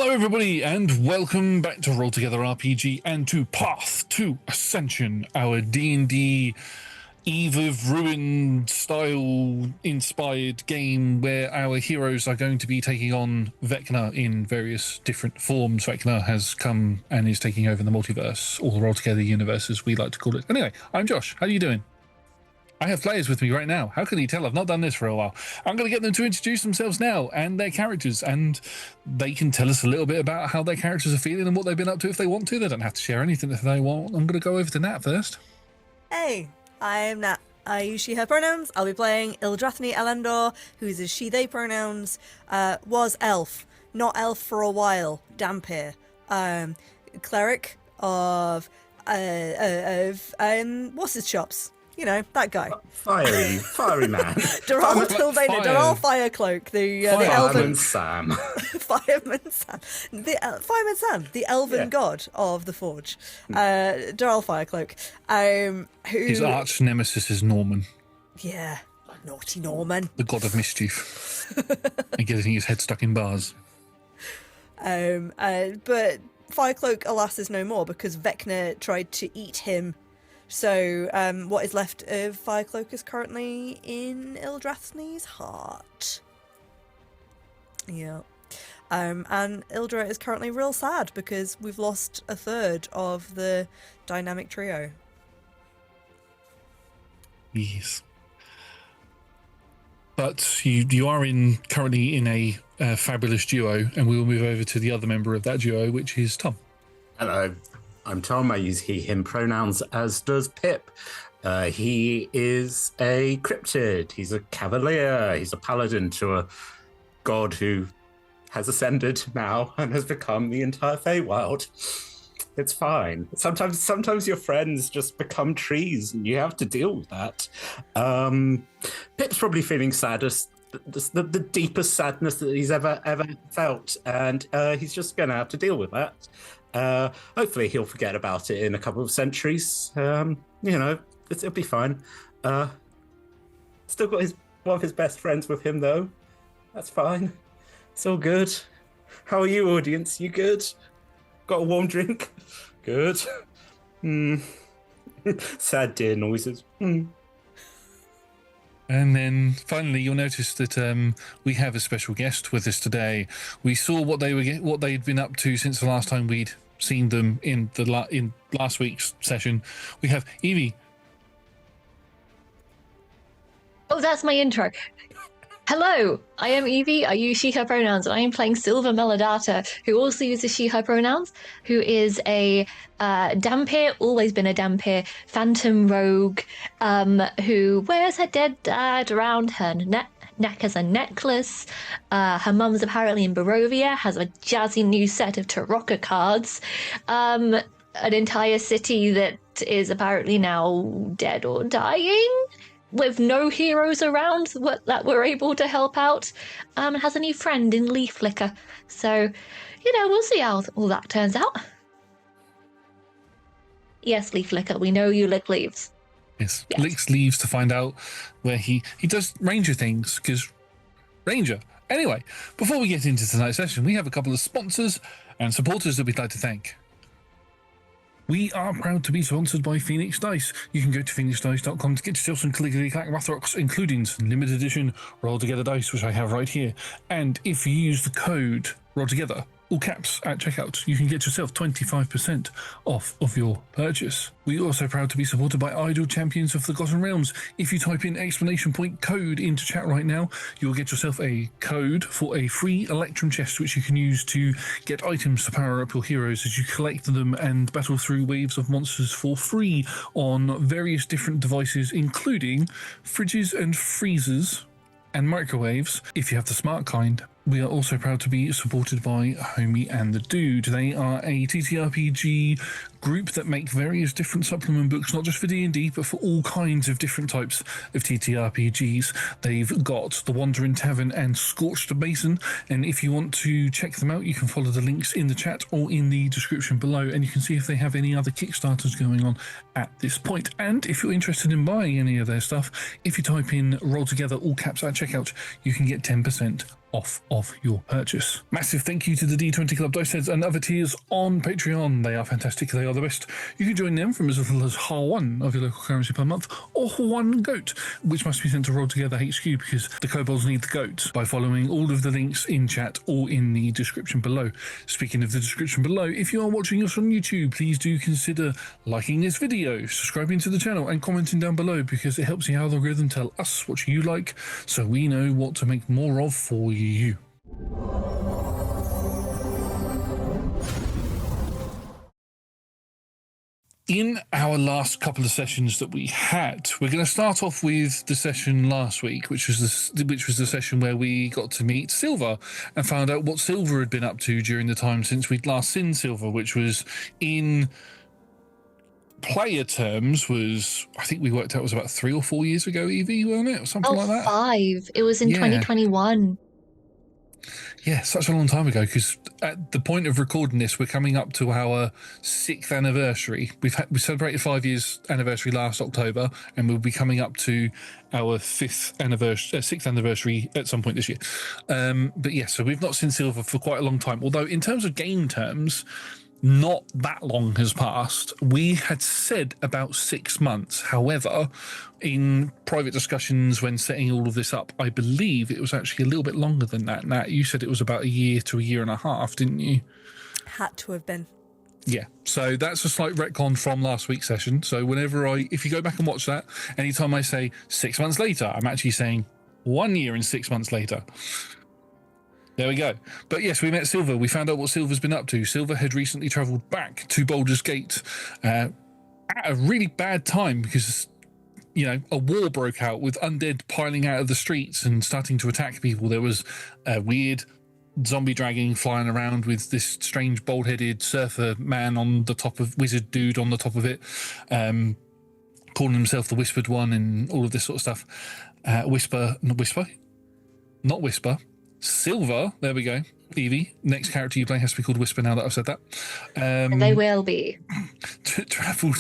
Hello everybody and welcome back to Roll Together RPG and to Path to Ascension, our D&D Eve of Ruin style inspired game where our heroes are going to be taking on Vecna in various different forms. Vecna has come and is taking over the multiverse, or the Roll Together universe as we like to call it. Anyway, I'm Josh. How are you doing? I have players with me right now. How can you tell I've not done this for a while? I'm going to get them to introduce themselves now and their characters, and they can tell us a little bit about how their characters are feeling and what they've been up to if they want to. They don't have to share anything if they want. I'm going to go over to Nat first. Hey, I'm Nat. I use she, her pronouns. I'll be playing Ildrathni Elendor, who uses she, they pronouns. Was elf. Not elf for a while. Dampir. Cleric of what's his chops? You know, that guy. Fiery man. Dural Firecloak, the elven Sam. Fireman Sam. Fireman Sam, the elven god of the Forge. Dural Firecloak. Who His arch nemesis is Norman. Yeah. Naughty Norman. The god of mischief. And getting his head stuck in bars. But Firecloak, alas, is no more because Vecna tried to eat him. So what is left of Firecloak is currently in Ildrathni's heart. Yeah. And Ildra is currently real sad because we've lost a third of the dynamic trio. Yes. But you are currently in a fabulous duo, and we will move over to the other member of that duo, which is Tom. Hello, I'm Tom. I use he, him pronouns, as does Pip. He is a cryptid. He's a cavalier. He's a paladin to a god who has ascended now and has become the entire Feywild. It's fine. Sometimes your friends just become trees and you have to deal with that. Pip's probably feeling saddest, the deepest sadness that he's ever felt, and he's just going to have to deal with that. Hopefully he'll forget about it in a couple of centuries. It'll be fine. Still got one of his best friends with him, though. That's fine. It's all good. How are you, audience? You good? Got a warm drink? Good. Sad deer noises. And then finally, you'll notice that we have a special guest with us today. We saw what they'd been up to since the last time we'd seen them in last week's session. We have Evie. Oh, that's my intro. Hello, I am Evie. I use she, her pronouns, and I am playing Silver Melodata, who also uses she, her pronouns, who is a Dampir, always been a Dampir, phantom rogue, who wears her dead dad around her neck as a necklace. Her mum's apparently in Barovia, has a jazzy new set of Tarocca cards, an entire city that is apparently now dead or dying, with no heroes around that were able to help out, has a new friend in Leaf Flicker. So, we'll see how all that turns out. Yes, Leaf Flicker, we know you lick leaves. Yes, licks leaves to find out where he does ranger things, because ranger. Anyway, before we get into tonight's session, we have a couple of sponsors and supporters that we'd like to thank. We are proud to be sponsored by Phoenix Dice. You can go to phoenixdice.com to get yourself some clickety-clack Rathrocks, including some limited edition Roll Together dice, which I have right here. And if you use the code Roll Together, all caps, at checkout, you can get yourself 25% off of your purchase. We are also proud to be supported by Idle Champions of Forgotten Realms. If you type in !code into chat right now, you'll get yourself a code for a free Electrum chest, which you can use to get items to power up your heroes as you collect them and battle through waves of monsters for free on various different devices, including fridges and freezers and microwaves, if you have the smart kind. We are also proud to be supported by Homie&theDude. They are a TTRPG group that make various different supplement books, not just for D&D, but for all kinds of different types of TTRPGs. They've got The Wandering Tavern and Scorched Basin, and if you want to check them out, you can follow the links in the chat or in the description below, and you can see if they have any other Kickstarters going on at this point. And if you're interested in buying any of their stuff, if you type in Roll Together, all caps, at checkout, you can get 10% off of your purchase. Massive thank you to the D20 Club Dice Heads and other tiers on Patreon. They are fantastic. They are the best. You can join them from as little as one of your local currency per month, or one goat, which must be sent to Roll Together HQ because the kobolds need the goat, by following all of the links in chat or in the description below. Speaking of the description below, if you are watching us on YouTube, please do consider liking this video, subscribing to the channel, and commenting down below, because it helps the algorithm tell us what you like, so we know what to make more of for you. In our last couple of sessions that we had, we're going to start off with the session last week, which was the session where we got to meet Silver and found out what Silver had been up to during the time since we'd last seen Silver, which was, in player terms, was, I think we worked out, was about 3 or 4 years ago, Evie, wasn't it? Or something like that. 5. It was in 2021. Yeah, such a long time ago, because at the point of recording this, we're coming up to our 6th anniversary. We celebrated 5 years anniversary last October, and we'll be coming up to our 6th anniversary at some point this year. But yeah, so we've not seen Silver for quite a long time, although in terms of game terms, not that long has passed. We had said about 6 months. However, in private discussions when setting all of this up, I believe it was actually a little bit longer than that. Nat, you said it was about a year to a year and a half, didn't you? Had to have been. Yeah, so that's a slight retcon from last week's session. So if you go back and watch that, anytime I say 6 months later, I'm actually saying 1 year and 6 months later. There we go. But yes, we met Silver. We found out what Silver's been up to. Silver had recently travelled back to Baldur's Gate at a really bad time because, a war broke out with undead piling out of the streets and starting to attack people. There was a weird zombie dragon flying around with this strange bald-headed surfer man on the top of, wizard dude on the top of it, calling himself the Whispered One and all of this sort of stuff. Silver, there we go. Evie, next character you play has to be called Whisper now that I've said that. And they will be. Travelled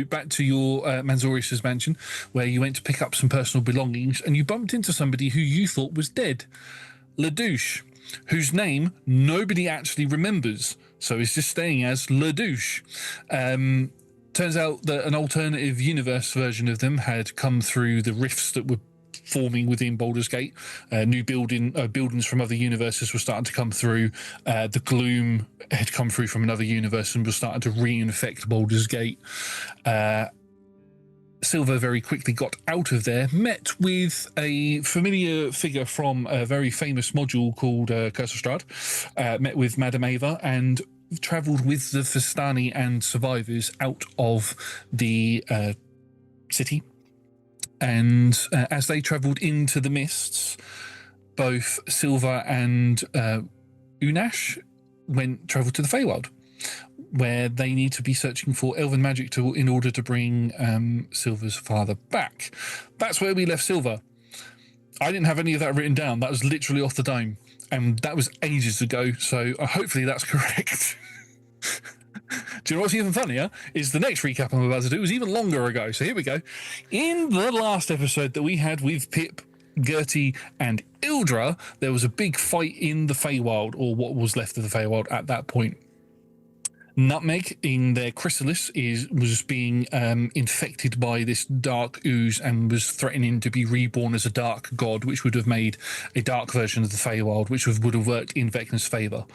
back to your Manzorius's mansion, where you went to pick up some personal belongings, and you bumped into somebody who you thought was dead. LaDouche, whose name nobody actually remembers, so he's just staying as LaDouche. Turns out that an alternative universe version of them had come through the rifts that were forming within Baldur's Gate. New buildings from other universes were starting to come through. The gloom had come through from another universe and was starting to reinfect Baldur's Gate. Silver very quickly got out of there, met with a familiar figure from a very famous module called Curse of Strahd, met with Madame Ava, and travelled with the Vistani and survivors out of the city. And as they travelled into the mists, both Silver and Unash travelled to the Feywild, where they need to be searching for elven magic in order to bring Silver's father back. That's where we left Silver. I didn't have any of that written down. That was literally off the dome, and that was ages ago, so hopefully that's correct. Do you know what's even funnier is the next recap I'm about to do was even longer ago. So here we go. In the last episode that we had with Pip, Gertie, and Ildra, there was a big fight in the Feywild, or what was left of the Feywild at that point. Nutmeg, in their chrysalis, was being infected by this dark ooze and was threatening to be reborn as a dark god, which would have made a dark version of the Feywild, which would have worked in Vecna's favour.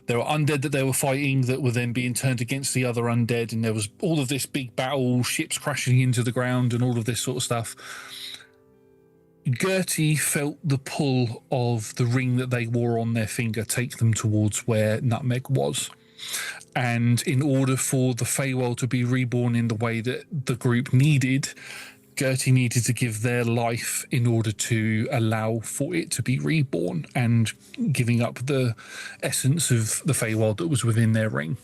There were undead that they were fighting that were then being turned against the other undead, and there was all of this big battle, ships crashing into the ground and all of this sort of stuff. Gertie felt the pull of the ring that they wore on their finger take them towards where Nutmeg was. And in order for the Feywild to be reborn in the way that the group needed, Gertie needed to give their life in order to allow for it to be reborn, and giving up the essence of the Feywild that was within their ring.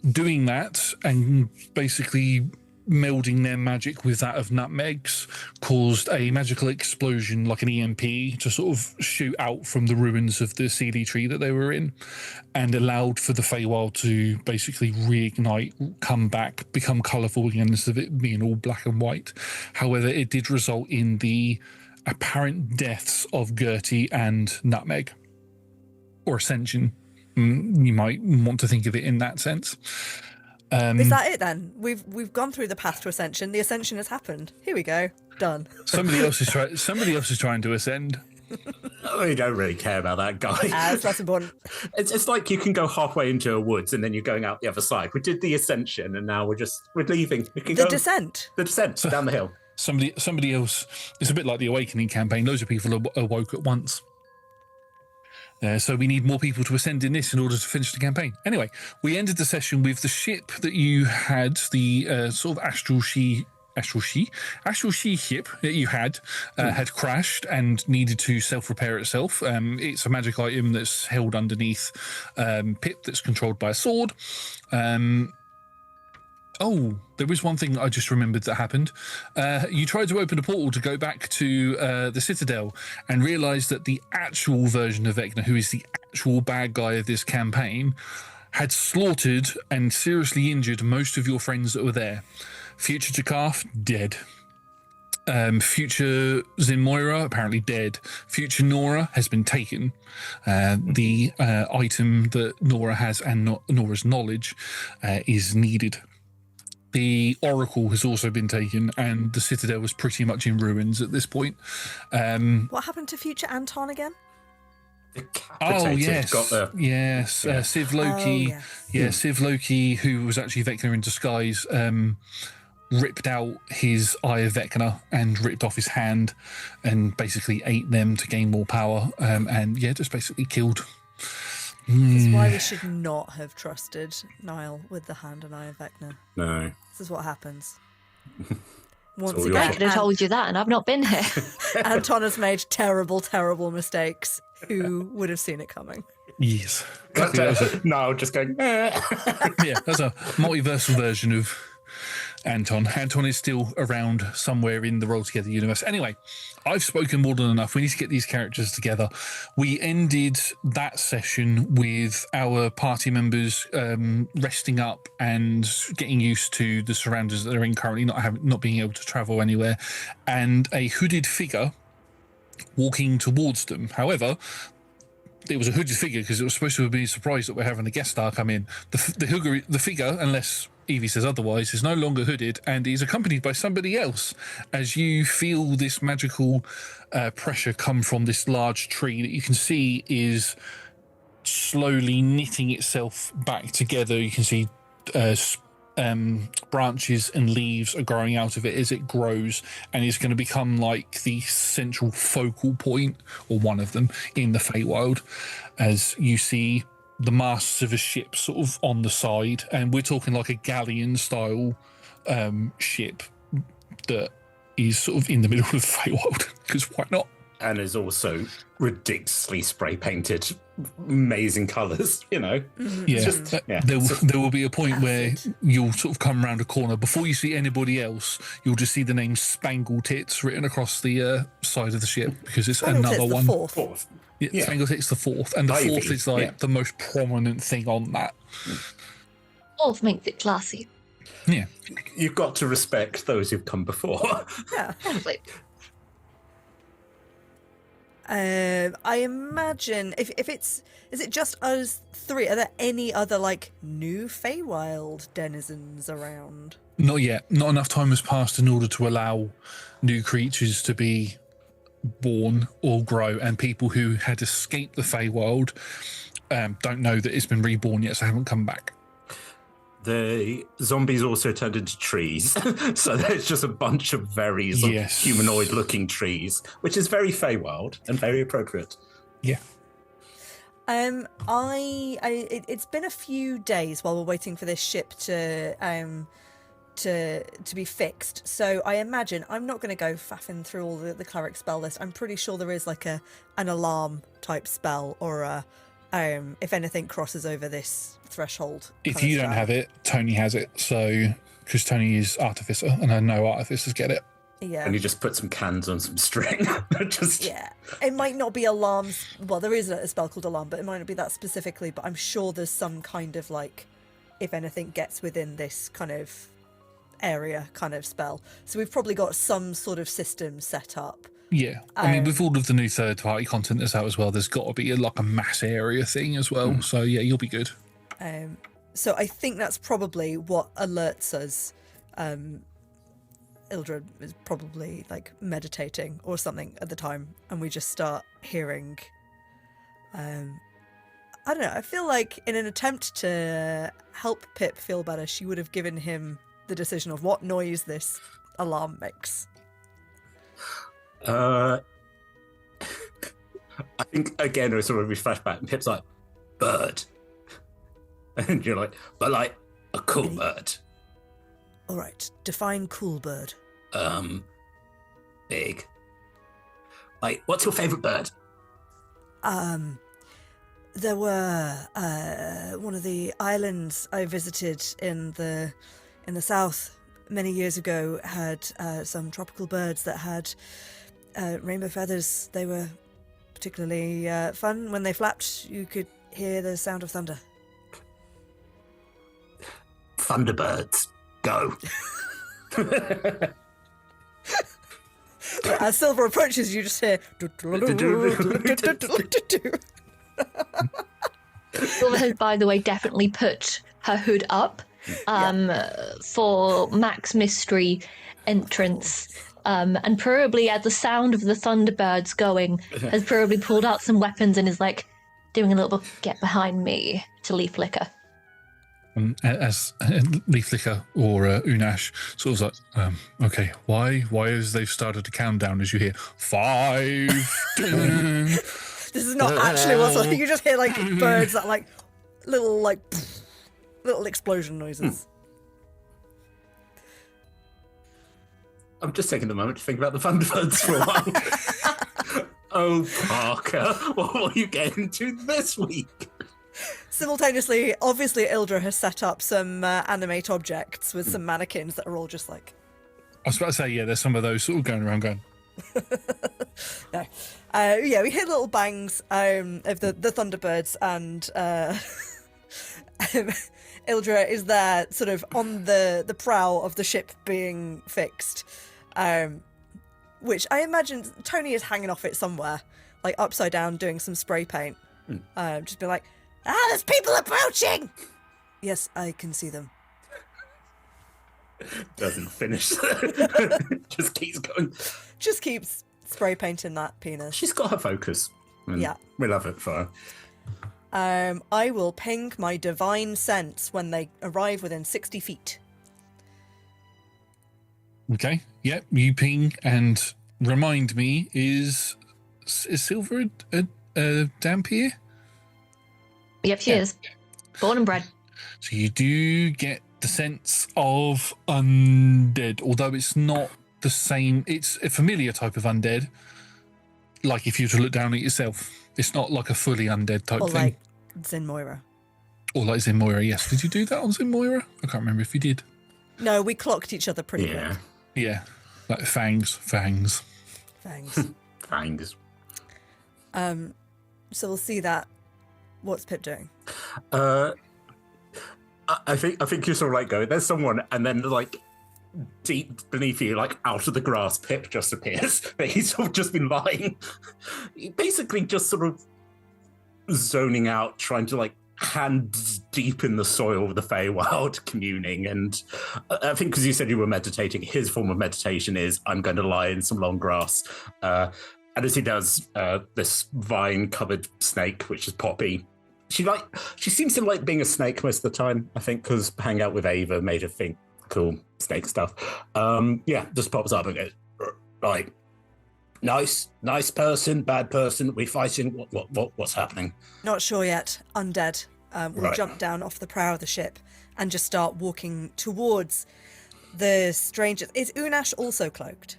Doing that and basically melding their magic with that of Nutmeg's caused a magical explosion, like an EMP, to sort of shoot out from the ruins of the CD tree that they were in, and allowed for the Feywild to basically reignite, come back, become colourful again, instead of it being all black and white. However, it did result in the apparent deaths of Gertie and Nutmeg, or Ascension. You might want to think of it in that sense. Is that it then? We've gone through the path to Ascension. The Ascension has happened. Here we go. Done. Somebody else is trying to ascend. We don't really care about that, guy. That's important. It's like you can go halfway into a woods and then you're going out the other side. We did the Ascension and now we're leaving. We can The go descent. the descent down the hill. Somebody else. It's a bit like the Awakening campaign. Loads of people awoke at once. So we need more people to ascend in this in order to finish the campaign. Anyway, we ended the session with the ship that you had, the sort of astral she ship that you had crashed and needed to self-repair itself. It's a magic item that's held underneath Pip that's controlled by a sword. Oh, there is one thing I just remembered that happened. You tried to open a portal to go back to the Citadel and realised that the actual version of Vecna, who is the actual bad guy of this campaign, had slaughtered and seriously injured most of your friends that were there. Future Jakaf, dead. Future Zinmoira, apparently dead. Future Nora has been taken. The item that Nora has and Nora's knowledge is needed. The Oracle has also been taken, and the Citadel was pretty much in ruins at this point. What happened to future Anton again? Yes. Yeah. Civ Loki. Oh, yes. Civ Loki, who was actually Vecna in disguise, ripped out his Eye of Vecna and ripped off his hand and basically ate them to gain more power. Just basically killed. This is why we should not have trusted Niall with the hand and Eye of Vecna. No. This is what happens. Once Once again, I could have told you that, and I've not been here. Anton has made terrible, terrible mistakes. Who would have seen it coming? Yes. No, just going. Yeah, that's a multiversal version of Anton. Anton is still around somewhere in the Roll Together universe. Anyway, I've spoken more than enough. We need to get these characters together. We ended that session with our party members resting up and getting used to the surroundings that they're in currently, not being able to travel anywhere, and a hooded figure walking towards them. However, it was a hooded figure because it was supposed to have been surprised that we're having a guest star come in. The figure, unless Evie says otherwise, is no longer hooded and is accompanied by somebody else as you feel this magical pressure come from this large tree that you can see is slowly knitting itself back together. You can see branches and leaves are growing out of it as it grows and is going to become like the central focal point, or one of them, in the Feywild, as you see the masts of a ship sort of on the side, and we're talking like a galleon style ship that is sort of in the middle of the Feywild, because why not? And is also ridiculously spray painted, amazing colours, you know. Yeah, there will be a point Acid. where you'll sort of come around a corner before you see anybody else. You'll just see the name Spangle Tits written across the side of the ship, because it's another one. Fourth. Yeah, Spangle Tits the fourth, and the fourth is like the most prominent thing on that. Fourth makes it classy. Yeah, You've got to respect those who've come before. Yeah. Like, I imagine if is it just us three? Are there any other like new Feywild denizens around? not yet. Not enough time has passed in order to allow new creatures to be born or grow, and people who had escaped the Feywild don't know that it's been reborn yet, so haven't come back. The zombies also turned into trees. So there's just a bunch of very Yes. humanoid-looking trees, which is very Feywild and very appropriate. Yeah. It's been a few days while we're waiting for this ship to be fixed. So I imagine I'm not going to go faffing through all the cleric spell list. I'm pretty sure there is like an alarm type spell or a if anything crosses over this threshold. If you don't have it, Tony has it. So, because Tony is artificer, and I know artificers get it. Yeah. And you just put some cans on some string. Yeah. It might not be alarms. Well, there is a spell called alarm, but it might not be that specifically. But I'm sure there's some kind of like, if anything gets within this kind of area kind of spell. So we've probably got some sort of system set up Yeah, I mean, with all of the new third-party content that's out as well, there's got to be like a mass area thing as well. So yeah, you'll be good. So I think that's probably what alerts us. Ildra is probably like meditating or something at the time, and we just start hearing. I don't know. I feel like in an attempt to help Pip feel better, she would have given him the decision of what noise this alarm makes. I think again a sort of flashback, and Pip's like, bird. And you're like, but like a cool bird. All right, define cool bird. Big. Like, what's your favourite bird? There were one of the islands I visited in the south many years ago had some tropical birds that had rainbow feathers. They were particularly fun. When they flapped, you could hear the sound of thunder. Thunderbirds, go. As Silver approaches, you just hear. Silver has, by the way, definitely put her hood up for Max Mystery entrance. And probably at the sound of the Thunderbirds going, has probably pulled out some weapons and is like doing a little get behind me to Leaf Licker. As Leaf Licker or Unash sort of like, okay, why is they've started to count down as you hear 5? This is not actually what's on. You just hear like birds that like little explosion noises. I'm just taking a moment to think about the Thunderbirds for a while. Oh, Parker, what will you get into this week? Simultaneously, obviously, Ildra has set up some animate objects with some mannequins that are all just like. I was about to say, yeah, there's some of those sort of going around going. No. Yeah, we hear little bangs of the Thunderbirds, and Ildra is there sort of on the prow of the ship being fixed, which I imagine Tony is hanging off it somewhere, like upside down doing some spray paint. Just be like, there's people approaching! Yes, I can see them. Doesn't finish. Just keeps going. Just keeps spray painting that penis. She's got her focus. Yeah. We love it for her. I will ping my divine sense when they arrive within 60 feet. Okay, yep, you ping and remind me, is Silver a Dampier? Yep, she is. Born and bred. So you do get the sense of undead, although it's not the same. It's a familiar type of undead. Like if you were to look down at yourself, it's not like a fully undead type Or thing. like Zinmoira. Or like Zinmoira, yes. Did you do that on Zinmoira? I can't remember if you did. No, we clocked each other pretty quick. Yeah, like fangs. Thanks. Fangs. So we'll see that. What's Pip doing? I think you're sort of like going, there's someone, and then like deep beneath you, like out of the grass, Pip just appears. But he's sort of just been lying. Basically just sort of zoning out, trying to like hands deep in the soil of the Feywild, communing. And I think because you said you were meditating, his form of meditation is, I'm going to lie in some long grass. And as he does, this vine-covered snake, which is Poppy, she seems to like being a snake most of the time, I think, because hanging out with Ava made her think cool snake stuff. Just pops up and goes, like, nice person, bad person, we fighting, what's happening? Not sure yet. Undead. We'll Right. jump down off the prow of the ship and just start walking towards the strangers. Is Unash also cloaked?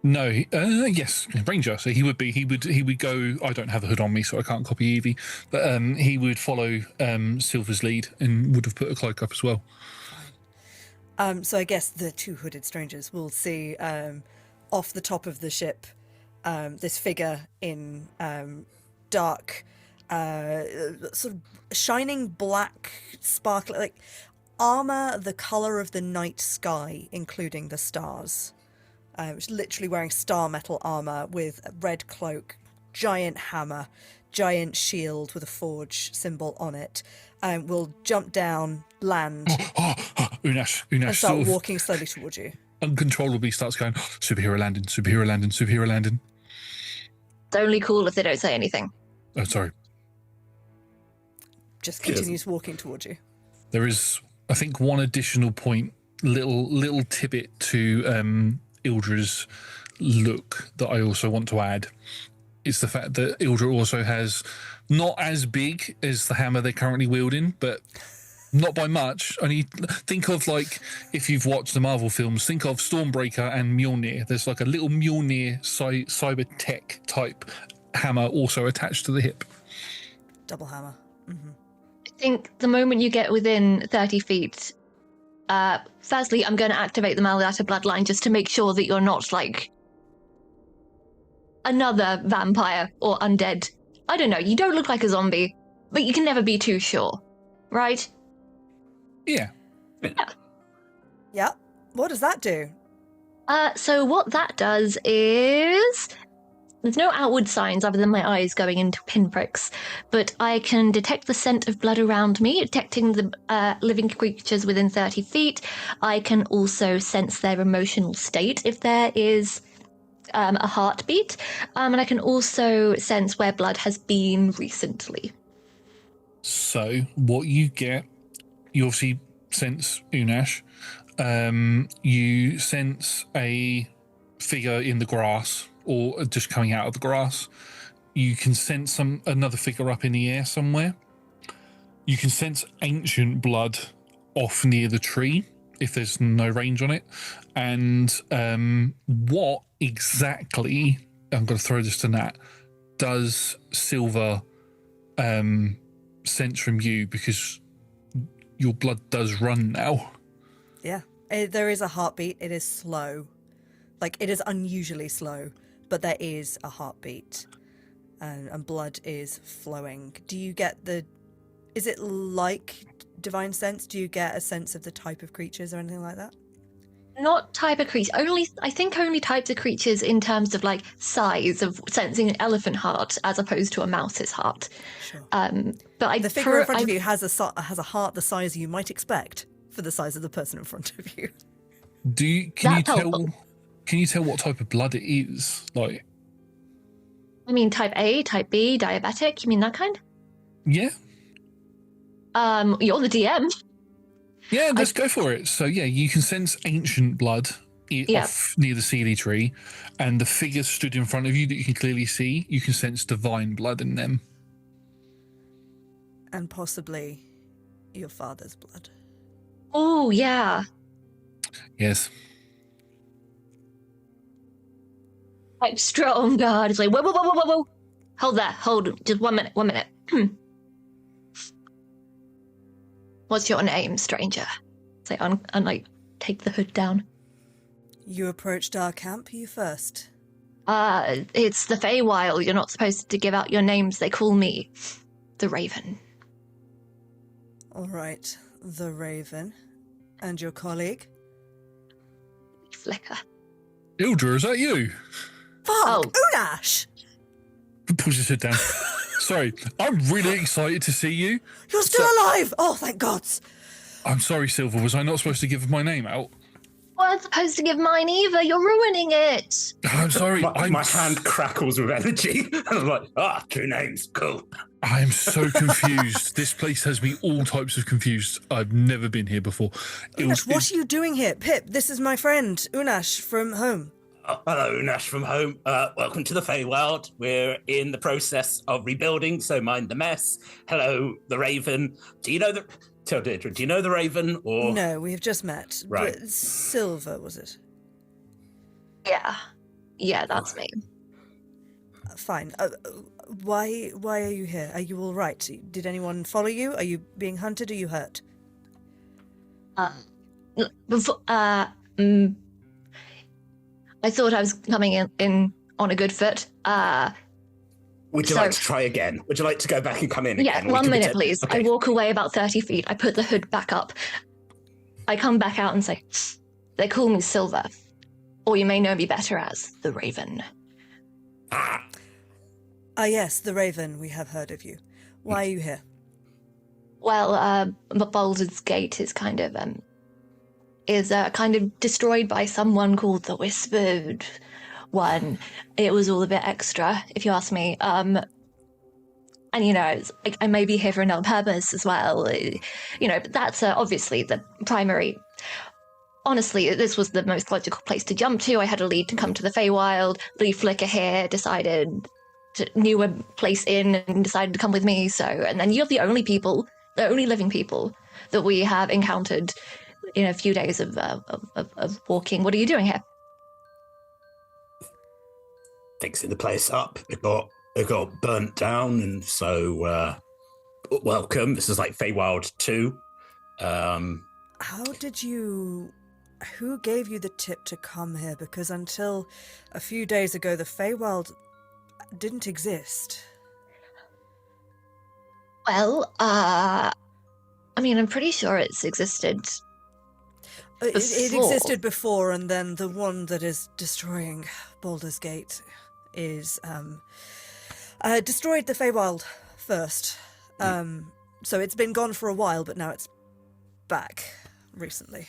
No, yes, Ranger. So he would go. I don't have a hood on me, so I can't copy Evie. But he would follow Silver's lead and would have put a cloak up as well. So I guess the two hooded strangers will see off the top of the ship this figure in dark, sort of shining black, sparkling, like armor the color of the night sky, including the stars. literally wearing star metal armor with a red cloak, giant hammer, giant shield with a forge symbol on it, will jump down, land, Unash and start sort of walking slowly towards you. uncontrollably starts going, superhero landing, superhero landing, superhero landing. It's only cool if they don't say anything. Oh, sorry. Just continues walking towards you. There is, I think, one additional point, little tidbit to Ildra's look that I also want to add. It's the fact that Ildra also has not as big as the hammer they're currently wielding, but not by much. Only think of, like, if you've watched the Marvel films, think of Stormbreaker and Mjolnir. There's like a little Mjolnir cyber tech type hammer also attached to the hip. Double hammer. Mm-hmm. I think the moment you get within 30 feet, firstly, I'm going to activate the Maladata bloodline just to make sure that you're not, like, another vampire or undead. I don't know, you don't look like a zombie, but you can never be too sure, right? Yeah. Yeah. What does that do? So what that does is... There's no outward signs other than my eyes going into pinpricks, but I can detect the scent of blood around me, detecting the living creatures within 30 feet. I can also sense their emotional state if there is a heartbeat, and I can also sense where blood has been recently. So what you get, you obviously sense Unash. You sense a figure in the grass, or just coming out of the grass. You can sense another figure up in the air somewhere. You can sense ancient blood off near the tree if there's no range on it. And what exactly, I'm going to throw this to Nat, does Silver sense from you, because your blood does run now? Yeah. There is a heartbeat. It is slow. Like, it is unusually slow, but there is a heartbeat, and blood is flowing. Do you get is it like Divine Sense? Do you get a sense of the type of creatures or anything like that? Not type of creature. I think only types of creatures in terms of, like, size, of sensing an elephant heart as opposed to a mouse's heart. Sure. But the figure in front of you has a heart the size you might expect for the size of the person in front of you. Can you tell what type of blood it is? Like, I mean, type A, type B, diabetic. You mean that kind? Yeah. You're the DM. Yeah, let's go for it. So yeah, you can sense ancient blood off near the Sealy tree, and the figures stood in front of you that you can clearly see. You can sense divine blood in them, and possibly your father's blood. Oh yeah. Yes. Like, strong guard. It's like, whoa. Hold there. Hold. Just 1 minute. What's your name, stranger? Say, like, take the hood down. You approached our camp, you first. It's the Feywild. You're not supposed to give out your names. They call me the Raven. All right, the Raven. And your colleague? Flicker. Ildra, is that you? Fuck, Unash! Pushes it down. Sorry, I'm really excited to see you. You're still alive! Oh, thank gods! I'm sorry, Silver. Was I not supposed to give my name out? I wasn't supposed to give mine either. You're ruining it. I'm sorry. My hand crackles with energy. And I'm like, 2 names, cool. I'm so confused. This place has me all types of confused. I've never been here before. Unash, what are you doing here? Pip, this is my friend, Unash from home. Hello, Unash from home. Welcome to the Feywild. We're in the process of rebuilding, so mind the mess. Hello, the Raven. Tell Deirdre, do you know the Raven? Or No, we have just met. Right. But Silver, was it? Yeah, that's me. Fine. Why are you here? Are you all right? Did anyone follow you? Are you being hunted? Are you hurt? I thought I was coming in on a good foot. would you like to try again? Would you like to go back and come in again? Yeah, 1 minute, please. Okay. I walk away about 30 feet. I put the hood back up. I come back out and say, they call me Silver. or you may know me better as the Raven. Ah, Yes, the Raven, we have heard of you. Why are you here? Well, Baldur's Gate is kind of destroyed by someone called the Whispered One. It was all a bit extra, if you ask me. And I may be here for another purpose as well. But that's obviously the primary. Honestly, this was the most logical place to jump to. I had a lead to come to the Feywild. Leaf Flicker here knew a place in and decided to come with me. So, and then you're the only living people that we have encountered in a few days of walking. What are you doing here? fixing the place up. It got burnt down, and so welcome. This is like Feywild 2. Who gave you the tip to come here? Because until a few days ago, the Feywild didn't exist. Well, I'm pretty sure it's existed. It existed before, and then the one that is destroying Baldur's Gate is destroyed the Feywild first. So it's been gone for a while, but now it's back recently.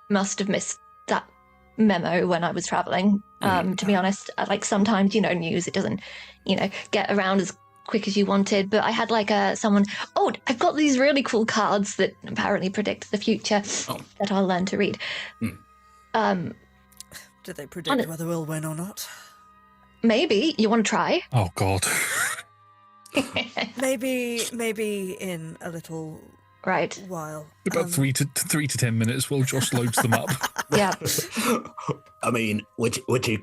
Must have missed that memo when I was traveling. To be honest, sometimes news, it doesn't get around as quick as you wanted. But I had someone. Oh, I've got these really cool cards that apparently predict the future that I'll learn to read. Did they predict whether we'll win or not? Maybe you want to try. Oh God. Maybe in a little while. About 3 to 10 minutes while Josh loads them up. Yeah. I mean, do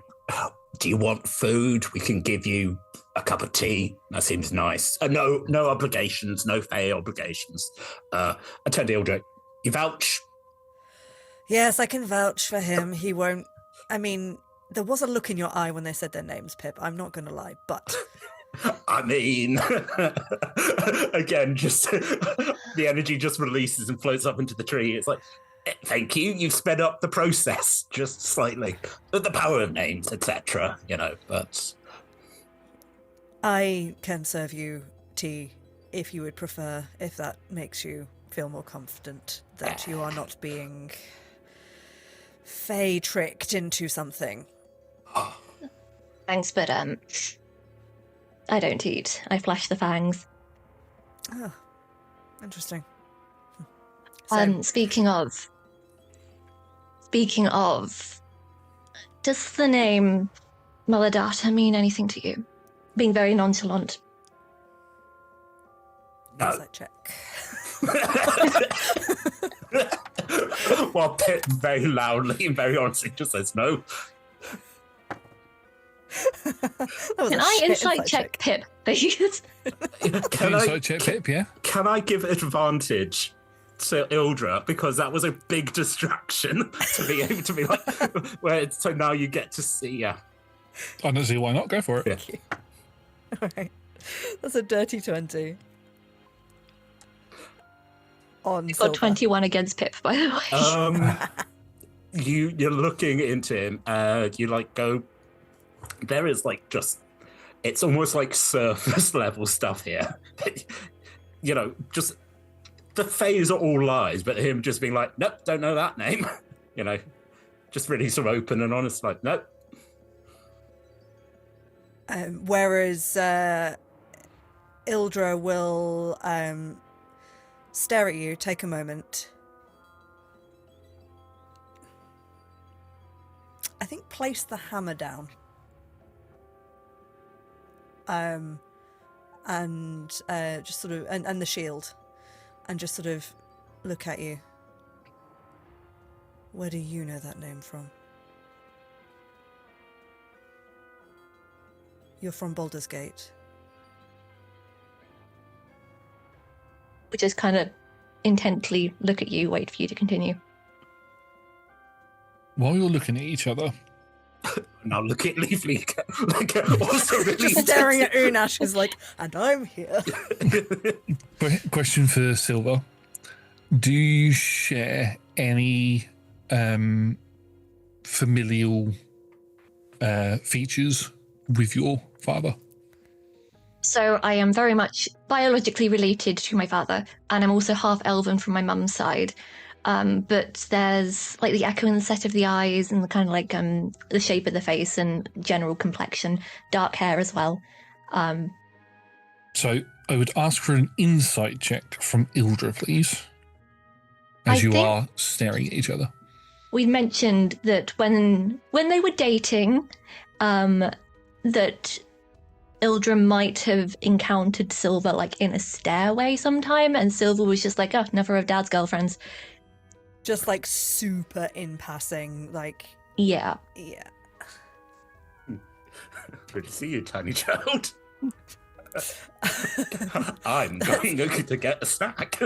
you want food? We can give you a cup of tea. That seems nice. No obligations, no Fey obligations. I tell Deirdre, you vouch? Yes, I can vouch for him. He won't. I mean, there was a look in your eye when they said their names, Pip. I'm not going to lie, but... I mean, again, just the energy just releases and floats up into the tree. It's like, thank you, you've sped up the process just slightly. But the power of names, etc., but... I can serve you tea if you would prefer, if that makes you feel more confident that you are not being Fey tricked into something. Thanks, but I don't eat. I flash the fangs. Oh, interesting. Speaking of, does the name Meladata mean anything to you? Being very nonchalant. No. Insight check. While Pip very loudly and very honestly just says no. Can I insight check Pip, please? Can Insight check Pip, yeah? Can I give advantage to Ildra, because that was a big distraction to be able to be so now you get to see. I don't see why not. Go for it. Thank you. All right, that's a dirty 20. On You've got 21 against Pip, by the way. You're looking into him, you go. There is it's almost like surface level stuff here. Just the Fays are all lies, but him just being like, nope, don't know that name. Just really sort of open and honest, nope. Whereas Ildra will stare at you, take a moment. I think place the hammer down. And just sort of, and the shield, and just sort of look at you. Where do you know that name from? You're from Baldur's Gate. We just kind of intently look at you, wait for you to continue. While you're looking at each other, now look at Leafly, also really Just staring at Unash, who's like, and I'm here. question for Silver: do you share any familial features with your father? So I am very much biologically related to my father, and I'm also half elven from my mum's side. But there's like the echo in the set of the eyes and the kind of like the shape of the face and general complexion, dark hair as well. So I would ask for an insight check from Ildra, please, as you are staring at each other. We mentioned that when they were dating, that Ildra might have encountered Silver like in a stairway sometime, and Silver was just like, oh, never of Dad's girlfriends. Just like super in passing, like. Yeah. Good to see you, tiny child. I'm going to get a snack.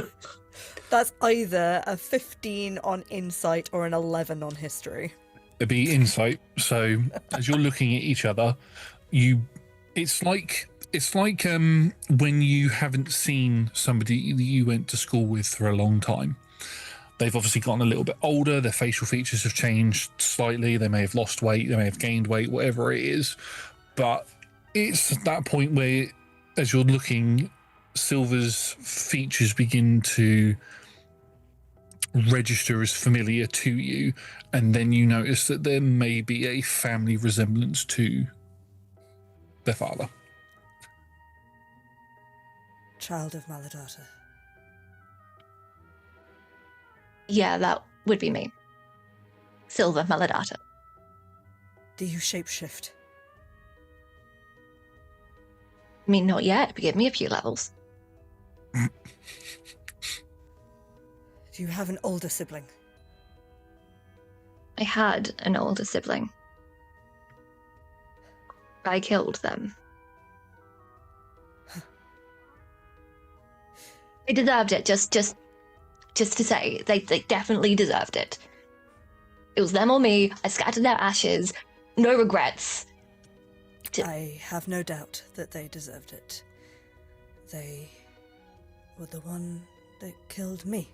That's either a 15 on insight or an 11 on history. It'd be insight. So as you're looking at each other, it's like when you haven't seen somebody that you went to school with for a long time. They've obviously gotten a little bit older. Their facial features have changed slightly. They may have lost weight. They may have gained weight, whatever it is. But it's at that point where, as you're looking, Silver's features begin to register as familiar to you. And then you notice that there may be a family resemblance to their father. Child of Maladata. Yeah, that would be me. Silver Maladata. Do you shapeshift? I mean, not yet, but give me a few levels. Do you have an older sibling? I had an older sibling. I killed them. They deserved it, just to say. They definitely deserved it. It was them or me. I scattered their ashes. No regrets. I have no doubt that they deserved it. They were the one that killed me.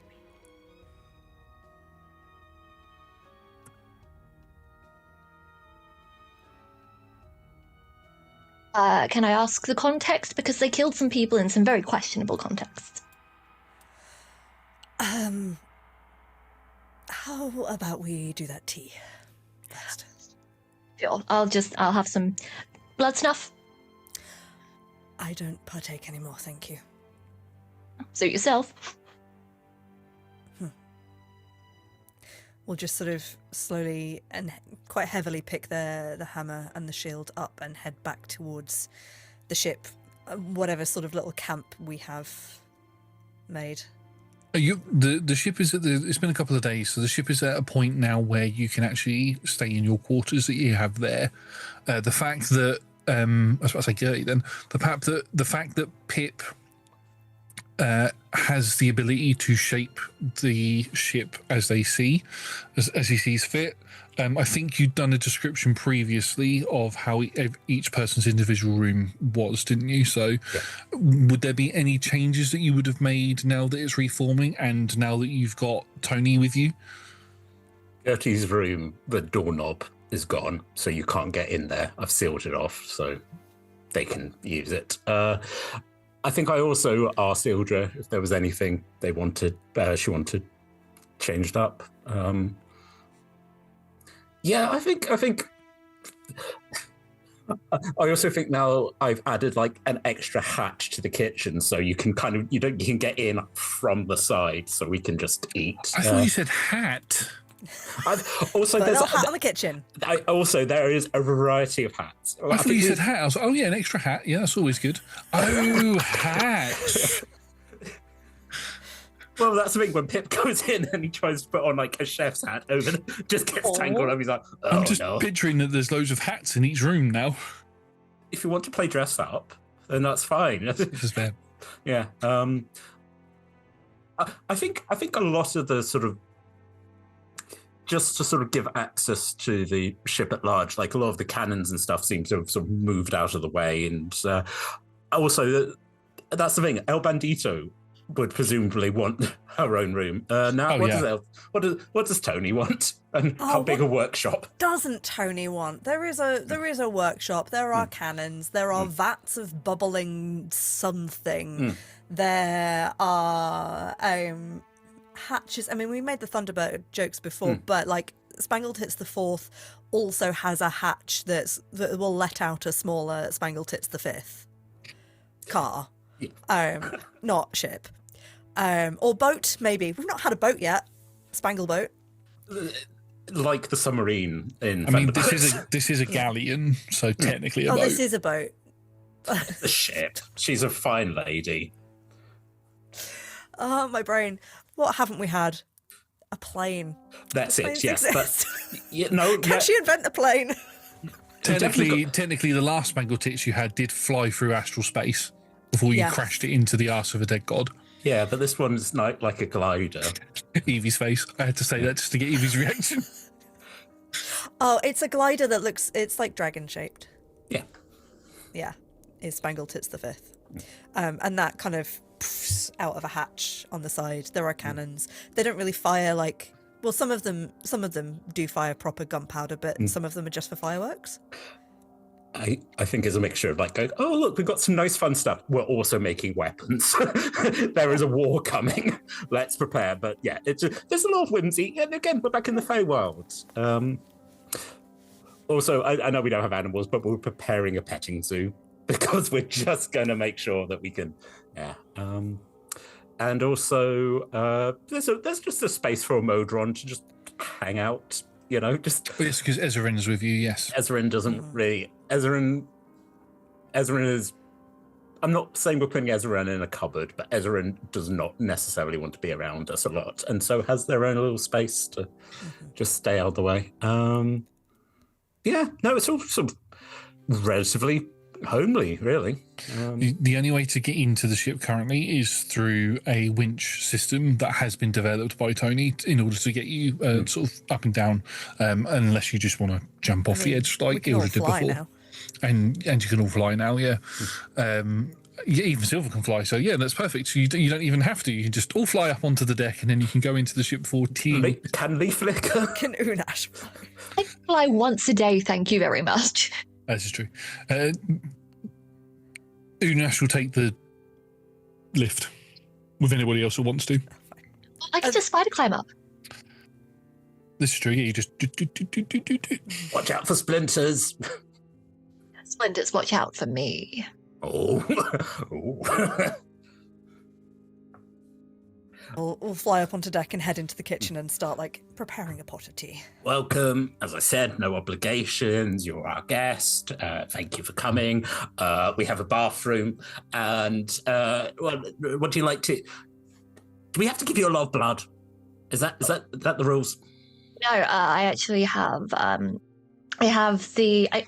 Can I ask the context? Because they killed some people in some very questionable contexts. How about we do that tea first? Sure, I'll have some blood snuff. I don't partake anymore, thank you. Suit yourself. We'll just sort of slowly and quite heavily pick the hammer and the shield up and head back towards the ship, whatever sort of little camp we have made. The ship is it's been a couple of days, so the ship is at a point now where you can actually stay in your quarters that you have there. The fact that I was about to say Gertie then, the fact that Pip has the ability to shape the ship as he sees fit. I think you'd done a description previously of how each person's individual room was, didn't you? So yeah. Would there be any changes that you would have made now that it's reforming and now that you've got Tony with you? Gertie's room, the doorknob is gone, so you can't get in there. I've sealed it off so they can use it. I think I also asked Ildra if there was anything she wanted changed up. Yeah, I think. I also think now I've added like an extra hatch to the kitchen, so you can you can get in from the side, so we can just eat. I thought you said hat. Also, there's a hat on the kitchen. There is a variety of hats. I thought you said hat. I was like, oh yeah, an extra hat. Yeah, that's always good. Oh, hat. Well, that's the thing. When Pip goes in and he tries to put on like a chef's hat, just gets tangled up. He's like, oh, I'm just picturing that there's loads of hats in each room now. If you want to play dress up, then that's fine. This is bad. Yeah. I think a lot of the sort of, just to sort of give access to the ship at large, like a lot of the cannons and stuff seem to have sort of moved out of the way. And also, that's the thing, El Bandito would presumably want her own room. Now, Oh, what yeah. does else? What does Tony want? And how big a workshop? Doesn't Tony want? There is a workshop. There are cannons. There are vats of bubbling something. There are hatches. I mean, we made the Thunderbird jokes before, but like Spangled Tits the Fourth also has a hatch that will let out a smaller Spangled Tits the Fifth car. Not ship. Or boat, maybe. We've not had a boat yet. Spangle boat. Like the submarine in. I mean, Thunderbirds. this is a galleon, so technically a boat. This is a boat. The ship. She's a fine lady. Oh, my brain. What haven't we had? A plane. That's Do it. planes Yes. exist? No. Can she invent a plane? Technically, the last Spangled Tits you had did fly through astral space before you Yes. crashed it into the arse of a dead god. Yeah, but this one's like a glider. Evie's face. I had to say that just to get Evie's reaction. Oh, it's a glider that looks, it's like dragon shaped. Yeah. Yeah, is Spangled Tits the Fifth. And that kind of poofs out of a hatch on the side. There are cannons. They don't really fire like, well, some of them do fire proper gunpowder, but some of them are just for fireworks. I think it's a mixture of like going, oh, look, we've got some nice fun stuff. We're also making weapons. There is a war coming. Let's prepare. But yeah, there's a lot of whimsy. And again, we're back in the Fey world. Also, I know we don't have animals, but we're preparing a petting zoo because we're just going to make sure that we can, yeah. And also, there's just a space for a Modron to just hang out, you know, just... It's because Ezrain's with you, yes. Ezrain doesn't really... Ezrain is... I'm not saying we're putting Ezrain in a cupboard, but Ezrain does not necessarily want to be around us a lot, and so has their own little space to just stay out of the way. Yeah, no, it's all sort of relatively homely, really. The only way to get into the ship currently is through a winch system that has been developed by Tony in order to get you sort of up and down, unless you just want to jump off the edge like we can all Ilda did fly before. now. And you can all fly now, yeah. Yeah, even Silver can fly, so yeah, that's perfect. So you don't even have to. You can just all fly up onto the deck, and then you can go into the ship for tea. Can Leaf Flicker? Can Unash fly? I fly once a day, thank you very much. That is true. Unash will take the lift with anybody else who wants to. I can just spider climb up. This is true. Yeah, you just Watch out for splinters. Splinters, watch out for me. Oh. We'll fly up onto deck and head into the kitchen and start like preparing a pot of tea. Welcome. As I said, no obligations. You're our guest. Thank you for coming. We have a bathroom. And what do you like to... Do we have to give you a lot of blood? Is that the rules? No, I actually have... I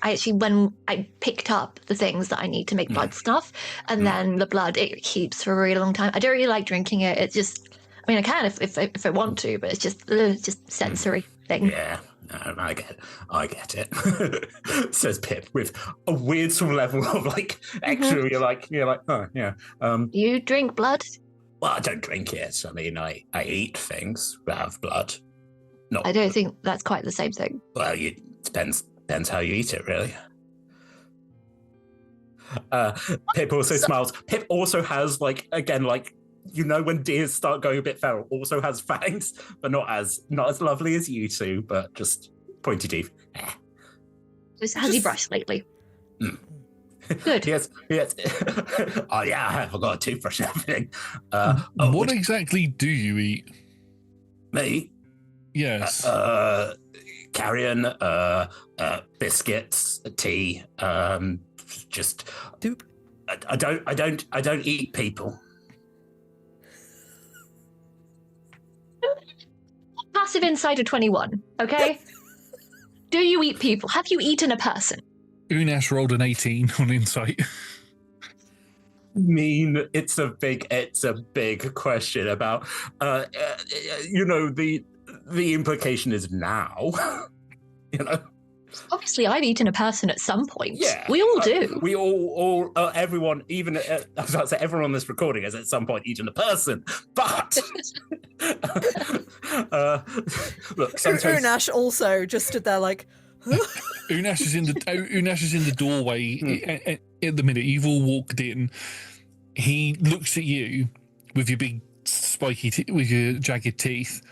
actually, when I picked up the things that I need to make blood stuff, and then the blood, it keeps for a really long time. I don't really like drinking it. It's just... I mean, I can if I want to, but it's just sensory thing. Yeah, no, I get it. Says Pip with a weird sort of level of like extra. You're like, oh yeah. You drink blood? Well, I don't drink it. I mean, I eat things that have blood. Not. I don't think that's quite the same thing. Well, depends how you eat it, really. Pip also smiles. Pip also has when deers start going a bit feral, also has fangs, but not as lovely as you two, but just pointy teeth. Has he brushed lately? Good. Yes. Oh yeah, I've got a toothbrush and everything. what exactly do you eat? Me? Yes. Carrion, biscuits, tea. Just. Doop. I don't eat people. Passive Insider 21, okay? Do you eat people? Have you eaten a person? Unash rolled an 18 on insight. It's a big question about the implication is now. Obviously, I've eaten a person at some point. Yeah, We all do. We all everyone, even I was about to say everyone on this recording has at some point eaten a person. But look, sometimes Unash also just stood there like, huh? Unash is in the doorway at the minute. You've all walked in. He looks at you with your big spiky, with your jagged teeth.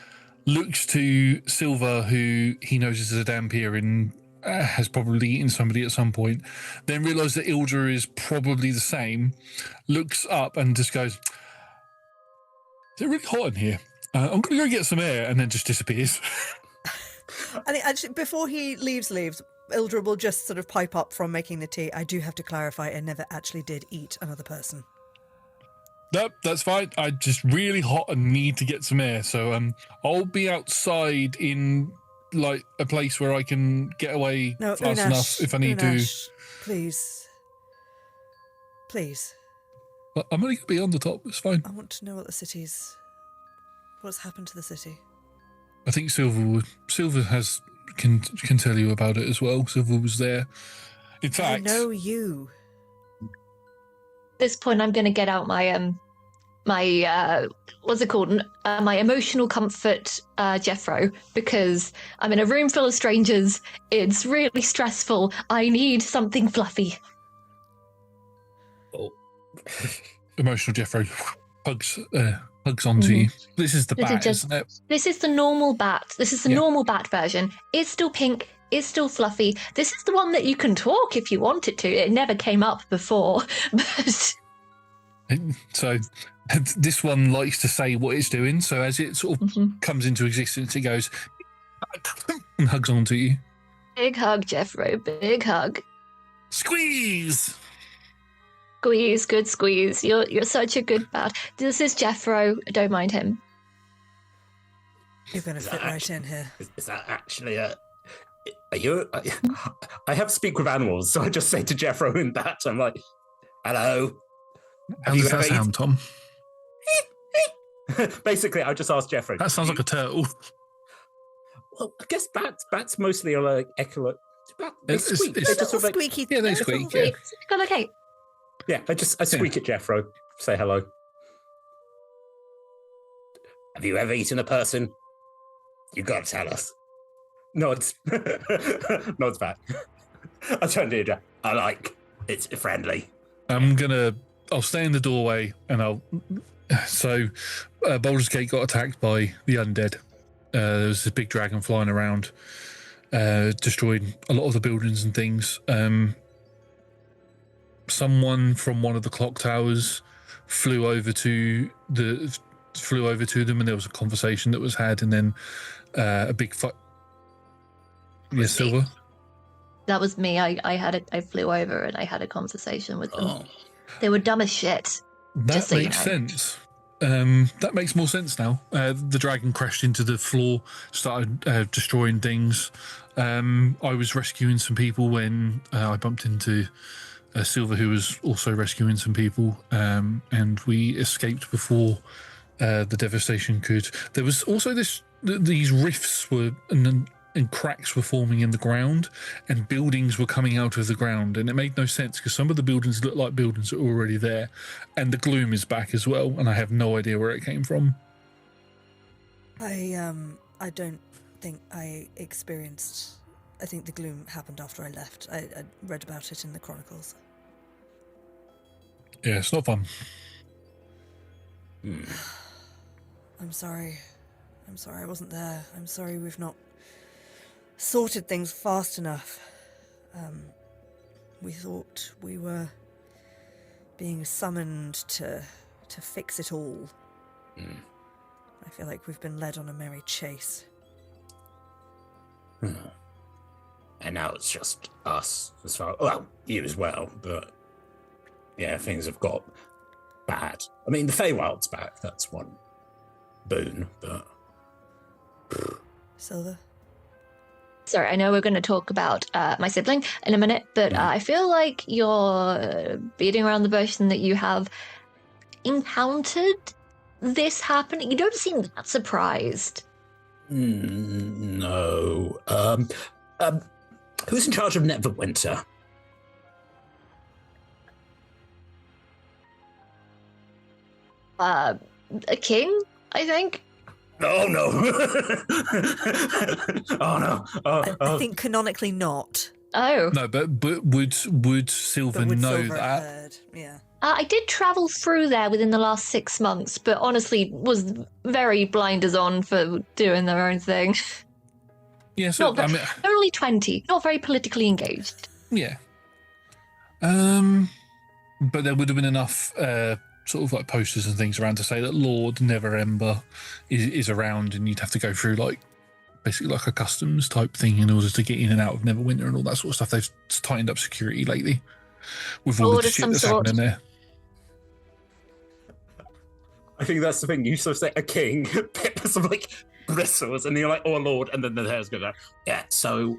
Looks to Silver, who he knows is a Dampier and has probably eaten somebody at some point. Then realises that Ildra is probably the same. Looks up and just goes, "Is it really hot in here? I'm going to go get some air," and then just disappears. And actually, before he leaves, Ildra will just sort of pipe up from making the tea. I do have to clarify, I never actually did eat another person. Nope, that's fine. I'm just really hot and need to get some air. So I'll be outside in like a place where I can get away fast enough if I need to. Please. I'm only going to be on the top. It's fine. I want to know what's happened to the city. I think Silver can tell you about it as well. Silver was there. In fact, I know you. At this point, I'm going to get out my what's it called? My emotional comfort Jeffro, because I'm in a room full of strangers. It's really stressful. I need something fluffy. Oh. Emotional Jeffro hugs onto you. This is the bat, isn't it? This is the normal bat. This is the normal bat version. It's still pink. It's still fluffy. This is the one that you can talk if you wanted to. It never came up before, but... So this one likes to say what it's doing. So as it sort of comes into existence, it goes and hugs onto you. Big hug, Jeffro. Big hug. Squeeze. Squeeze, good squeeze. You're such a good bat. This is Jeffro. Don't mind him. You're going to fit right in here. Is that actually a... Are you... I have to speak with animals, so I just say to Jeffro in that, I'm like, hello. How does that sound, Tom? Basically, I just asked Jeffro. That sounds like a turtle. Well, I guess bats mostly are like echolot. They squeak. They're just sort of squeaky. Yeah, they squeak. Yeah. Got okay. Yeah, I squeak at Jeffro. Say hello. Have you ever eaten a person? You got to tell us. Nods. Nods back. I turn to Jeff. I like. It's friendly. I'll stay in the doorway and So Baldur's Gate got attacked by the undead. There was this big dragon flying around, destroyed a lot of the buildings and things. Someone from one of the clock towers flew over to them, and there was a conversation that was had, and then a big fight. Yes, Silver. That was me. I flew over and I had a conversation with them. Oh. They were dumb as shit. That makes sense. That makes more sense now. The dragon crashed into the floor, started destroying things. I was rescuing some people when I bumped into Silver, who was also rescuing some people, and we escaped before the devastation could. There was also these rifts were and cracks were forming in the ground, and buildings were coming out of the ground, and it made no sense because some of the buildings look like buildings that were already there, and the gloom is back as well, and I have no idea where it came from. I don't think I experienced... I think the gloom happened after I left. I read about it in the Chronicles. Yeah, it's not fun. I'm sorry I wasn't there. I'm sorry we've not sorted things fast enough. We thought we were being summoned to fix it all. I feel like we've been led on a merry chase. And now it's just us, as far well, you as well, but yeah, things have got bad. I mean, the Feywild's back, that's one boon, but... Silver? Sorry, I know we're going to talk about my sibling in a minute, but I feel like you're beating around the bush and that you have encountered this happening. You don't seem that surprised. No. Who's in charge of Neverwinter? A king, I think. Oh no! Oh no! I think canonically not. Oh. No, but would Silver But would know Silver that? heard? Yeah. I did travel through there within the last 6 months, but honestly was very blinders on for doing their own thing. Yeah, so Not I mean, only 20, not very politically engaged. yeah. But there would have been enough sort of like posters and things around to say that Lord Neverember is around, and you'd have to go through like basically like a customs type thing in order to get in and out of Neverwinter and all that sort of stuff. They've tightened up security lately with all Lord the of shit some that's sort. happening there. I think that's the thing. You sort of say a king, Pip sort of like bristles, and you're like, "Oh Lord," and then the hair's going, "Yeah." So,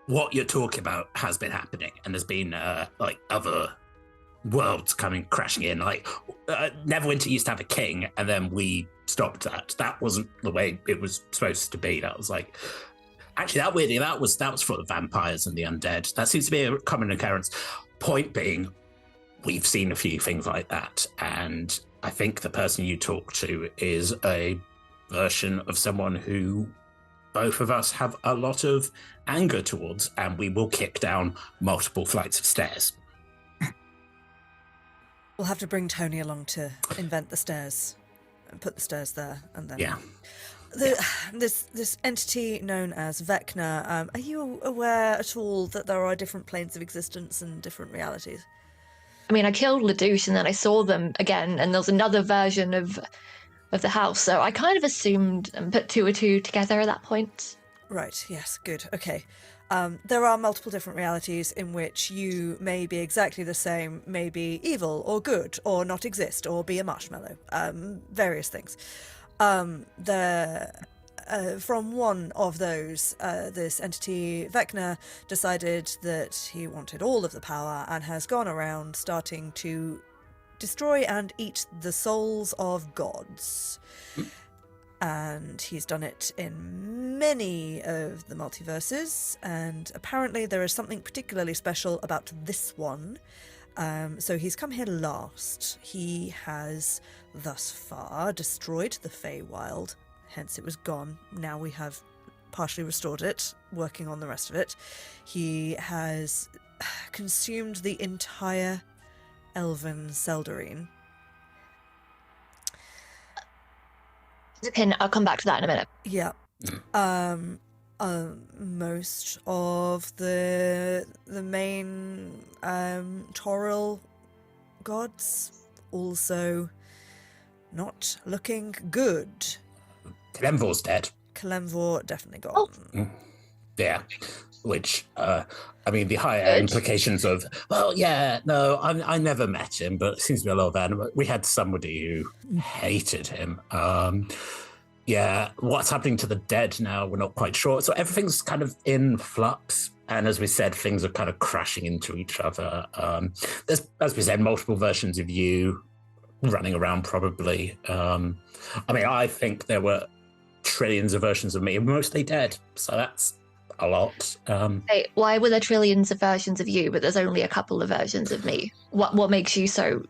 what you're talking about has been happening, and there's been like other worlds coming crashing in. Like Neverwinter used to have a king, and then we stopped that. That wasn't the way it was supposed to be. That was like. Actually, that was for the vampires and the undead. That seems to be a common occurrence. Point being, we've seen a few things like that, and I think the person you talk to is a version of someone who both of us have a lot of anger towards, and we will kick down multiple flights of stairs. We'll have to bring Tony along to invent the stairs and put the stairs there, and then Yeah. This entity known as Vecna. Are you aware at all that there are different planes of existence and different realities? I mean, I killed LaDouche and then I saw them again, and there's another version of the house, so I kind of assumed and put two or two together at that point. Right, yes, good, okay. There are multiple different realities in which you may be exactly the same, may be evil or good or not exist or be a marshmallow, various things. From one of those, this entity, Vecna, decided that he wanted all of the power and has gone around starting to destroy and eat the souls of gods. And he's done it in many of the multiverses, and apparently there is something particularly special about this one. So he's come here last. He has thus far destroyed the Feywild, hence it was gone. Now we have partially restored it, working on the rest of it. He has consumed the entire Elven Seldarine. Okay, I'll come back to that in a minute. Yeah. Most of the main Toril gods also not looking good. Kalemvor's dead. Kalemvor definitely gone. Yeah. Which, I mean, the higher implications of, well, yeah, no, I never met him, but it seems to be a lot of anime. We had somebody who hated him. Yeah, what's happening to the dead now, we're not quite sure. So everything's kind of in flux. And as we said, things are kind of crashing into each other. There's, as we said, multiple versions of you running around probably. I mean, I think there were trillions of versions of me, mostly dead. So that's a lot. Hey, why were there trillions of versions of you, but there's only a couple of versions of me? What makes you so...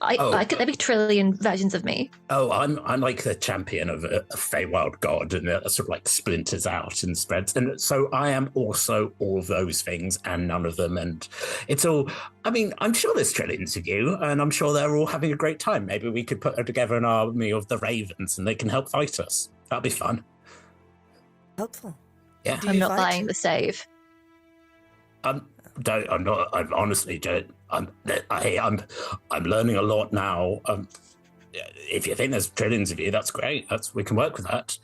I could there be trillion versions of me? Oh, I'm like the champion of a Feywild god, and it sort of like splinters out and spreads. And so I am also all those things and none of them. And it's all, I mean, I'm sure there's trillions of you, and I'm sure they're all having a great time. Maybe we could put together an army of the Ravens and they can help fight us. That'd be fun. Helpful. Yeah. Do I'm you not fight? buying the save. I'm not. I honestly don't. I'm learning a lot now. If you think there's trillions of you, that's great. We can work with that.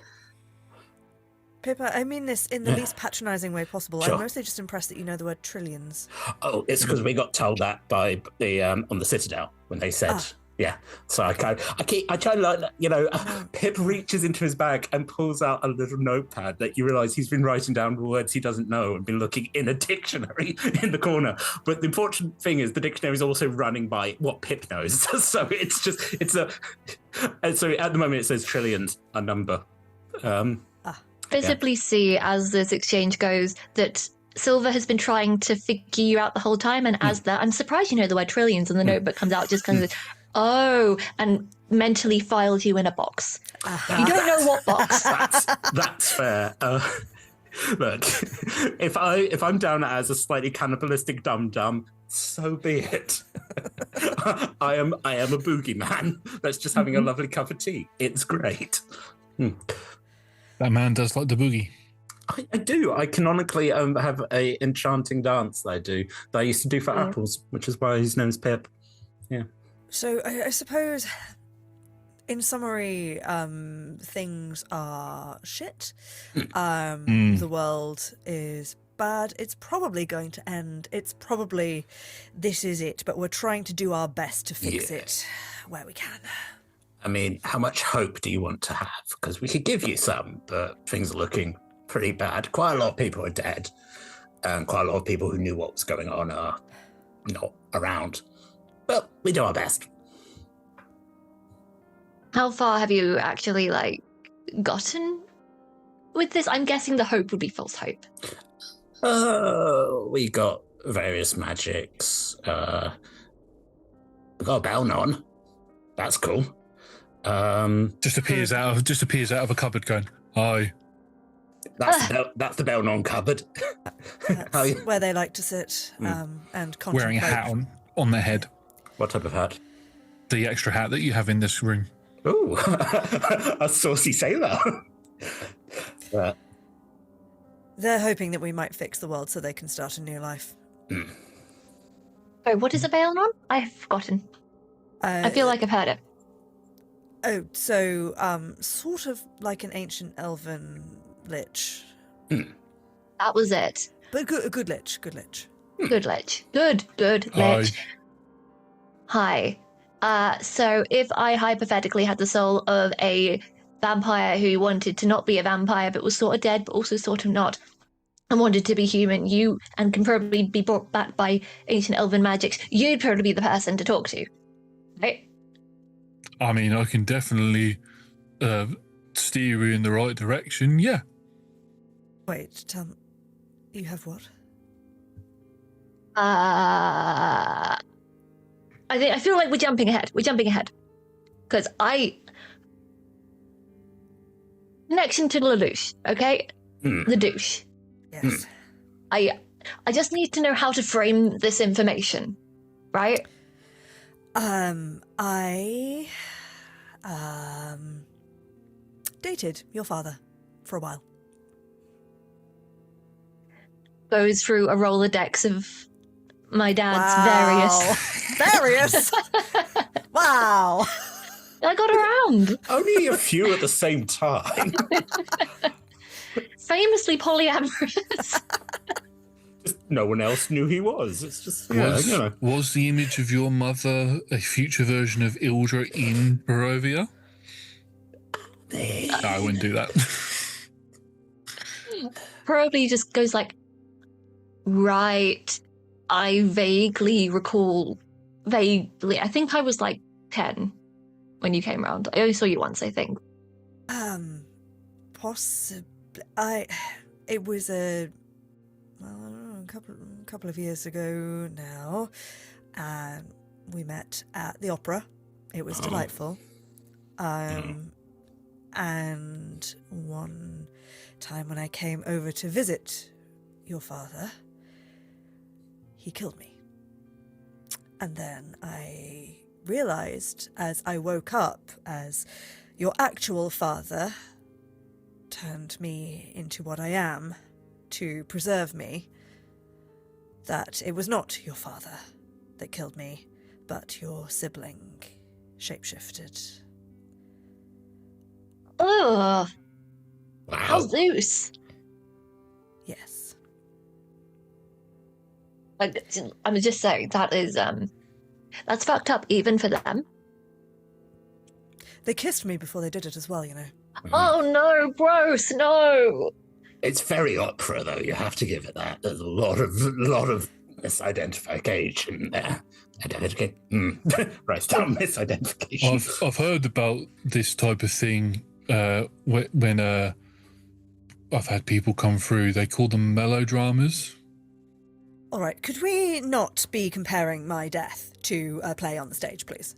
Pippa, I mean this in the least patronising way possible. Sure. I'm mostly just impressed that you know the word trillions. Oh, it's because we got told that by the on the Citadel when they said, yeah. So I try to learn. You know, Pip reaches into his bag and pulls out a little notepad that you realise he's been writing down words he doesn't know and been looking in a dictionary in the corner. But the important thing is the dictionary is also running by what Pip knows. So so at the moment it says trillions, a number. visibly see as this exchange goes that Silver has been trying to figure you out the whole time, and as that, I'm surprised you know the word trillions, and the notebook comes out just kind of, and mentally files you in a box. You don't know what box. That's fair. Look, if I'm down as a slightly cannibalistic dum-dum, so be it. I am a boogeyman that's just having a lovely cup of tea. It's great. That man does like the boogie. I do. I canonically have a enchanting dance that I used to do for apples, which is why his name's Pip. Yeah. So I suppose, in summary, things are shit. The world is bad. It's probably going to end. It's probably, this is it, but we're trying to do our best to fix it where we can. I mean, how much hope do you want to have? Because we could give you some, but things are looking pretty bad. Quite a lot of people are dead, and quite a lot of people who knew what was going on are not around. But we do our best. How far have you actually, gotten with this? I'm guessing the hope would be false hope. We got various magics. We got a Belnon. That's cool. Just appears out of a cupboard going, "Hi." That's the Belnon cupboard. That's where they like to sit and contemplate. Wearing a hat on their head. What type of hat? The extra hat that you have in this room. Ooh, a saucy sailor. They're hoping that we might fix the world so they can start a new life. Oh, what is a Baelnon? I've forgotten. I feel like I've heard it. Oh, so sort of like an ancient elven lich. That was it. But a good lich, good lich. Good lich. Good lich. Hi. So if I hypothetically had the soul of a vampire who wanted to not be a vampire but was sort of dead but also sort of not, and wanted to be human, and can probably be brought back by ancient elven magics, you'd probably be the person to talk to, right? I mean, I can definitely steer you in the right direction, yeah. Wait, tell me, you have what? I feel like we're jumping ahead. Because connection to Lelouch, okay? The douche. Yes. I just need to know how to frame this information, right? I dated your father for a while. Goes through a Rolodex of my dad's various. Wow. I got around. Only a few at the same time. Famously polyamorous. No one else knew he was. It's just, Was the image of your mother a future version of Ildra in Barovia? No, I wouldn't do that. Probably just goes like, right, I vaguely recall, I think I was like 10 when you came around. I only saw you once, I think. Possibly. It was a couple of years ago now, and we met at the opera. It was delightful. And one time when I came over to visit your father, he killed me. And then I realized as I woke up, as your actual father turned me into what I am to preserve me, that it was not your father that killed me, but your sibling shapeshifted. Ugh. Wow. How Zeus? Yes. I'm just saying, that is, that's fucked up even for them. They kissed me before they did it as well, you know. Oh no, gross, no! It's very opera, though. You have to give it that. There's a lot of misidentification there. Right, down misidentification. I've heard about this type of thing when I've had people come through. They call them melodramas. All right, could we not be comparing my death to a play on the stage, please?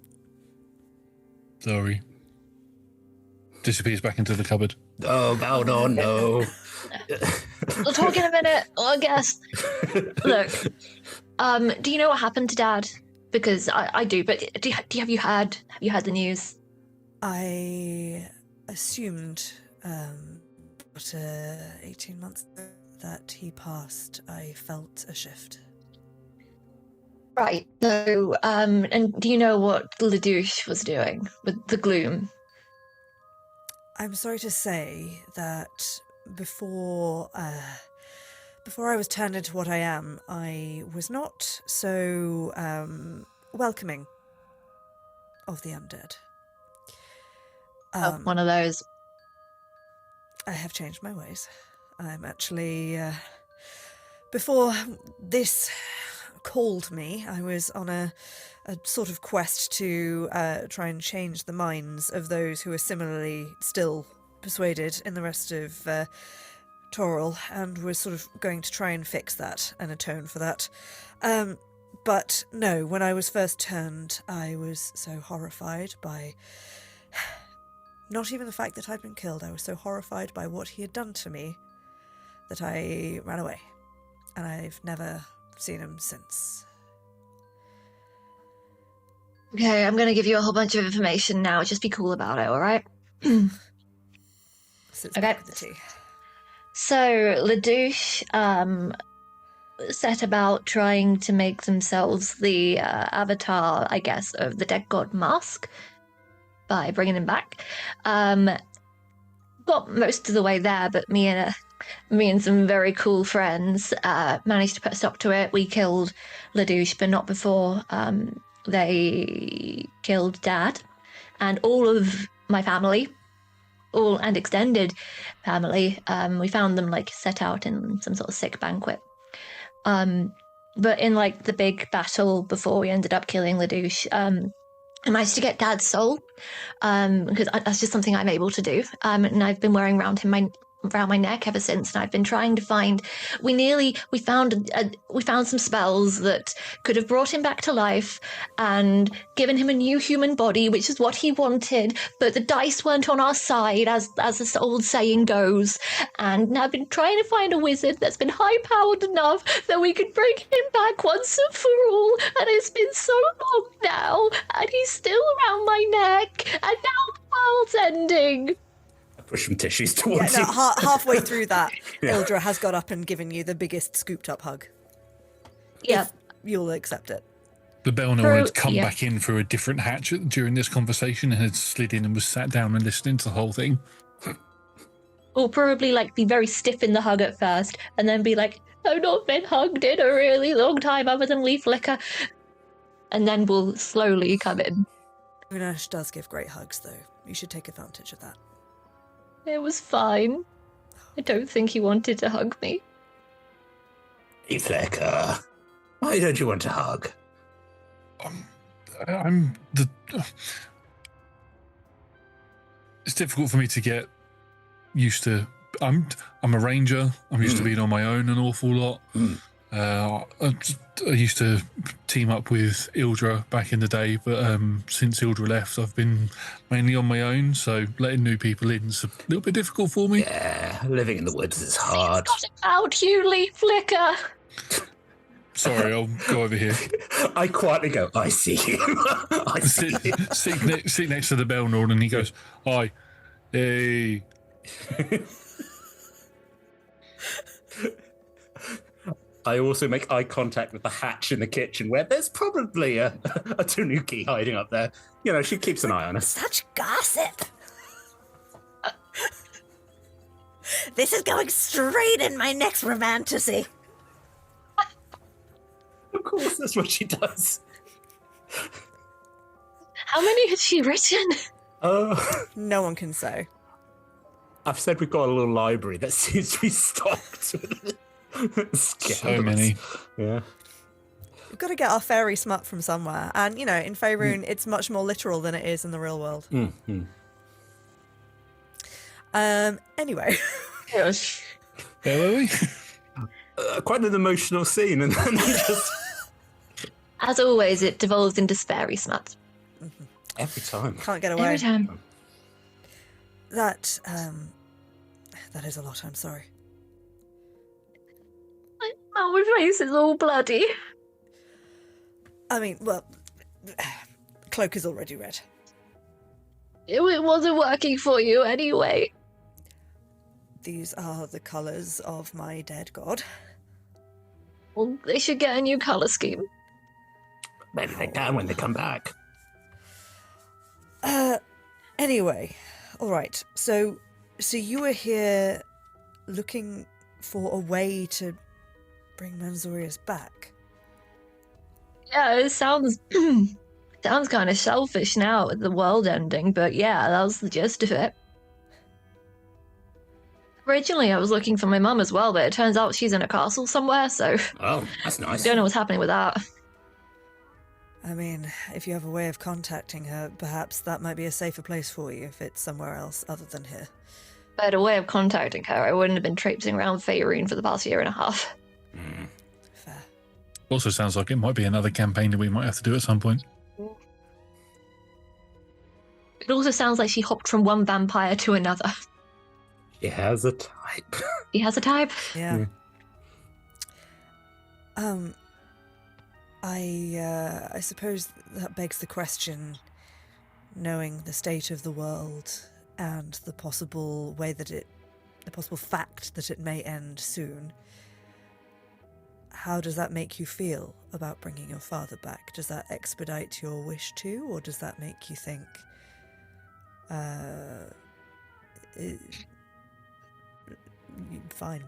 Sorry. Disappears back into the cupboard. Oh, God, oh, no. We'll talk in a minute, I guess. Look, do you know what happened to Dad? Because I do, but have you heard the news? I assumed, about 18 months ago that he passed. I felt a shift. Right. So, and do you know what LaDouche was doing with the gloom? I'm sorry to say that before I was turned into what I am, I was not so welcoming of the undead. One of those. I have changed my ways. I'm actually before this called me, I was on a sort of quest to try and change the minds of those who are similarly still persuaded in the rest of Toril, and was sort of going to try and fix that and atone for that. But no, when I was first turned, I was so horrified by not even the fact that I'd been killed. I was so horrified by what he had done to me that I ran away, and I've never seen him since. Okay, I'm going to give you a whole bunch of information now. Just be cool about it, all right? Sits Okay. back with the tea. So, LaDouche set about trying to make themselves the avatar, I guess, of the dead god Mask by bringing him back. Got most of the way there, but me and some very cool friends managed to put a stop to it. We killed LaDouche, but not before they killed Dad. And all of my family, all and extended family, we found them like set out in some sort of sick banquet. But in like the big battle before we ended up killing LaDouche, I managed to get Dad's soul, because that's just something I'm able to do. And I've been wearing around my neck ever since, and I've been trying to find. We found some spells that could have brought him back to life and given him a new human body, which is what he wanted. But the dice weren't on our side, as this old saying goes. And I've been trying to find a wizard that's been high-powered enough that we could bring him back once and for all. And it's been so long now, and he's still around my neck. And now the world's ending. Push some tissues Yeah, towards no, you. halfway through that, Yeah. Ildra has got up and given you the biggest scooped-up hug. Yeah. If you'll accept it. The Belnor had come yeah. back in through a different hatch during this conversation and had slid in and was sat down and listening to the whole thing. Or probably like be very stiff in the hug at first, and then be like, "I've not been hugged in a really long time other than leaf liquor," and then we'll slowly come in. Unash does give great hugs, though. You should take advantage of that. It was fine. I don't think he wanted to hug me. Hey, Flecker. Why don't you want to hug? It's difficult for me to get used to. I'm a ranger. I'm used to being on my own an awful lot. I used to team up with Ildra back in the day, but since Ildra left, I've been mainly on my own, so letting new people in is a little bit difficult for me. Yeah, living in the woods is hard. Got it out, you leaf flicker. Sorry, I'll go over here. I quietly go, I see him. I see him. Sit next to the Belnor, and he goes, "Hi, hey." I also make eye contact with the hatch in the kitchen where there's probably a Tanuki hiding up there. You know, she keeps an eye on us. Such gossip! This is going straight in my next romantasy. Of course, that's what she does. How many has she written? No one can say. I've said we've got a little library that seems to be stocked with So many. Yeah. We've got to get our fairy smut from somewhere. And, you know, in Faerun, it's much more literal than it is in the real world. Mm-hmm. Anyway. Gosh. Where were we? Quite an emotional scene, and then just As always, it devolves into sparey smut. every time. Can't get away. Every time. That is a lot. I'm sorry. Oh, my face is all bloody. I mean, well, cloak is already red. It wasn't working for you anyway. These are the colours of my dead god. Well, they should get a new colour scheme. Maybe they can when they come back. Anyway, all right. So you were here looking for a way to bring Manzorius back. Yeah, it sounds sounds kind of selfish now with the world ending, but yeah, that was the gist of it. Originally, I was looking for my mum as well, but it turns out she's in a castle somewhere, so Oh, that's nice. don't know what's happening with that. I mean, if you have a way of contacting her, perhaps that might be a safer place for you if it's somewhere else other than here. If I had a way of contacting her, I wouldn't have been traipsing around Faerun for the past year and a half. Fair. Also sounds like it might be another campaign that we might have to do at some point. It also sounds like she hopped from one vampire to another. He has a type. He has a type. Yeah. I suppose that begs the question, knowing the state of the world and the possible fact that it may end soon, how does that make you feel about bringing your father back? Does that expedite your wish to, or does that make you think, fine?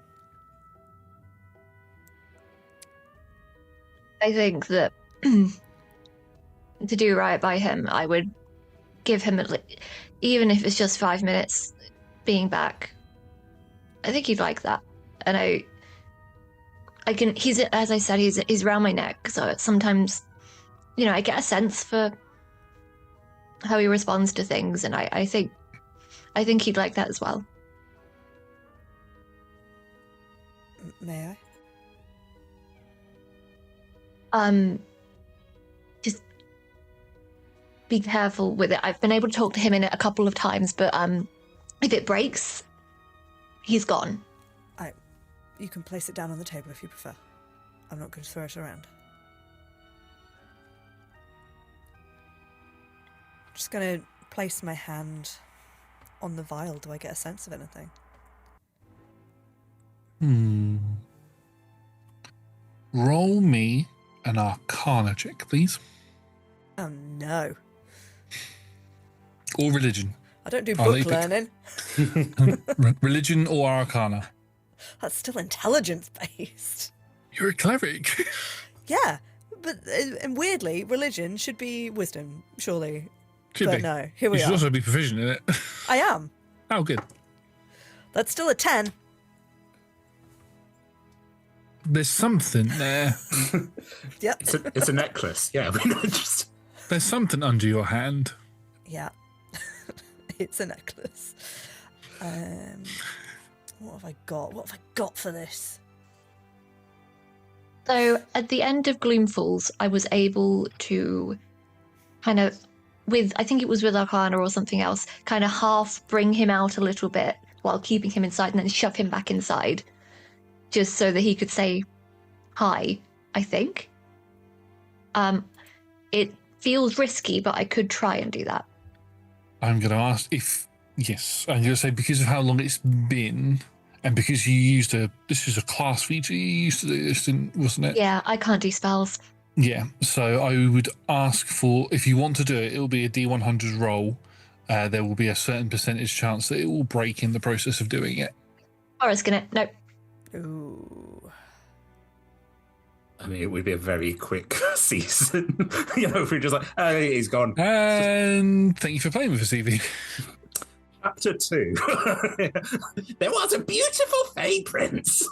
I think that to do right by him, I would give him even if it's just 5 minutes being back. I think he'd like that, and I can. He's, as I said, he's around my neck, so sometimes, I get a sense for how he responds to things, and I think he'd like that as well. May I? Just be careful with it. I've been able to talk to him in it a couple of times, but if it breaks, he's gone. You can place it down on the table if you prefer. I'm not going to throw it around. Just going to place my hand on the vial. Do I get a sense of anything? Roll me an Arcana check, please. Oh no. Or religion. I don't do I'll book let you learning. Religion or Arcana. That's still intelligence based. You're a cleric. Yeah, but and weirdly, religion should be wisdom, surely. Should but be. no, here we You should are. also be proficient in it. I am. Oh, good. That's still a 10. There's something there. Yep. It's a necklace. Yeah, we're not just. There's something under your hand. Yeah. It's a necklace. What have I got? What have I got for this? So at the end of Gloom Falls, I was able to kind of, I think it was with Arcana or something else, kind of half bring him out a little bit while keeping him inside and then shove him back inside, just so that he could say hi, I think. It feels risky, but I could try and do that. I'm going to ask if, yes, I'm going to say because of how long it's been and because you used this is a class feature you used to do this, wasn't it? Yeah, I can't do spells. Yeah, so I would ask for, if you want to do it, it'll be a D100 roll. There will be a certain percentage chance that it will break in the process of doing it. Or risking it. Nope. Ooh. I mean, it would be a very quick season. If we're just like, oh, he's gone. And thank you for playing with us, Evie. Chapter 2. There was a beautiful Fey Prince.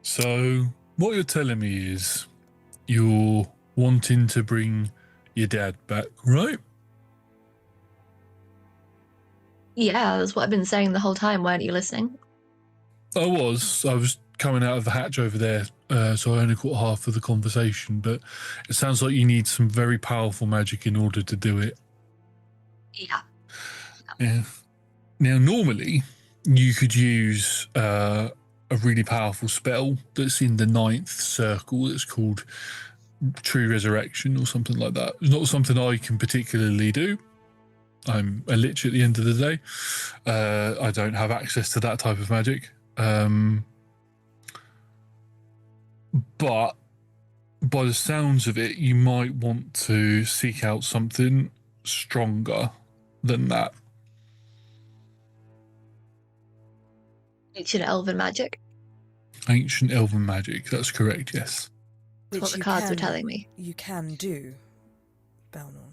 So, what you're telling me is you're wanting to bring your dad back, right? Yeah, that's what I've been saying the whole time. Weren't you listening? I was coming out of the hatch over there, so I only caught half of the conversation, but it sounds like you need some very powerful magic in order to do it. Yeah. Yeah. Now, normally, you could use a really powerful spell that's in the 9th circle that's called True Resurrection or something like that. It's not something I can particularly do. I'm a lich at the end of the day. I don't have access to that type of magic. But by the sounds of it, you might want to seek out something stronger than that. Ancient elven magic. Ancient elven magic, that's correct, yes. That's what the cards were telling me. You can do, Belnorn.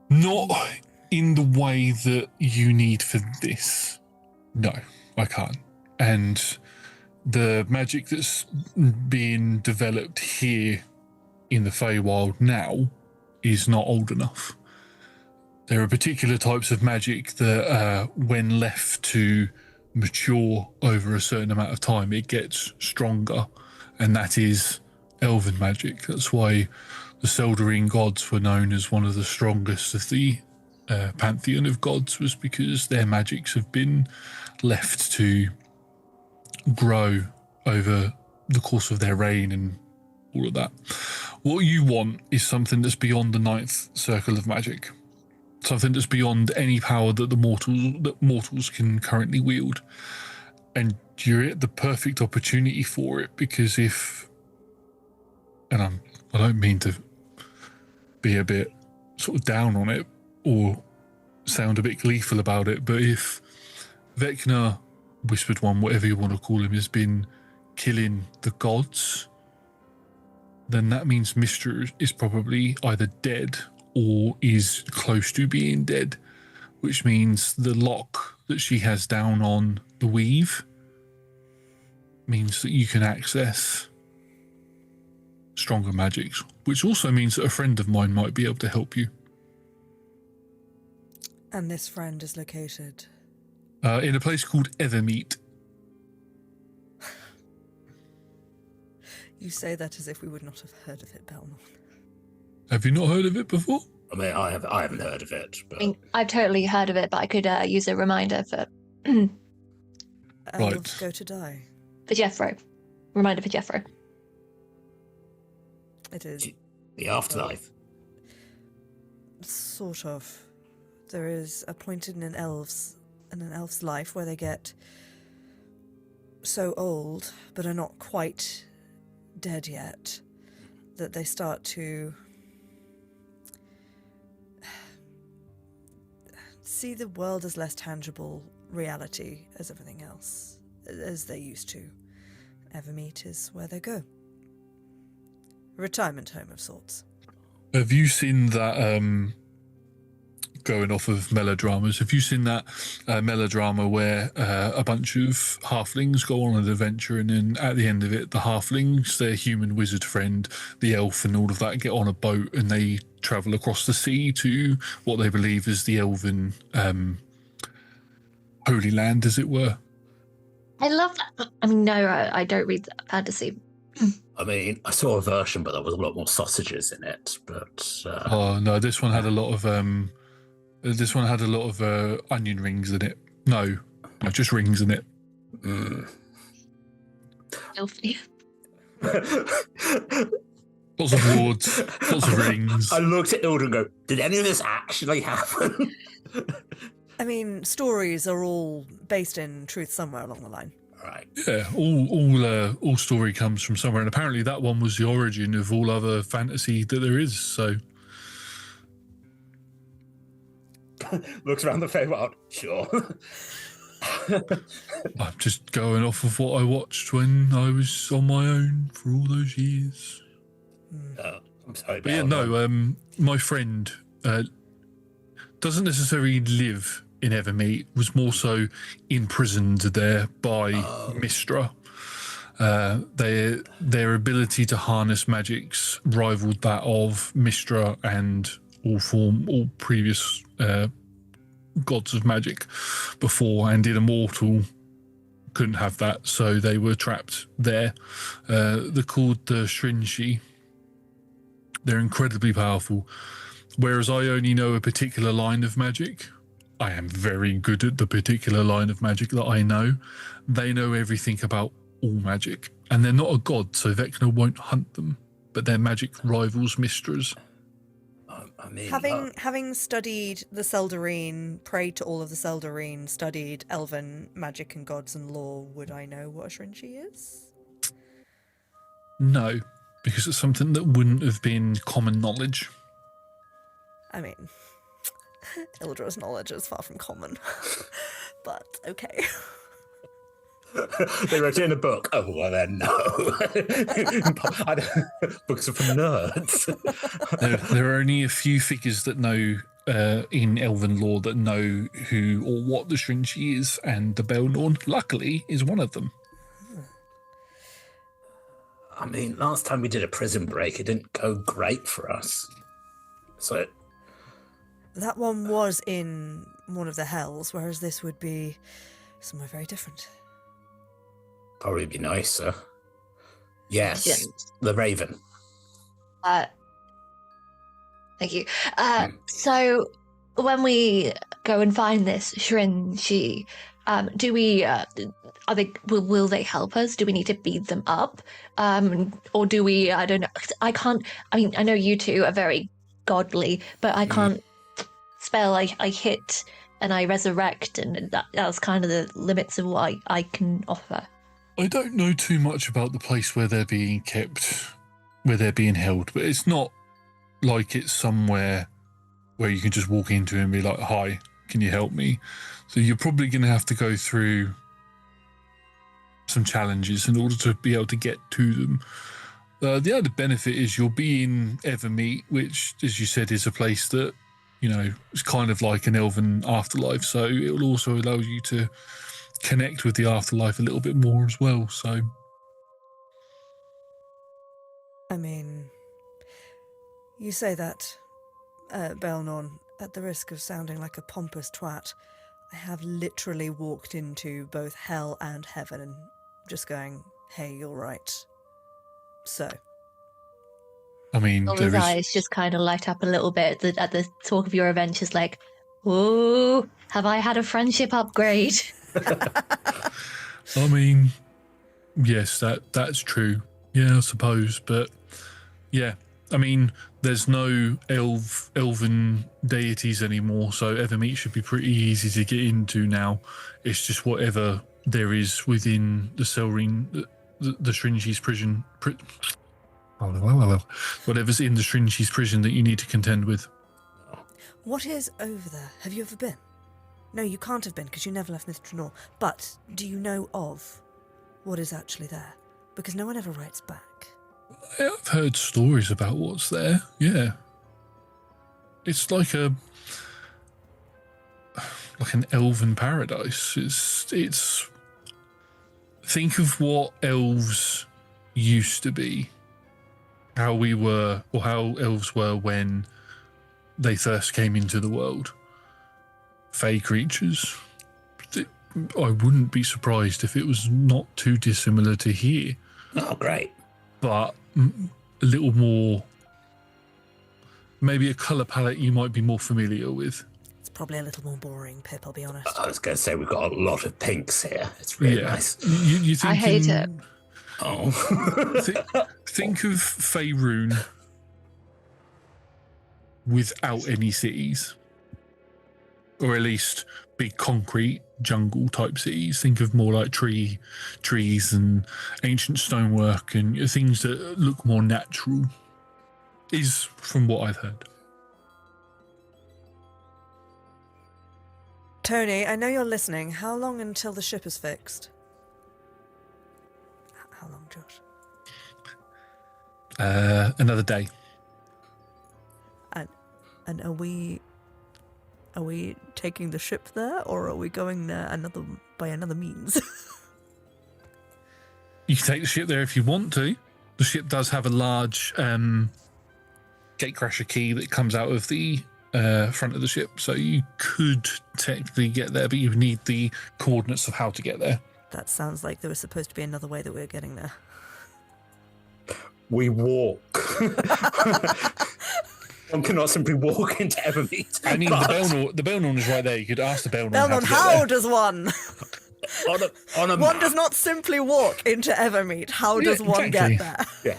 Not in the way that you need for this. No, I can't. And the magic that's being developed here in the Feywild now is not old enough. There are particular types of magic that, when left to mature over a certain amount of time, it gets stronger, and that is elven magic. That's why the Seldorine gods were known as one of the strongest of the pantheon of gods, was because their magics have been left to grow over the course of their reign and all of that. What you want is something that's beyond the 9th circle of magic. Something that's beyond any power that mortals can currently wield. And you're at the perfect opportunity for it, because if, and I don't mean to be a bit sort of down on it or sound a bit gleeful about it, but if Vecna, Whispered One, whatever you want to call him, has been killing the gods, then that means Mistra is probably either dead or is close to being dead, which means the lock that she has down on the weave means that you can access stronger magics, which also means that a friend of mine might be able to help you. And this friend is located? In a place called Evermeet. You say that as if we would not have heard of it, Belnorn. Have you not heard of it before? I mean, I haven't heard of it. But... I mean, I've totally heard of it, but I could use a reminder for Elves go to die. for Jeffro. Reminder for Jeffro. It is. The afterlife. Sort of. There is a point in an elf's life where they get so old, but are not quite dead yet, that they start to see the world as less tangible reality as everything else, as they used to. Evermeet is where they go. A retirement home of sorts. Have you seen that, going off of melodramas, have you seen that melodrama where a bunch of halflings go on an adventure, and then at the end of it, the halflings, their human wizard friend, the elf and all of that, get on a boat and they travel across the sea to what they believe is the elven Holy Land, as it were? I love that. I mean, no, I don't read fantasy. I mean, I saw a version, but there was a lot more sausages in it. But Oh no, this one had a lot of onion rings in it. No, just rings in it. Filthy. Lots of wards, lots of rings. I looked at Ilda and go, did any of this actually happen? I mean, stories are all based in truth somewhere along the line. Right. Yeah, all story comes from somewhere, and apparently that one was the origin of all other fantasy that there is. So, Looks around the Feywild. Sure. I'm just going off of what I watched when I was on my own for all those years. I'm sorry. But yeah, no, my friend doesn't necessarily live in Evermeet, was more so imprisoned there by Mistra. Their ability to harness magics rivaled that of Mistra and all previous gods of magic before, and in Immortal couldn't have that, so they were trapped there. They're called the Shrinshi. They're incredibly powerful. Whereas I only know a particular line of magic, I am very good at the particular line of magic that I know. They know everything about all magic, and they're not a god, so Vecna won't hunt them, but their magic rivals Mistras. I mean, Having studied the Seldarine, prayed to all of the Seldarine, studied elven magic and gods and lore, would I know what a Shrinshi is? No, because it's something that wouldn't have been common knowledge. I mean, Ildra's knowledge is far from common, but okay. they wrote it in a book. Oh, well then, no. Books are for nerds. There are only a few figures that know in elven lore that know who or what the Shrinshi is, and the Belnorn, luckily, is one of them. I mean, last time we did a prison break, it didn't go great for us. So That one was in one of the hells, whereas this would be somewhere very different. probably be nicer. Yes, Yeah. the Raven. Thank you. So when we go and find this Shrinshi, do we? Are they? Will they help us? Do we need to beat them up, or do we? I don't know. I can't. I mean, I know you two are very godly, but I can't spell. I hit and I resurrect, and that's kind of the limits of what I can offer. I don't know too much about the place where they're being kept, where they're being held, but it's not like it's somewhere where you can just walk into and be like, "Hi, can you help me?" So you're probably going to have to go through some challenges in order to be able to get to them. The other benefit is you'll be in Evermeet, which, as you said, is a place that, you know, is kind of like an elven afterlife. So it will also allow you to connect with the afterlife a little bit more as well. So, I mean, you say that, Belnorn, at the risk of sounding like a pompous twat, I have literally walked into both hell and heaven and just going, "Hey, you're right." So, I mean, All there his is. eyes just kind of light up a little bit at the talk of your adventures, like, "Ooh, have I had a friendship upgrade?" I mean, yes, that's true. Yeah, I suppose, but yeah, I mean, there's no elven deities anymore, so Evermeet should be pretty easy to get into now. It's just whatever there is within the Selrine, the Shrinshi's prison. Whatever's in the Shrinshi's prison that you need to contend with. what is over there? Have you ever been? No, you can't have been because you never left Mithranor. But do you know of what is actually there? Because no one ever writes back. I've heard stories about what's there. Yeah, it's like an elven paradise. It's think of what elves used to be, how we were, or how elves were when they first came into the world. Fey creatures. I wouldn't be surprised if it was not too dissimilar to here, Oh, great. but a little more, maybe a colour palette you might be more familiar with. It's probably a little more boring, Pip, I'll be honest. I was going to say we've got a lot of pinks here. It's really nice. You I hate it. Oh. Think of Faerun without any cities, or at least big concrete jungle type cities. Think of more like trees and ancient stonework and things that look more natural, is from what I've heard. Tony, I know you're listening. How long until the ship is fixed? How long, Josh? Another day. And are we taking the ship there, or are we going there by another means? You can take the ship there if you want to. The ship does have a large gatecrasher key that comes out of the front of the ship. So you could technically get there, but you need the coordinates of how to get there. That sounds like there was supposed to be another way that we were getting there. We walk. One cannot simply walk into Evermeet. I mean, the Belnorn is right there. You could ask the Belnorn. Belnon, how does one? on a One map. does not simply walk into Evermeet. How does one exactly. get there? Yeah.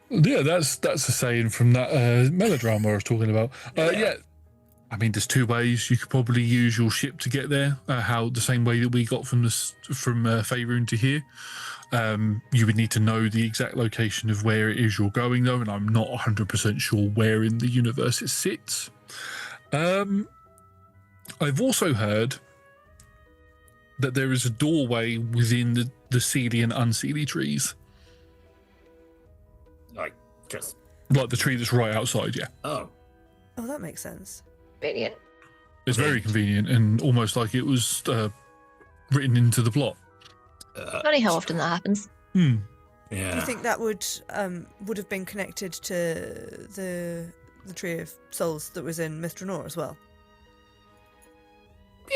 Yeah, that's a saying from that melodrama I was talking about. Yeah. I mean, there's two ways. You could probably use your ship to get there. How the same way that we got from Faerun to here. You would need to know the exact location of where it is you're going, though, and I'm not 100% sure where in the universe it sits. I've also heard that there is a doorway within the Seelie and Unseelie trees. Like, just... Like the tree that's right outside, yeah. Oh. Oh, that makes sense. Convenient. It's very convenient and almost like it was written into the plot. Funny how often that happens. Yeah. Do you think that would have been connected to the Tree of Souls that was in Mithranor as well?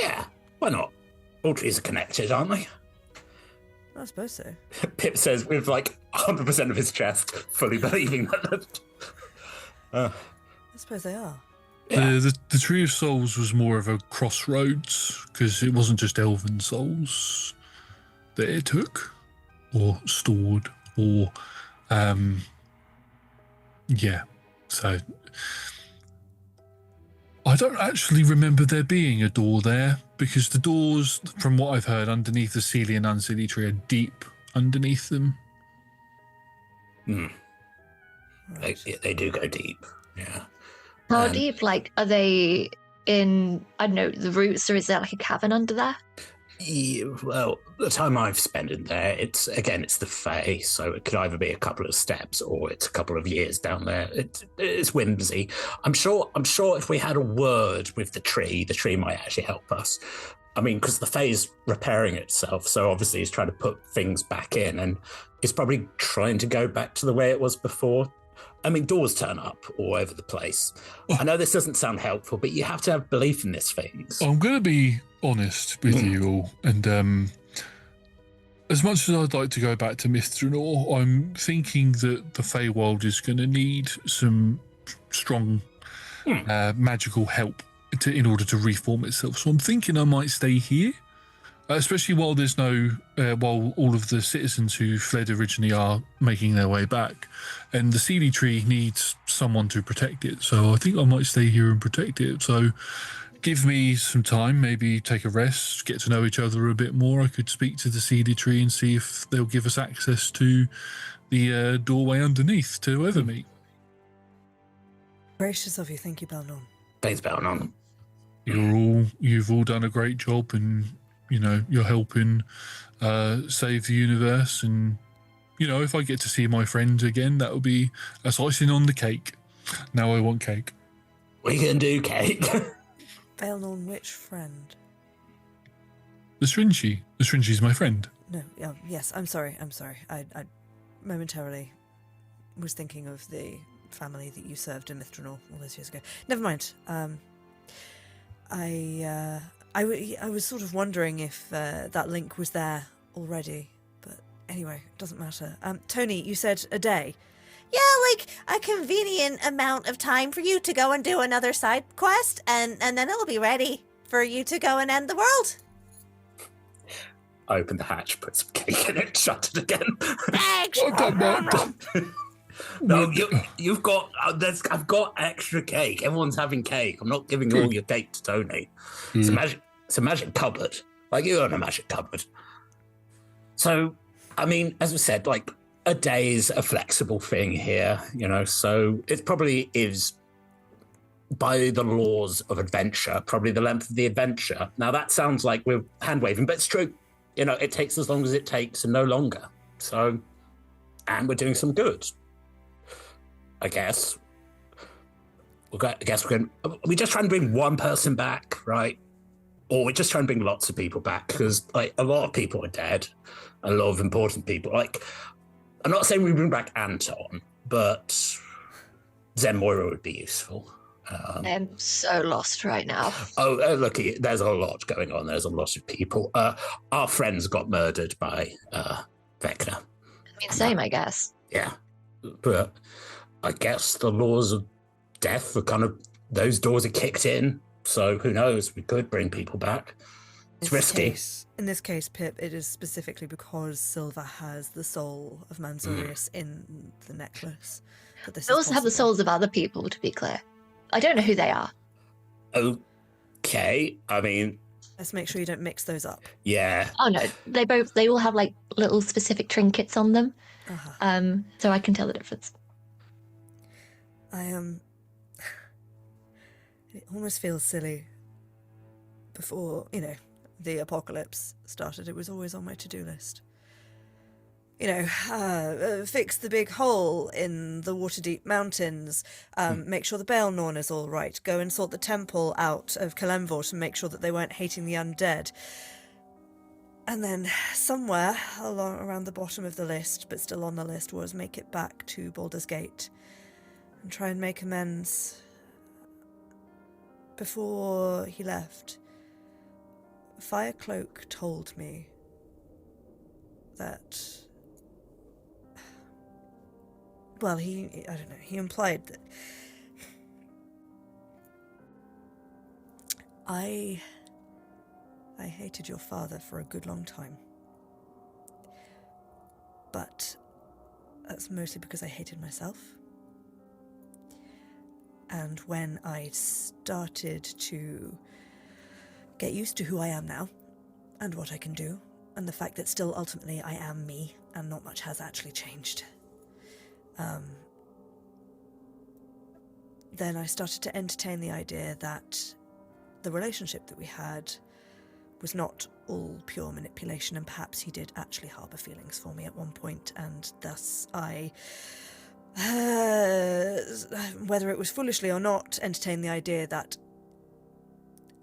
Yeah, why not? All trees are connected, aren't they? I suppose so. Pip says with like 100% of his chest, fully believing that. I suppose they are. Yeah. The Tree of Souls was more of a crossroads because it wasn't just elven souls that it took or stored or so I don't actually remember there being a door there because the doors, from what I've heard, underneath the Seelie and Unseelie tree are deep underneath them. Right. They do go deep. Yeah. How deep? Like, are they in, I don't know, the roots, or is there like a cavern under there? Yeah, well, the time I've spent in there, it's the Fae, so it could either be a couple of steps or it's a couple of years down there. It's whimsy. I'm sure if we had a word with the tree might actually help us. I mean, because the Fae is repairing itself, so obviously it's trying to put things back in, and it's probably trying to go back to the way it was before. I mean, doors turn up all over the place. I know this doesn't sound helpful, but you have to have belief in these things. I'm going to be honest with you all, and as much as I'd like to go back to Mithranor, I'm thinking that the Feywild is going to need some strong magical help in order to reform itself. So I'm thinking I might stay here, especially while there's while all of the citizens who fled originally are making their way back, and the Seelie tree needs someone to protect it. So I think I might stay here and protect it. So give me some time, maybe take a rest, get to know each other a bit more. I could speak to the Seelie tree and see if they'll give us access to the doorway underneath to Evermeet. Gracious of you, thank you, Belnon. Thanks, Belnon. You've all done a great job, and you're helping save the universe. And if I get to see my friends again, that will be that's icing on the cake. Now I want cake. We can do cake. Belnon, which friend? The Stringy. The Stringy's my friend. No, yes, I'm sorry. I momentarily was thinking of the family that you served in Mithranor all those years ago. Never mind. I was sort of wondering if that link was there already, but anyway, it doesn't matter. Tony, you said a day. Yeah, like a convenient amount of time for you to go and do another side quest, and then it'll be ready for you to go and end the world. I opened the hatch, put some cake in it, shut it again. Thanks. No, you've got. I've got extra cake. Everyone's having cake. I'm not giving all your cake to Tony. It's a magic cupboard. Like, you own a magic cupboard. So, I mean, as we said, like, a day is a flexible thing here, so it probably is, by the laws of adventure, probably the length of the adventure. Now, that sounds like we're hand-waving, but it's true. It takes as long as it takes and no longer. So, and we're doing some good. I guess. We're we just trying to bring one person back, right? Or we're just trying to bring lots of people back, because, like, a lot of people are dead. A lot of important people. Like, I'm not saying we bring back Anton, but Zenmoira would be useful. I am so lost right now. Look, there's a lot going on. There's a lot of people. Our friends got murdered by Vecna. I mean, same, I guess. Yeah, but I guess the laws of death are kind of, those doors are kicked in. So who knows? We could bring people back. It's risky. In this case, Pip, it is specifically because Silva has the soul of Manzurius in the necklace. They also have the souls of other people, to be clear. I don't know who they are. Okay, I mean... Let's make sure you don't mix those up. Yeah. Oh no, they all have like little specific trinkets on them. So I can tell the difference. It almost feels silly. Before, the apocalypse started, it was always on my to-do list. Fix the big hole in the Waterdeep Mountains, make sure the Baelnorn is all right, go and sort the temple out of Kalemvor to make sure that they weren't hating the undead. And then somewhere around the bottom of the list, but still on the list, was make it back to Baldur's Gate and try and make amends. Before he left, Firecloak told me that, well, he implied that I hated your father for a good long time. But that's mostly because I hated myself. And when I started to get used to who I am now and what I can do, and the fact that still ultimately I am me and not much has actually changed, then I started to entertain the idea that the relationship that we had was not all pure manipulation, and perhaps he did actually harbour feelings for me at one point, and thus I, whether it was foolishly or not, entertained the idea that,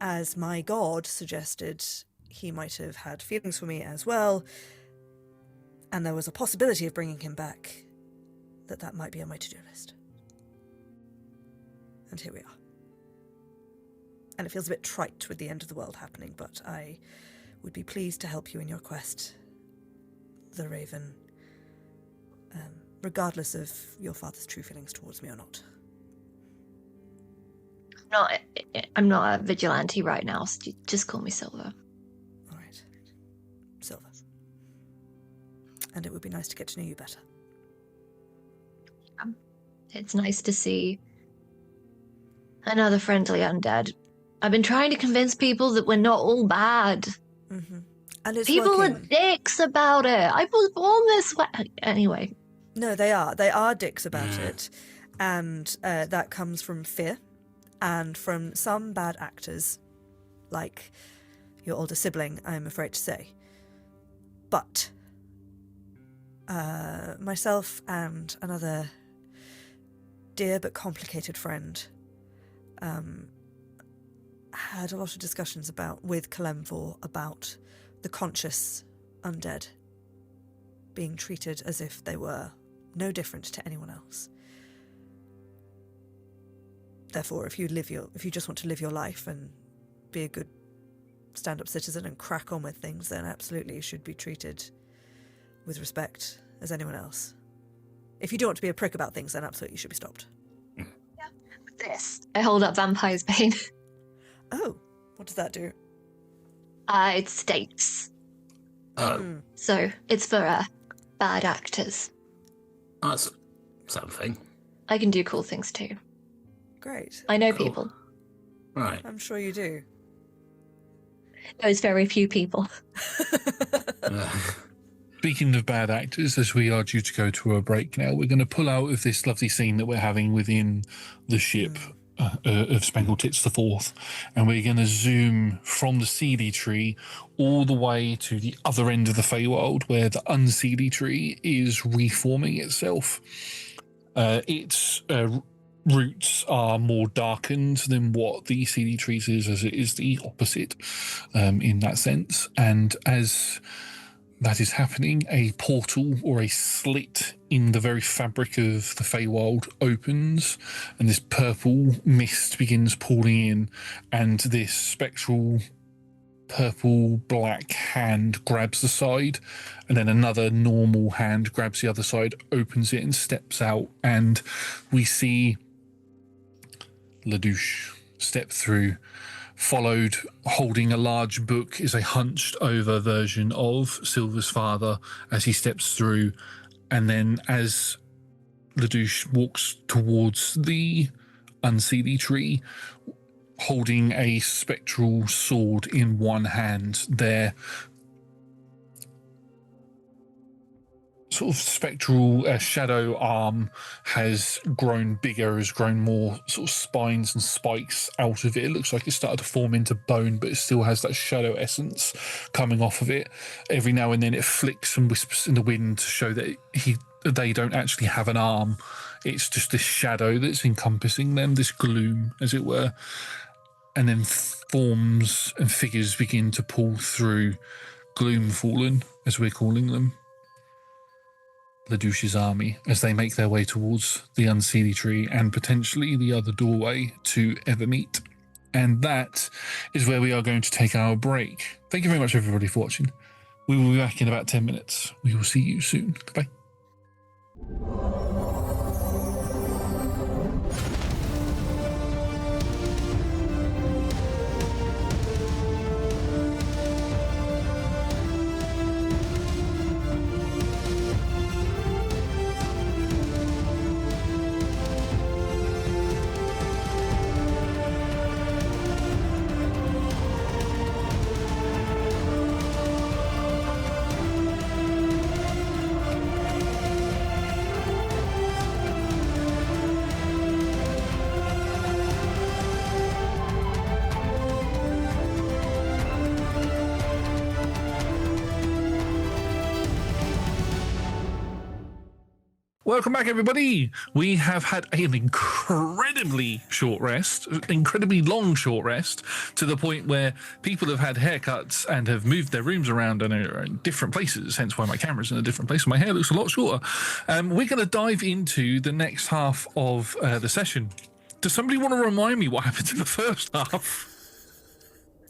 as my god suggested, he might have had feelings for me as well, and there was a possibility of bringing him back, that might be on my to-do list. And here we are. And it feels a bit trite with the end of the world happening, but I would be pleased to help you in your quest, the Raven, regardless of your father's true feelings towards me or not. I'm not a vigilante right now, so just call me Silva. All right. Silva. And it would be nice to get to know you better. It's nice to see another friendly undead. I've been trying to convince people that we're not all bad. Mm-hmm. And it's people working. are dicks about it. I was born this way. Anyway. No, they are. They are dicks about it. And that comes from fear and from some bad actors, like your older sibling, I'm afraid to say. But myself and another dear but complicated friend had a lot of discussions with Kalemvor about the conscious undead being treated as if they were no different to anyone else. Therefore, if you just want to live your life and be a good stand-up citizen and crack on with things, then absolutely you should be treated with respect as anyone else. If you don't want to be a prick about things, then absolutely you should be stopped. Yeah. This. I hold up Vampire's Bane. Oh, what does that do? It states. Oh. So it's for bad actors. That's something. I can do cool things too. Great. I know Cool. people. Right. I'm sure you do. Those very few people. Speaking of bad actors, as we are due to go to a break now, we're going to pull out of this lovely scene that we're having within the ship of Spangled Tits the Fourth, and we're going to zoom from the seedy tree all the way to the other end of the Feywild, where the unseedy tree is reforming itself. Its roots are more darkened than what the seedy trees is, as it is the opposite in that sense. And as that is happening, a portal or a slit in the very fabric of the Feywild opens, and this purple mist begins pouring in, and this spectral purple black hand grabs the side, and then another normal hand grabs the other side, opens it, and steps out, and we see LaDouche step through. Followed, holding a large book, is a hunched over version of Silver's father as he steps through. And then as LaDouche walks towards the unseelie tree, holding a spectral sword in one hand, their sort of spectral shadow arm has grown bigger, has grown more sort of spines and spikes out of it. It looks like it started to form into bone, but it still has that shadow essence coming off of it. Every now and then it flicks and whispers in the wind to show that they don't actually have an arm. It's just this shadow that's encompassing them, this gloom, as it were. And then forms and figures begin to pull through, Gloomfallen, as we're calling them, LaDouche's army, as they make their way towards the unseelie tree and potentially the other doorway to Evermeet. And that is where we are going to take our break. Thank you very much, everybody, for watching. We will be back in about 10 minutes. We will see you soon. Goodbye. Welcome back, everybody. We have had an incredibly short rest, incredibly long short rest, to the point where people have had haircuts and have moved their rooms around and are in different places, hence why my camera's in a different place. My hair looks a lot shorter. We're going to dive into the next half of the session. Does somebody want to remind me what happened in the first half?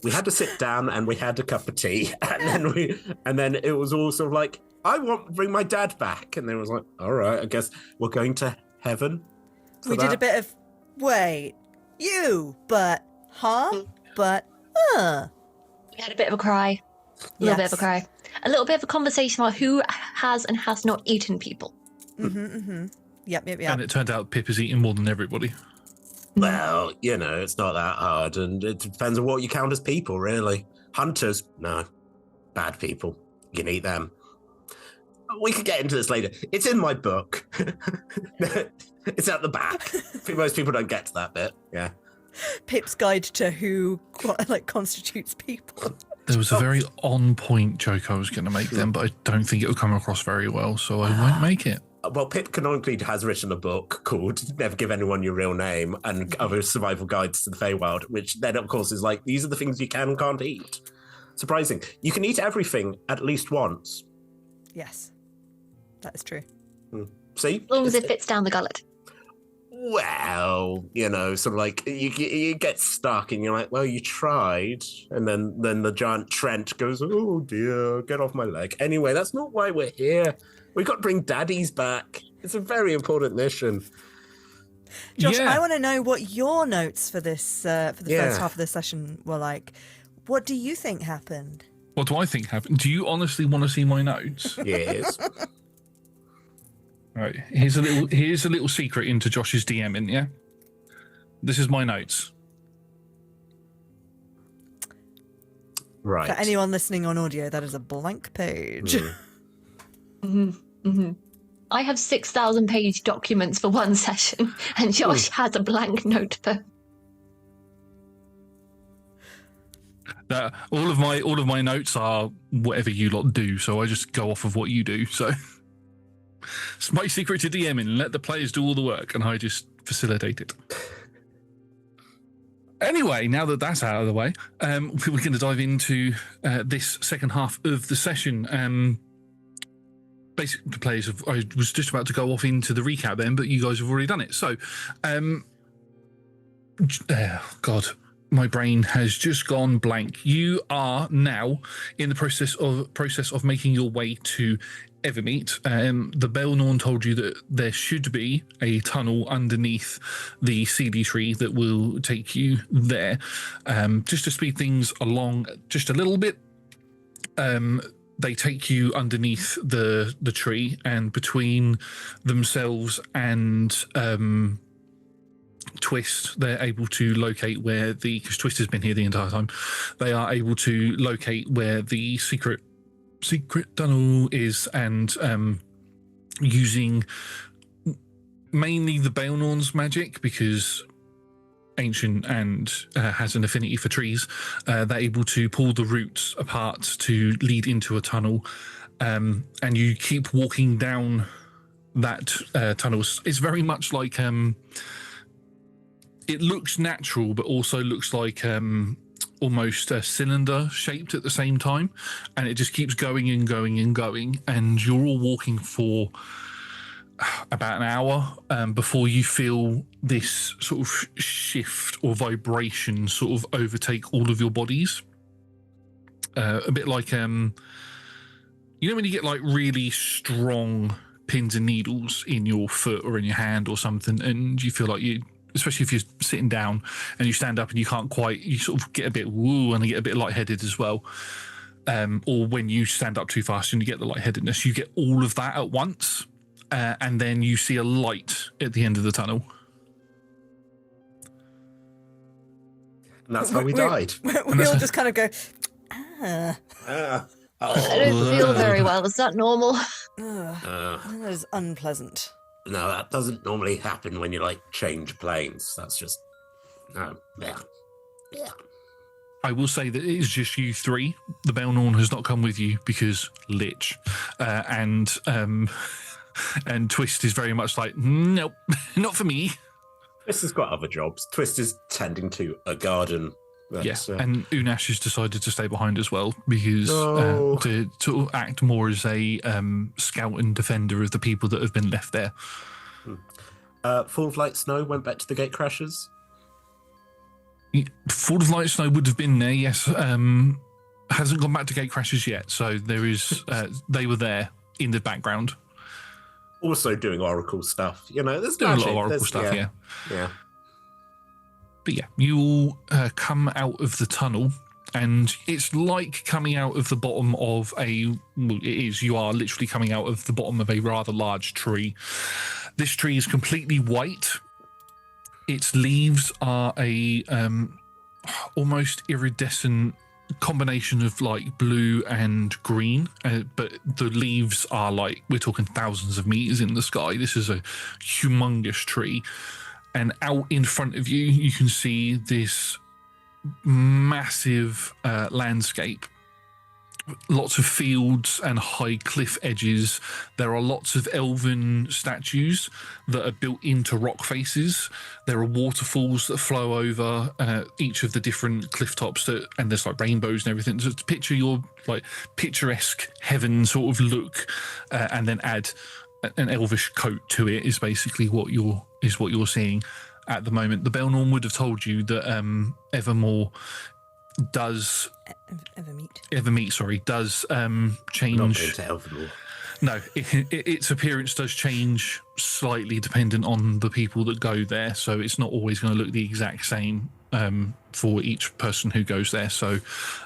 We had to sit down and we had a cup of tea, and then it was all sort of like, I want to bring my dad back, and then it was like, all right, I guess we're going to heaven. We did a bit of wait, but We had a bit of a cry. A little bit of a cry. A little bit of a conversation about who has and has not eaten people. Yep. And it turned out Pip is eating more than everybody. Well, it's not that hard, and it depends on what you count as people, really. Hunters, no. Bad people, you can eat them. We could get into this later. It's in my book. It's at the back. Most people don't get to that bit. Yeah. Pip's guide to who constitutes people. There was a very on-point joke I was going to make then, but I don't think it will come across very well, so I won't make it. Well, Pip canonically has written a book called Never Give Anyone Your Real Name and other survival guides to the Feywild, which then, of course, is like, these are the things you can and can't eat. Surprising. You can eat everything at least once. Yes, that is true. See? As long as it fits down the gullet. Well, sort of like you get stuck and you're like, well, you tried. And then the giant Trent goes, oh dear, get off my leg. Anyway, that's not why we're here. We've got to bring daddies back. It's a very important mission. Josh, I want to know what your notes for this, for the first half of the session were like. What do you think happened? What do I think happened? Do you honestly want to see my notes? Yes. Right. Here's a little secret into Josh's DMing, yeah? This is my notes. Right. For anyone listening on audio, that is a blank page. I have 6,000 page documents for one session, and Josh has a blank notebook. All of my notes are whatever you lot do, so I just go off of what you do. So it's my secret to DMing. Let the players do all the work, and I just facilitate it. Anyway, now that that's out of the way, we're going to dive into this second half of the session. Basically, players, I was just about to go off into the recap then, but you guys have already done it. So, God, my brain has just gone blank. You are now in the process of making your way to Evermeet. The Belnorn told you that there should be a tunnel underneath the CD tree that will take you there. Just to speed things along just a little bit, they take you underneath the tree, and between themselves and Twist, they're able to locate where because Twist has been here the entire time, they are able to locate where the secret tunnel is, and using mainly the Belnorn's magic, because Ancient and has an affinity for trees, they're able to pull the roots apart to lead into a tunnel, and you keep walking down that tunnel. It's very much like it looks natural, but also looks like almost cylinder shaped at the same time, and it just keeps going and going and going, and you're all walking for about an hour before you feel this sort of shift or vibration sort of overtake all of your bodies, a bit like when you get like really strong pins and needles in your foot or in your hand or something, and you feel like especially if you're sitting down and you stand up and you can't quite, you sort of get a bit woo and you get a bit lightheaded as well. Or when you stand up too fast and you get the lightheadedness, you get all of that at once. And then you see a light at the end of the tunnel. And that's how we died. We all just kind of go, ah. I don't feel very well. Is that normal? That is unpleasant. No, that doesn't normally happen when you change planes. That's just yeah. I will say that it is just you three. The Belnorn has not come with you because Lich, and Twist is very much like, nope, not for me. Twist has got other jobs. Twist is tending to a garden. Yes, and Unash has decided to stay behind as well because to act more as a scout and defender of the people that have been left there. Fall of Light Snow went back to the gate crashers. Fall of Light Snow would have been there, yes. Hasn't gone back to gate crashers yet, so there is. They were there in the background. Also doing Oracle stuff. There's doing magic. A lot of Oracle stuff, yeah. Yeah. But yeah, you all come out of the tunnel, and it's like coming out of the bottom of you are literally coming out of the bottom of a rather large tree. This tree is completely white. Its leaves are a almost iridescent combination of blue and green, but the leaves are we're talking thousands of meters in the sky. This is a humongous tree, and out in front of you, you can see this massive landscape. Lots of fields and high cliff edges. There are lots of elven statues that are built into rock faces. There are waterfalls that flow over each of the different cliff tops, and there's rainbows and everything. So to picture your picturesque heaven sort of look, and then add an elvish coat to it is basically what you're seeing at the moment. The Belnorn would have told you that Evermore does Evermeet does change. Not going to Evermore. No, its appearance does change slightly dependent on the people that go there, so it's not always going to look the exact same for each person who goes there. So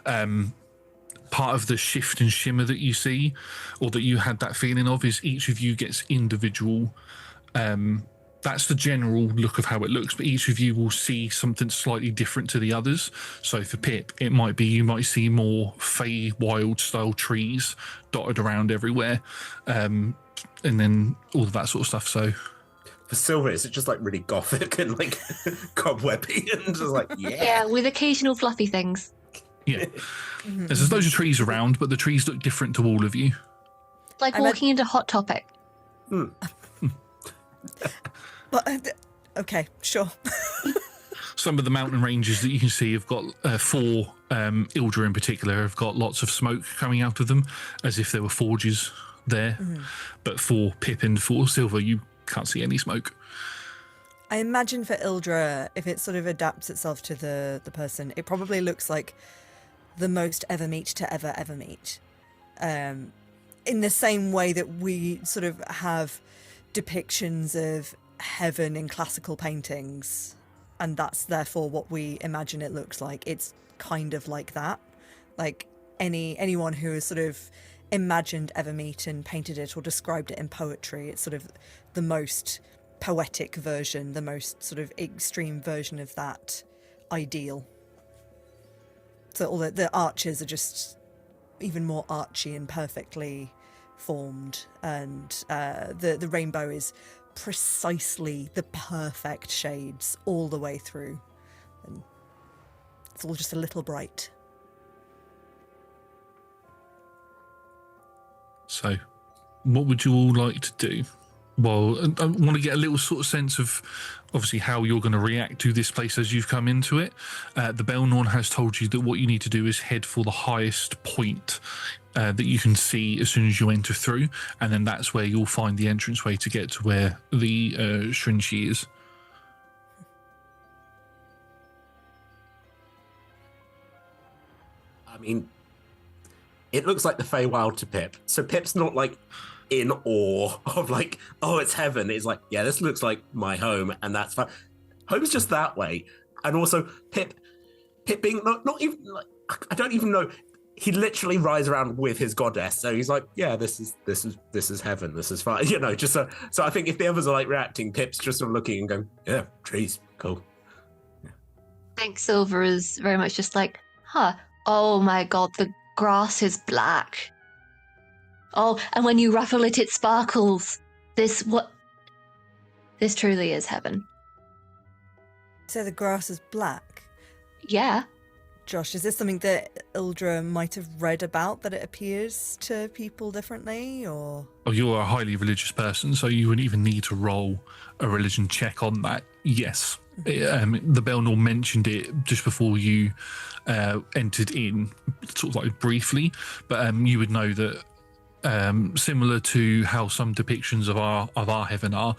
part of the shift and shimmer that you see, or that you had that feeling of, is each of you gets individual. That's the general look of how it looks, but each of you will see something slightly different to the others. So for Pip, it might be you might see more Feywild style trees dotted around everywhere, and then all of that sort of stuff. So for Silver, is it just really gothic and cobwebby and just yeah, with occasional fluffy things. Yeah, there's loads of trees around, but the trees look different to all of you. Like walking into Hot Topic. But okay, sure. some of the mountain ranges that you can see have got 4, Ildra in particular, have got lots of smoke coming out of them, as if there were forges there. But for Pip and for Silver, you can't see any smoke. I imagine for Ildra, if it sort of adapts itself to the person, it probably looks like the most ever meet to ever meet. In the same way that we sort of have depictions of heaven in classical paintings, and that's therefore what we imagine it looks like. It's kind of like that. Like anyone who has sort of imagined Evermeet and painted it or described it in poetry, it's sort of the most poetic version, the most sort of extreme version of that ideal. So all the arches are just even more archy and perfectly formed, and the rainbow is precisely the perfect shades all the way through, and it's all just a little bright. So, what would you all like to do? Well, I want to get a little sort of sense of, obviously, how you're going to react to this place as you've come into it. The Belnorn has told you that what you need to do is head for the highest point that you can see as soon as you enter through, and then that's where you'll find the entranceway to get to where the Shrinchi is. I mean, it looks like the Feywild to Pip. So Pip's not like in awe of like, oh, it's heaven. It's like, yeah, this looks like my home, and that's fine. Home's just that way. And also Pip being not even like, I don't even know. He literally rides around with his goddess, so he's like, yeah, this is heaven. This is fine, you know. Just so I think if the others are like reacting, Pip's just sort of looking and going, yeah, trees, cool. I think Silver is very much just like, oh my god, the grass is black. Oh, and when you ruffle it, it sparkles. This truly is heaven. So the grass is black? Yeah. Josh, is this something that Ildra might have read about, that it appears to people differently, or? Oh, you're a highly religious person, so you wouldn't even need to roll a religion check on that. Yes. The Belnor mentioned it just before you entered in, sort of like briefly, but you would know that similar to how some depictions of our heaven are,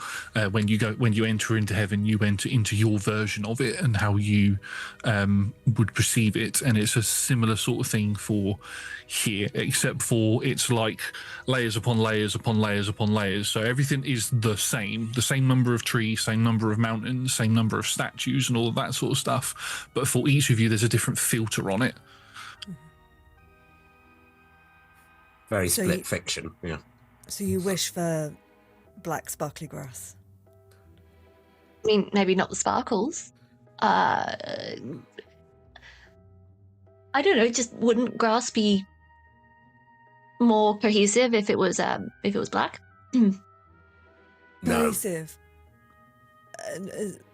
when you enter into heaven, you enter into your version of it and how you would perceive it, and it's a similar sort of thing for here, except for it's like layers upon layers upon layers upon layers. So everything is the same number of trees, same number of mountains, same number of statues, and all of that sort of stuff. But for each of you, there's a different filter on it. Very split fiction, yeah. So you wish for black sparkly grass? I mean, maybe not the sparkles. I don't know. Just wouldn't grass be more cohesive if it was black? No. Cohesive.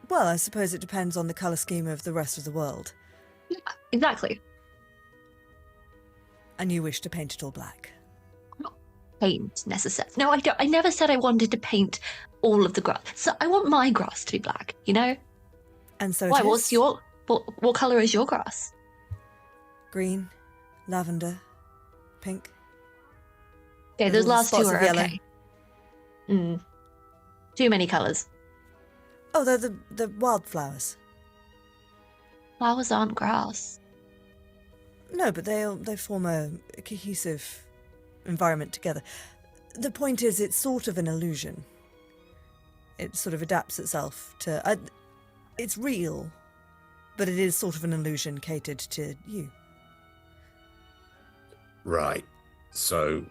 Well, I suppose it depends on the color scheme of the rest of the world. Yeah, exactly. And you wish to paint it all black? Paint necessary. No, I don't. I never said I wanted to paint all of the grass. So I want my grass to be black, you know? And so why? it What's is. your what color is your grass? Green, lavender, pink. Okay, With those all the last two spots are of yellow. okay. Too many colors. Oh, they're the wildflowers. Flowers aren't grass. No, but they form a cohesive environment together. The point is, it's sort of an illusion. It sort of adapts itself to... it's real, but it is sort of an illusion catered to you. Right. So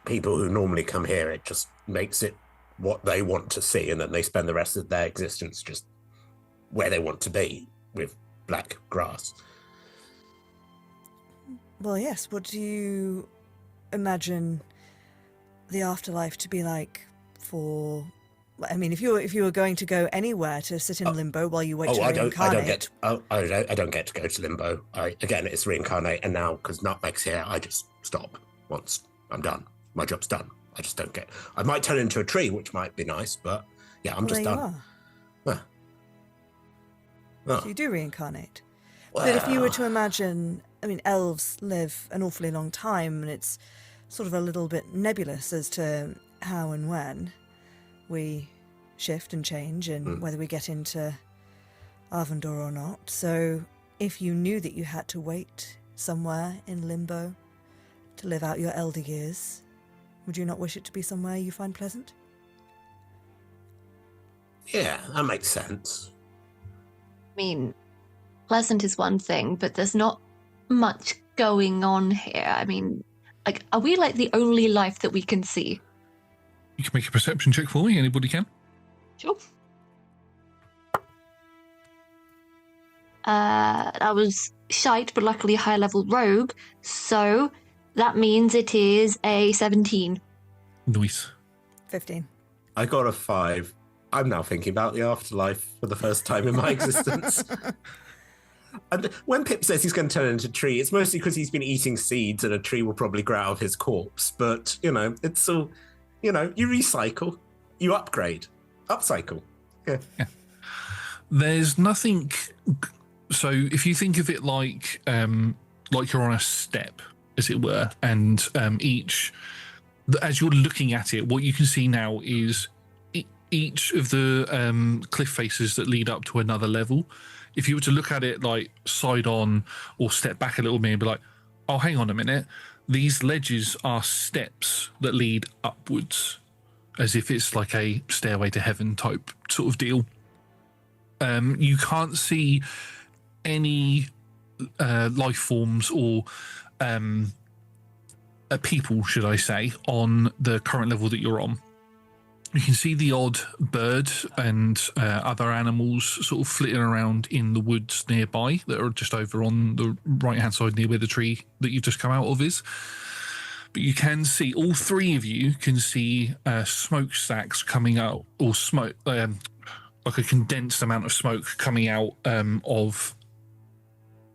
people who normally come here, it just makes it what they want to see, and then they spend the rest of their existence just where they want to be with black grass. Well, yes. What do you imagine the afterlife to be like for... I mean, if you were going to go anywhere to sit in limbo while you wait to reincarnate... I don't get to go to limbo. Again, it's reincarnate, and now, because Nutmeg's here, I just stop once I'm done. My job's done. I just don't get... I might turn into a tree, which might be nice, but yeah, I'm just there you done. are. Well, Oh, So you do reincarnate. But if you were to imagine, I mean, elves live an awfully long time, and it's sort of a little bit nebulous as to how and when we shift and change and whether we get into Arvandor or not. So if you knew that you had to wait somewhere in limbo to live out your elder years, would you not wish it to be somewhere you find pleasant? yeah, that makes sense. I mean, pleasant is one thing, but there's not much going on here. I mean, like, are we like the only life that we can see? You can make a perception check for me. Anybody can. Sure. That was shite, but luckily a high level rogue, so that means it is a 17. Nice. 15. I got a 5. I'm now thinking about the afterlife for the first time in my existence. And when Pip says he's going to turn into a tree, it's mostly because he's been eating seeds and a tree will probably grow out of his corpse. But, it's all, you recycle, you upgrade, upcycle. Yeah. There's nothing. So if you think of it like you're on a step, as it were, and as you're looking at it, what you can see now is each of the cliff faces that lead up to another level. If you were to look at it like side on or step back a little bit and be like, oh, hang on a minute, these ledges are steps that lead upwards, as if it's like a stairway to heaven type sort of deal. You can't see any life forms or people, should I say, on the current level that you're on. You can see the odd bird and other animals sort of flitting around in the woods nearby that are just over on the right-hand side near where the tree that you've just come out of is. But you can see, all three of you can see smokestacks coming out, or smoke, like a condensed amount of smoke coming out of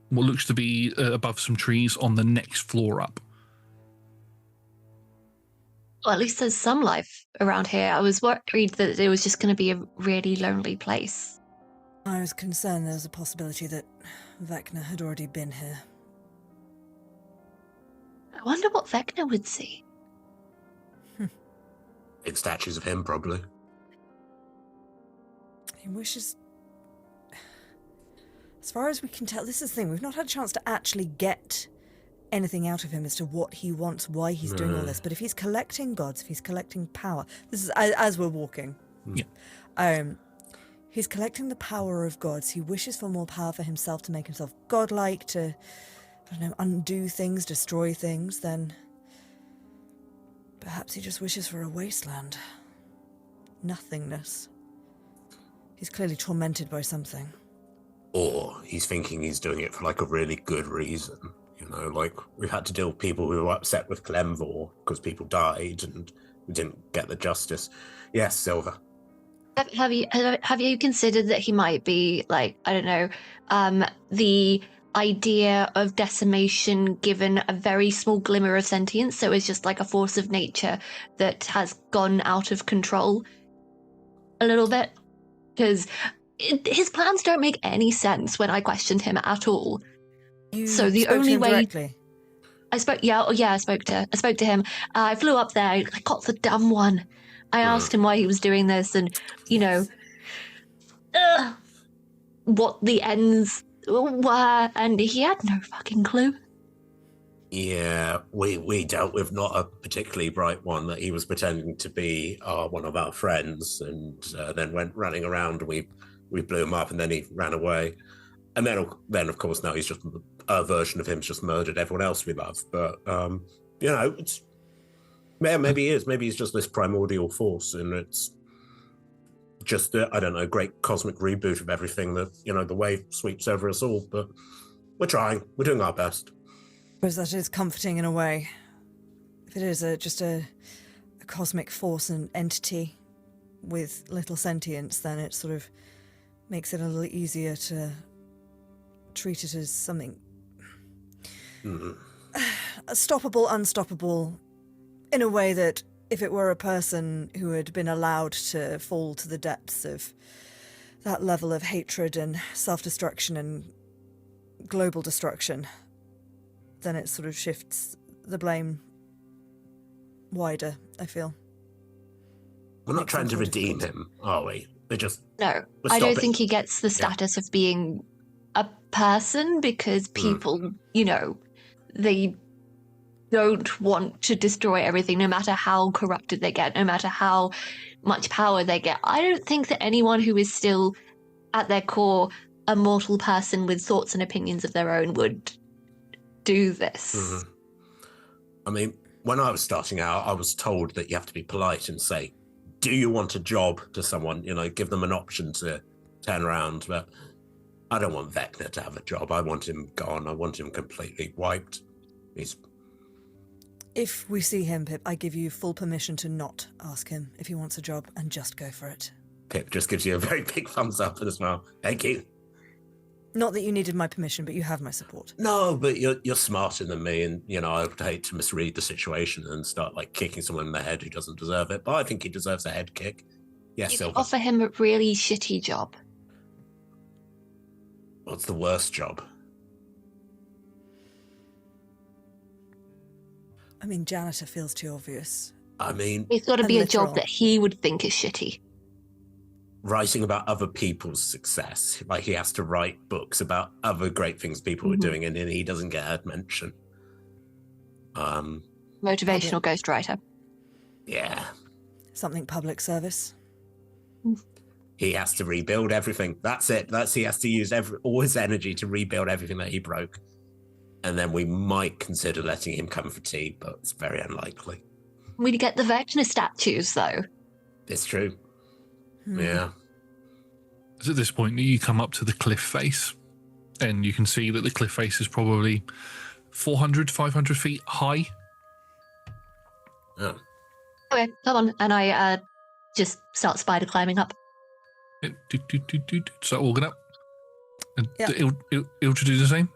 what looks to be above some trees on the next floor up. Well, at least there's some life around here. I was worried that it was just going to be a really lonely place. I was concerned there was a possibility that Vecna had already been here. I wonder what Vecna would see. Big statues of him, probably. He wishes... As far as we can tell, this is the thing, we've not had a chance to actually get anything out of him as to what he wants, why he's doing all this. But if he's collecting gods, if he's collecting power, this is as we're walking. Yeah. He's collecting the power of gods. He wishes for more power for himself, to make himself godlike, to, I don't know, undo things, destroy things. Then perhaps he just wishes for a wasteland. Nothingness. He's clearly tormented by something. Or he's thinking he's doing it for like a really good reason. Like we've had to deal with people who were upset with Glenvor because people died and we didn't get the justice. Yes, Silver. Have you considered that he might be like, I don't know, the idea of decimation given a very small glimmer of sentience, so it's just like a force of nature that has gone out of control a little bit? Because his plans don't make any sense when I questioned him at all. So the only way directly? I spoke to him. I flew up there. I got the dumb one. I asked him why he was doing this, and what the ends were, and he had no fucking clue. Yeah, we dealt with not a particularly bright one, that he was pretending to be one of our friends, and then went running around. And we blew him up, and then he ran away. And then of course now he's just a version of him's just murdered everyone else we love. But it's maybe he is. Maybe he's just this primordial force, and it's just a great cosmic reboot of everything that the wave sweeps over us all. But we're trying. We're doing our best. I suppose that is comforting in a way. If it is just a cosmic force and entity with little sentience, then it sort of makes it a little easier to treat it as something stoppable, unstoppable, in a way that if it were a person who had been allowed to fall to the depths of that level of hatred and self-destruction and global destruction, then it sort of shifts the blame wider, I feel. We're not Makes trying things to more redeem difficult. him, are we? We're just... No, We're I don't stopping. think he gets the status of being a person because people, they don't want to destroy everything, no matter how corrupted they get, no matter how much power they get. I don't think that anyone who is still, at their core, a mortal person with thoughts and opinions of their own would do this. I mean, when I was starting out, I was told that you have to be polite and say, do you want a job to someone? Give them an option to turn around. But I don't want Vecna to have a job. I want him gone. I want him completely wiped. If we see him, Pip, I give you full permission to not ask him if he wants a job and just go for it. Pip just gives you a very big thumbs up and a smile. Thank you. Not that you needed my permission, but you have my support. No, but you're smarter than me, and I would hate to misread the situation and start kicking someone in the head who doesn't deserve it. But I think he deserves a head kick. Yes, You Silver. offer him a really shitty job. What's the worst job? I mean, janitor feels too obvious. I mean, It's got to And be a literal. job that he would think is shitty. writing about other people's success. He has to write books about other great things people are doing, and then he doesn't get a mention. Motivational ghostwriter. Yeah. Something public service. He has to rebuild everything. That's it. He has to use all his energy to rebuild everything that he broke. And then we might consider letting him come for tea, but it's very unlikely. We'd get the Vecna statues, though. It's true. Yeah. It's at this point that you come up to the cliff face, and you can see that the cliff face is probably 400, 500 feet high. Oh. Okay, come on. And I just start spider climbing up. Start walking up. And Yeah. Ildra do the same?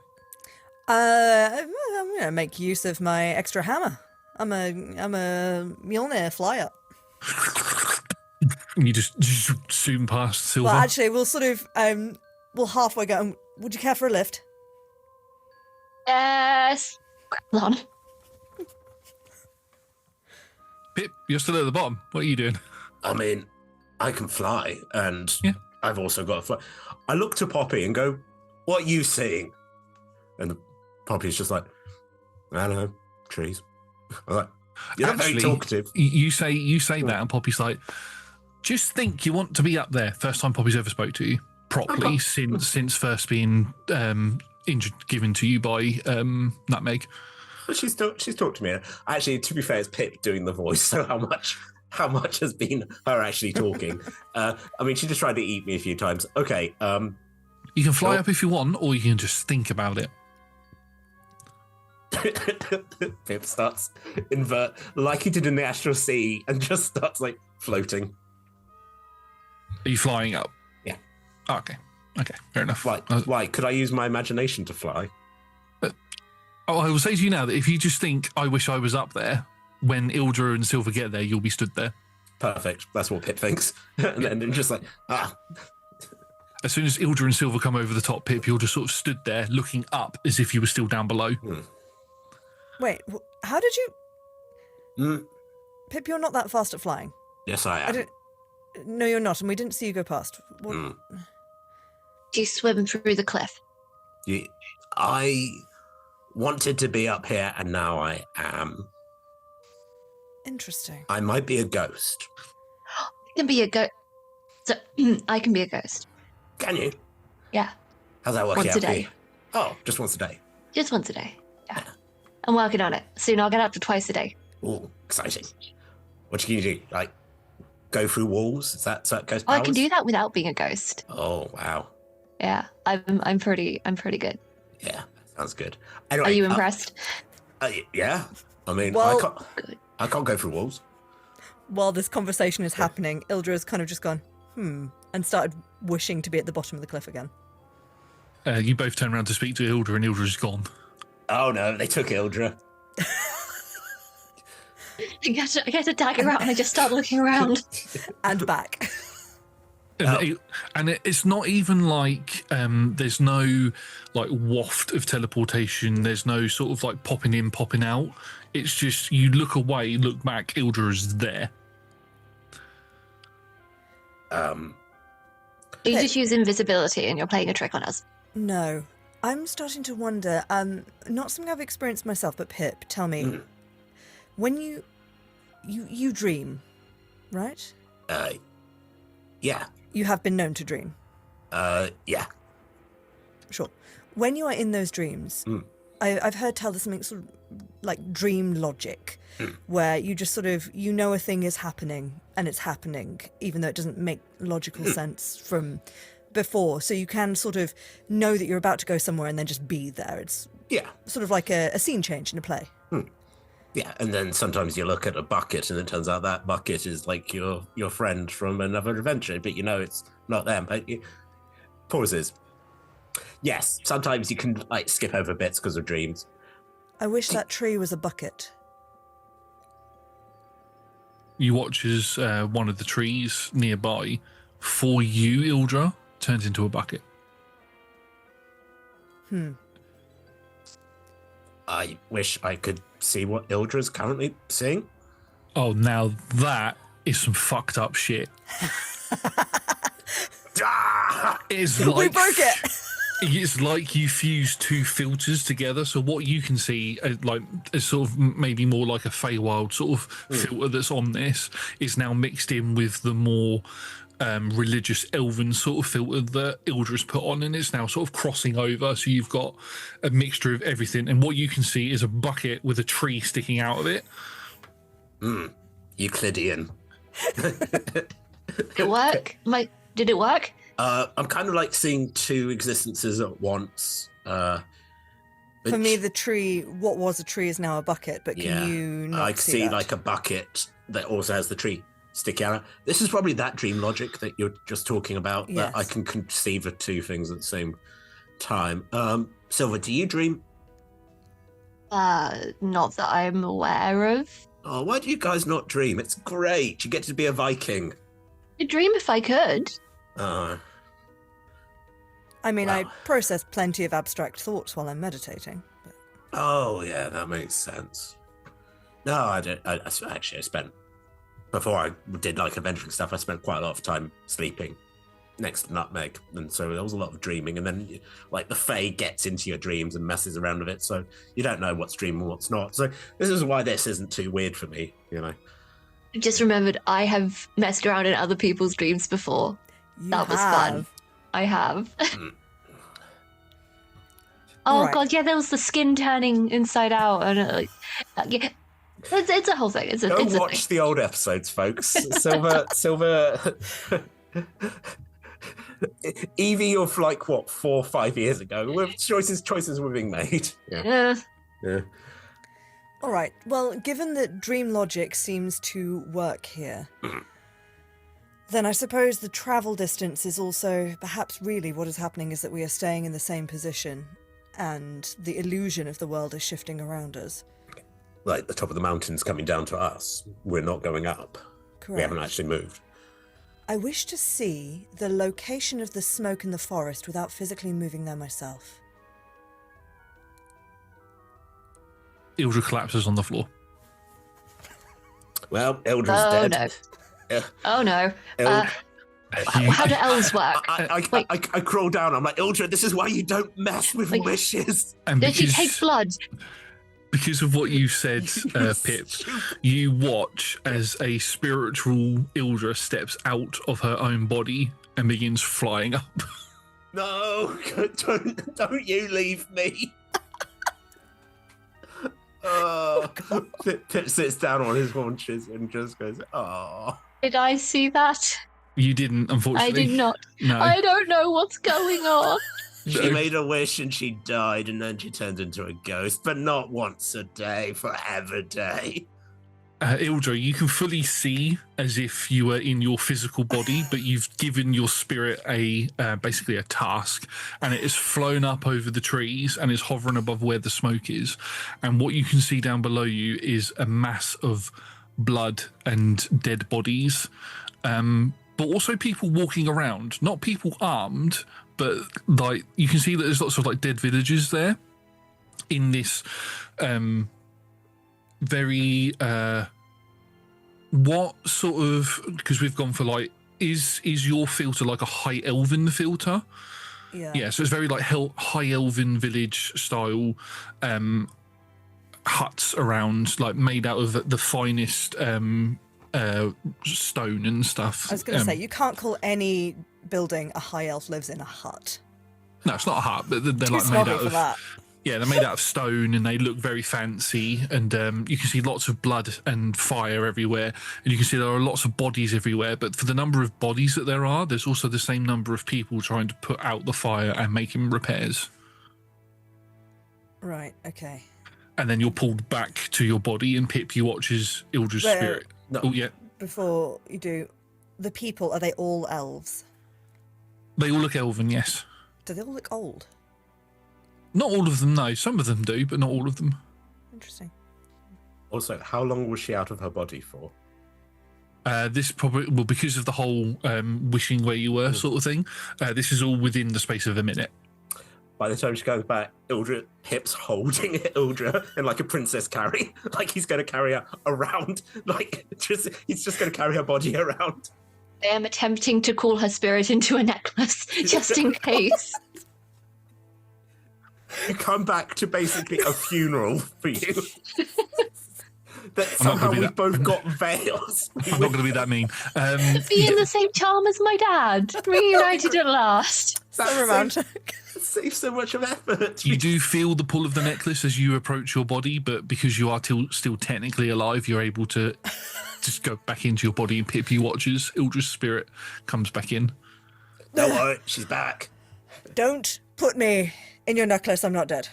I'm gonna make use of my extra hammer. I'm a Mjolnir fly up. And you just zoom past Silver. Well, actually, we'll sort of we'll halfway go. Would you care for a lift? Yes. Hold on. Pip, you're still at the bottom. What are you doing? I mean, I can fly, and Yeah. I've also got a fly. I look to Poppy and go, what are you seeing? And Poppy's just like, I don't know, trees. I'm like, you're not very talkative. You say that, and Poppy's like, just think you want to be up there. First time Poppy's ever spoke to you properly since first being given to you by Nutmeg. She's talked to me. Actually, to be fair, it's Pip doing the voice, so how much has been her actually talking? I mean, she just tried to eat me a few times. Okay. You can fly up if you want, or you can just think about it. Pip starts invert like he did in the Astral Sea and just starts floating. Are you flying up? Yeah. Oh, okay, fair enough. Why? Could I use my imagination to fly? I will say to you now that if you just think, I wish I was up there, when Ildra and Silver get there, you'll be stood there. Perfect. That's what Pip thinks. And then just As soon as Ildra and Silver come over the top, Pip, you're just sort of stood there looking up as if you were still down below. Wait, how did you... Pip, you're not that fast at flying. Yes, I am. No, you're not, and we didn't see you go past. What? Do you swim through the cliff? I wanted to be up here, and now I am. Interesting. I might be a ghost. I can be a ghost. So, I can be a ghost. Can you? Yeah. How's that work Once out a for day. you? Oh, just once a day. Just once a day. Yeah. I'm working on it. Soon I'll get up to twice a day. Oh, exciting. What can you do? Go through walls? Is that ghost powers? Oh, I can do that without being a ghost. Oh, wow. Yeah. I'm pretty good. Yeah, that sounds good. Anyway, Are you impressed? Yeah. I mean, Well- I can't go through walls. While this conversation is happening, Ildra's kind of just gone, and started wishing to be at the bottom of the cliff again. You both turn around to speak to Ildra, and Ildra's gone. Oh, no, they took Ildra. I get a dagger out and I just start looking around. And back. It's not even like there's no like waft of teleportation. There's no sort of like popping in, popping out. It's just you look away, look back, Ildra is there. You just use invisibility and you're playing a trick on us. No. I'm starting to wonder, not something I've experienced myself, but Pip, tell me, when you dream, right? Yeah. You have been known to dream? Yeah. Sure. When you are in those dreams, I've heard tell there's something sort of like dream logic, where you just sort of, you know a thing is happening, and it's happening, even though it doesn't make logical sense from before. So you can sort of know that you're about to go somewhere and then just be there. It's sort of like a scene change in a play. Yeah, and then sometimes you look at a bucket and it turns out that bucket is like your friend from another adventure, but you know it's not them. But pauses. Yes, sometimes you can like skip over bits because of dreams. I wish that tree was a bucket. You watch as one of the trees nearby, for you, Ildra, turns into a bucket. I wish I could see what Ildra's currently seeing. Oh, now that is some fucked up shit. It's like, we broke it! It's like you fuse two filters together. So what you can see, is sort of maybe more like a Feywild sort of filter that's on this, is now mixed in with the more religious elven sort of filter that Ildra's put on, and it's now sort of crossing over. So you've got a mixture of everything, and what you can see is a bucket with a tree sticking out of it. Euclidean. Did it work? Did it work? I'm kind of like seeing two existences at once. For me, the tree, what was a tree is now a bucket, but can you not I see that? like a bucket that also has the tree sticking out. This is probably that dream logic that you're just talking about, that I can conceive of two things at the same time. Silver, do you dream? Not that I'm aware of. Oh, why do you guys not dream? It's great. You get to be a Viking. I'd dream if I could. I mean, I process plenty of abstract thoughts while I'm meditating. But... Oh, yeah, that makes sense. No, I don't. I spent, before I did like adventuring stuff, I spent quite a lot of time sleeping next to Nutmeg. And so there was a lot of dreaming. And then like the Fae gets into your dreams and messes around with it. So you don't know what's dream and what's not. So this is why this isn't too weird for me, you know. I just remembered I have messed around in other people's dreams before. That was fun. I have. Oh Right. god, yeah, there was the skin turning inside out, and yeah, it's a whole thing. It's a watch the old episodes, folks. Silver. Evie of like what 4 or 5 years ago. With choices were being made. Yeah. All right. Well, given that dream logic seems to work here, then I suppose the travel distance is also perhaps really what is happening is that we are staying in the same position and the illusion of the world is shifting around us. Like the top of the mountain's coming down to us. We're not going up. Correct. We haven't actually moved. I wish to see the location of the smoke in the forest without physically moving there myself. Ildra collapses on the floor. Well, Eldra's dead. No. Oh no. Eld- How do elves work? I crawl down. I'm like, Ildra, this is why you don't mess with wishes. And Does she take blood? Because of what you said, Pip, you watch as a spiritual Ildra steps out of her own body and begins flying up. No, don't you leave me. Pip sits down on his haunches and just goes, oh. Did I see that? You didn't, unfortunately. I did not. No. I don't know what's going on. She made a wish and she died, and then she turned into a ghost, but not once a day, forever day. Ildra, you can fully see as if you were in your physical body, but you've given your spirit basically a task, and it has flown up over the trees and is hovering above where the smoke is. And what you can see down below you is a mass of blood and dead bodies. but also people walking around, not people armed, but like you can see that there's lots of like dead villagers there in this very what sort of, because we've gone for like, is your filter like a high elven filter? Yeah, so it's very like high elven village style huts around, like made out of the finest stone and stuff. I was going to say, you can't call any building a high elf lives in a hut. No, it's not a hut, but they're Too like made snobby out for of that. yeah, they're made out of stone and they look very fancy. And you can see lots of blood and fire everywhere, and you can see there are lots of bodies everywhere. But for the number of bodies that there are, there's also the same number of people trying to put out the fire and making repairs. Right. Okay. And then you're pulled back to your body, and Pip, you watch as Ildra's spirit. No. Oh yeah. Before you do, the people, are they all elves? They all look elven, yes. Do they all look old? Not all of them, no. Some of them do, but not all of them. Interesting. Also, how long was she out of her body for? This probably, well, because of the whole wishing where you were sort of thing, this is all within the space of a minute. By the time she goes back, Pip's holding Ildra in like a princess carry. Like he's going to carry her around. Like he's just going to carry her body around. I am attempting to call her spirit into a necklace, just in case. You come back to basically a funeral for you. That I'm not somehow gonna be we that- both got veils. I'm not going to be that mean. Be in the same charm as my dad, reunited at last. So romantic. Saves so much of effort. You do feel the pull of the necklace as you approach your body, but because you are still technically alive, you're able to just go back into your body, and Pip, you watch as Ildra's spirit comes back in. Don't worry, she's back. Don't put me in your necklace. I'm not dead.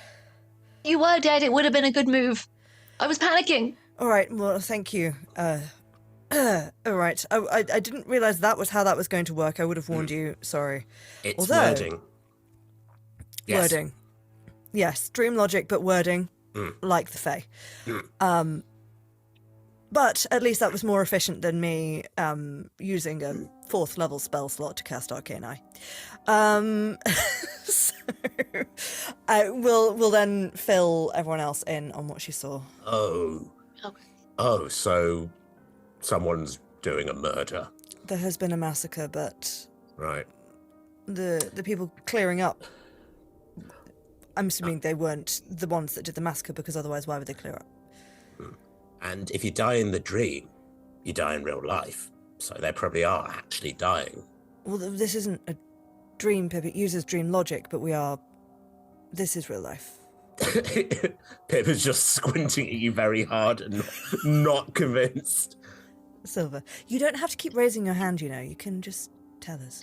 You were dead, it would have been a good move. I was panicking. All right. Well, thank you. All right. I didn't realize that was how that was going to work. I would have warned you. Sorry. It's Although- wording. Yes. Wording. Yes. Dream logic, but wording like the Fae. But at least that was more efficient than me using a 4th level spell slot to cast Arcane Eye. So we'll then fill everyone else in on what she saw. Oh. Okay. Oh, so someone's doing a murder. There has been a massacre, but Right. the people clearing up, I'm assuming they weren't the ones that did the massacre, because otherwise why would they clear up? And if you die in the dream, you die in real life. So they probably are actually dying. Well, this isn't a dream, Pip. It uses dream logic, but this is real life. Pip is just squinting at you very hard and not convinced. Silver, you don't have to keep raising your hand, you know. You can just tell us.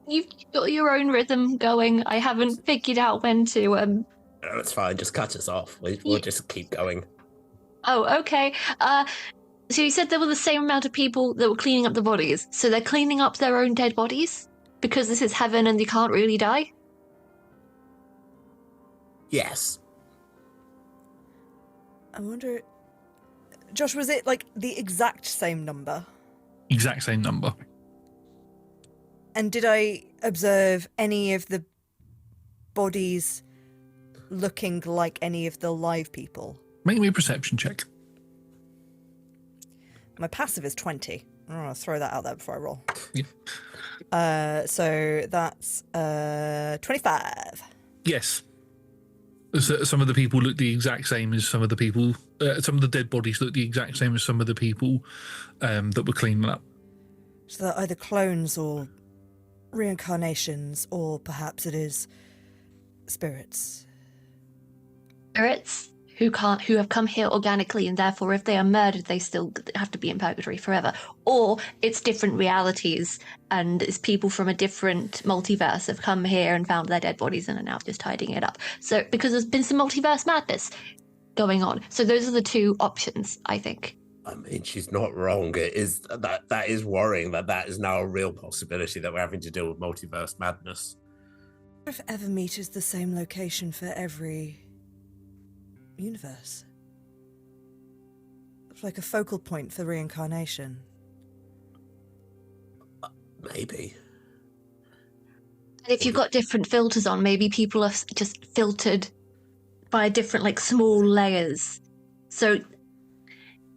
You've got your own rhythm going. I haven't figured out when to. No, it's fine. Just cut us off. We'll just keep going. Oh, okay. So you said there were the same amount of people that were cleaning up the bodies. So they're cleaning up their own dead bodies because this is heaven and you can't really die. Yes. I wonder, Josh, was it like the exact same number? Exact same number. And did I observe any of the bodies looking like any of the live people? Make me a perception check. My passive is 20. I'm going to throw that out there before I roll. Yeah. So that's 25. Yes. So some of the people look the exact same as some of the people. Some of the dead bodies look the exact same as some of the people that were cleaning up. So they're either clones or reincarnations, or perhaps it is spirits. Spirits who have come here organically, and therefore if they are murdered they still have to be in purgatory forever. Or it's different realities and it's people from a different multiverse have come here and found their dead bodies and are now just tidying it up. So because there's been some multiverse madness going on. So those are the two options, I think. I mean, she's not wrong. It is that is worrying that is now a real possibility that we're having to deal with multiverse madness. If Evermeet is the same location for every universe. It's like a focal point for reincarnation. Maybe. And if you've got different filters on, maybe people are just filtered by different, like, small layers. So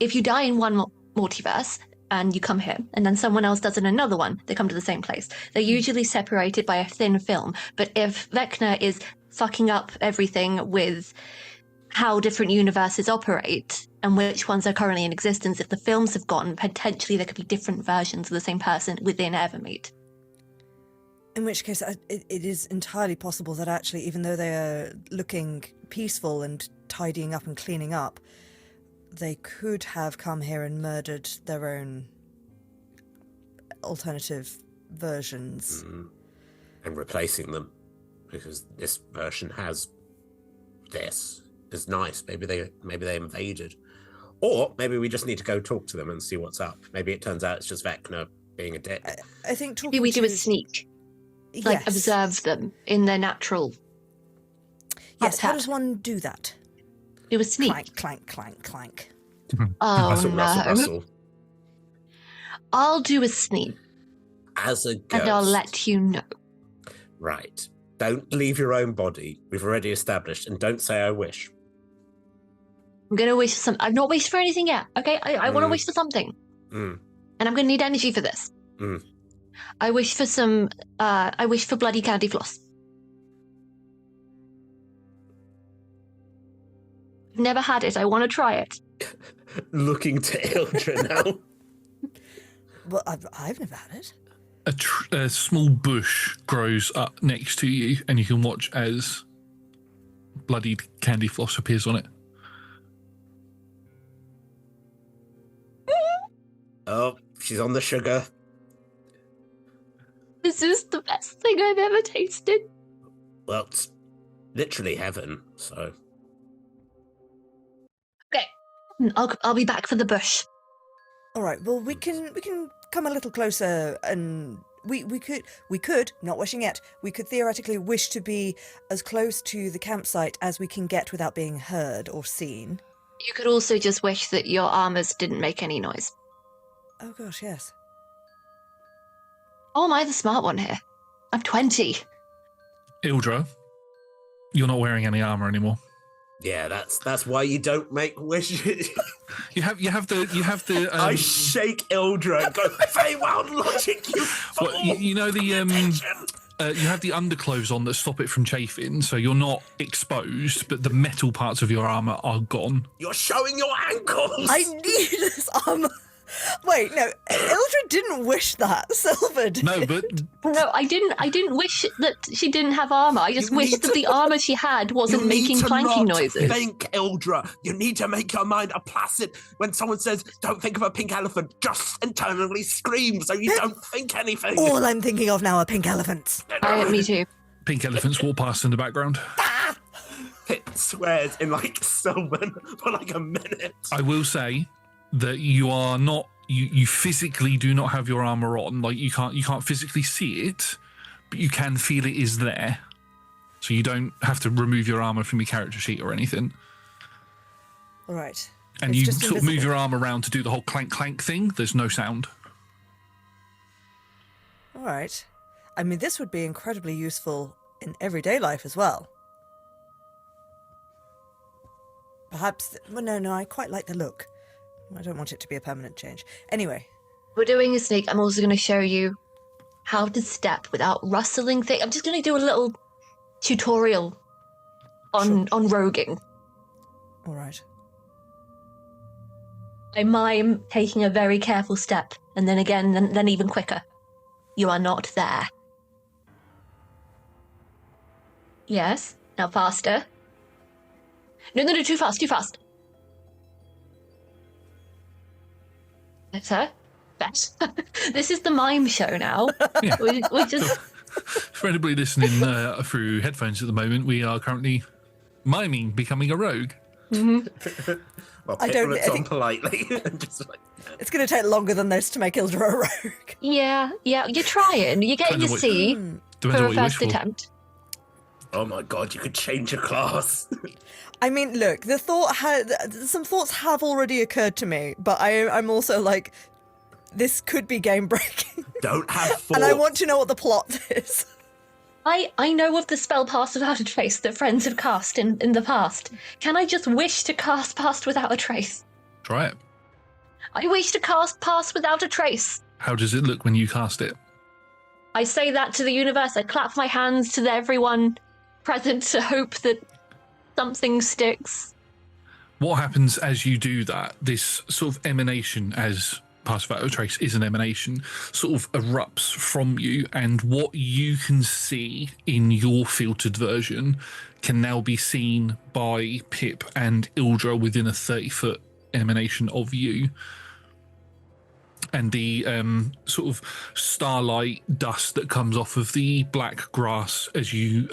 if you die in one multiverse and you come here, and then someone else does in another one, they come to the same place. They're usually separated by a thin film. But if Vecna is fucking up everything with how different universes operate and which ones are currently in existence, if the films have gone, potentially there could be different versions of the same person within Evermeet. In which case, it is entirely possible that actually, even though they are looking peaceful and tidying up and cleaning up, they could have come here and murdered their own alternative versions. And replacing them, because this version has this. It's nice. Maybe they invaded. Or maybe we just need to go talk to them and see what's up. Maybe it turns out it's just Vecna being a dick. I think talking Maybe we to... do a sneak. Like, Yes. observe them in their natural Yes, how habitat. does one do that? Do a sneak. Clank, clank, clank, clank. Oh, Rustle, no. rustle, rustle. I'll do a sneak, As a ghost. and I'll let you know. Right. Don't leave your own body. We've already established. And don't say I wish. I'm going to wish for some... I've not wished for anything yet, okay? I want to wish for something. Mm. And I'm going to need energy for this. Mm. I wish for some... I wish for bloody candy floss. I've never had it. I want to try it. Looking to Ildra now. Well, I've never had it. A small bush grows up next to you, and you can watch as bloodied candy floss appears on it. Oh, she's on the sugar. This is the best thing I've ever tasted. Well, it's literally heaven, so... Okay. I'll be back for the bush. All right. Well, we can come a little closer, and we could not wishing yet. We could theoretically wish to be as close to the campsite as we can get without being heard or seen. You could also just wish that your armors didn't make any noise. Oh gosh, yes. Oh, am I the smart one here? I'm 20. Ildra, you're not wearing any armor anymore. Yeah, that's why you don't make wishes. You have the. I shake Ildra and go, very wild logic, you fool! Well, you know the you have the underclothes on that stop it from chafing, so you're not exposed, but the metal parts of your armor are gone. You're showing your ankles! I need this armor. Wait, no, Ildra didn't wish that. Silver did. No, but No, I didn't wish that she didn't have armor. I just You wished need that to- the armor she had wasn't You need making to clanking not noises. Think, Ildra. You need to make your mind a placid. When someone says, don't think of a pink elephant, just internally scream so you don't think anything. All I'm thinking of now are pink elephants. Me too. pink elephants walk past in the background. It swears in like Sylvan for like a minute. I will say that you are not. You physically do not have your armor on. Like you can't physically see it, but you can feel it is there. So you don't have to remove your armor from your character sheet or anything. All right. And It's you just sort of move invisible. your arm around to do the whole clank clank thing. There's no sound. All right. I mean, this would be incredibly useful in everyday life as well. Perhaps. Well, no. I quite like the look. I don't want it to be a permanent change. Anyway. We're doing a sneak. I'm also going to show you how to step without rustling things. I'm just going to do a little tutorial on roguing. All right. I mime taking a very careful step, and then again, then even quicker. You are not there. Yes. Now faster. No, too fast, too fast. Better. Better. This is the mime show now. Yeah. We just... For anybody listening through headphones at the moment, we are currently miming becoming a rogue. Mm-hmm. Well, I Pip don't- looks I on think- politely and just like, It's going to take longer than this to make Ildra a rogue. Yeah, you're trying. You're getting Kinda to what- see Depends for on a what you wish first for. attempt. oh my god, you could change your class. I mean, look, some thoughts have already occurred to me, but I'm also like, This could be game breaking. Don't have thoughts. And I want to know what the plot is. I know of the spell Pass Without a Trace that friends have cast in the past. Can I just wish to cast Pass Without a Trace? Try it. I wish to cast Pass Without a Trace. How does it look when you cast it? I say that to the universe. I clap my hands to everyone present to hope that something sticks. What happens as you do that? This sort of emanation, as Pass Without a Trace is an emanation, sort of erupts from you, and what you can see in your filtered version can now be seen by Pip and Ildra within a 30-foot emanation of you. And the sort of starlight dust that comes off of the black grass as you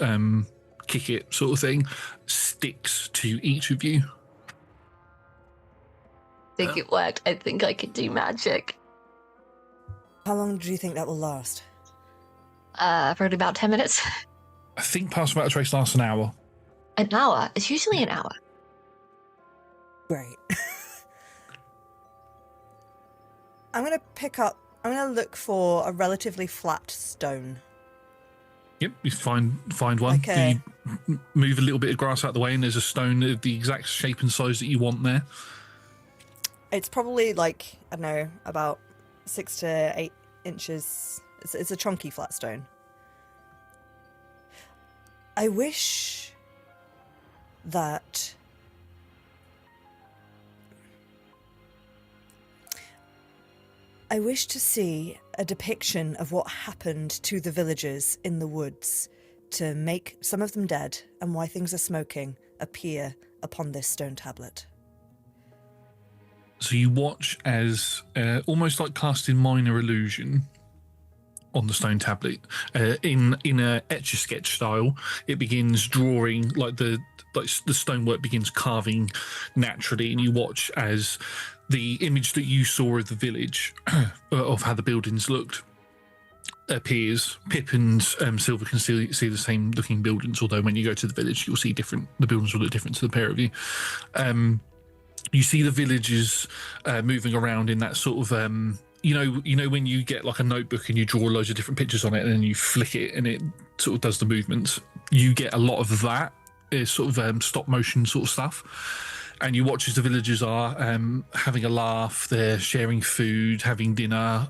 kick it, sort of thing, sticks to each of you. I think it worked. I think I could do magic. How long do you think that will last? Probably about 10 minutes. I think Pass Without a Trace lasts an hour. An hour? It's usually an hour. Great. I'm going to look for a relatively flat stone. Yep, you find one. Like a- You move a little bit of grass out of the way, and there's a stone of the exact shape and size that you want there. It's probably like, I don't know, about 6 to 8 inches. It's a chunky flat stone. I wish that I wish to see a depiction of what happened to the villagers in the woods to make some of them dead and why things are smoking appear upon this stone tablet. So you watch as, almost like casting minor illusion on the stone tablet, in a etch-a-sketch style, it begins drawing, like the stonework begins carving naturally, and you watch as the image that you saw of the village, of how the buildings looked, appears. Pip and Silver can see the same looking buildings, although when you go to the village, you'll see the buildings will look different to the pair of you. You see the villagers moving around in that sort of, you know when you get like a notebook and you draw loads of different pictures on it and then you flick it and it sort of does the movements. You get a lot of that. It's sort of stop motion sort of stuff. And you watch as the villagers are having a laugh. They're sharing food, having dinner.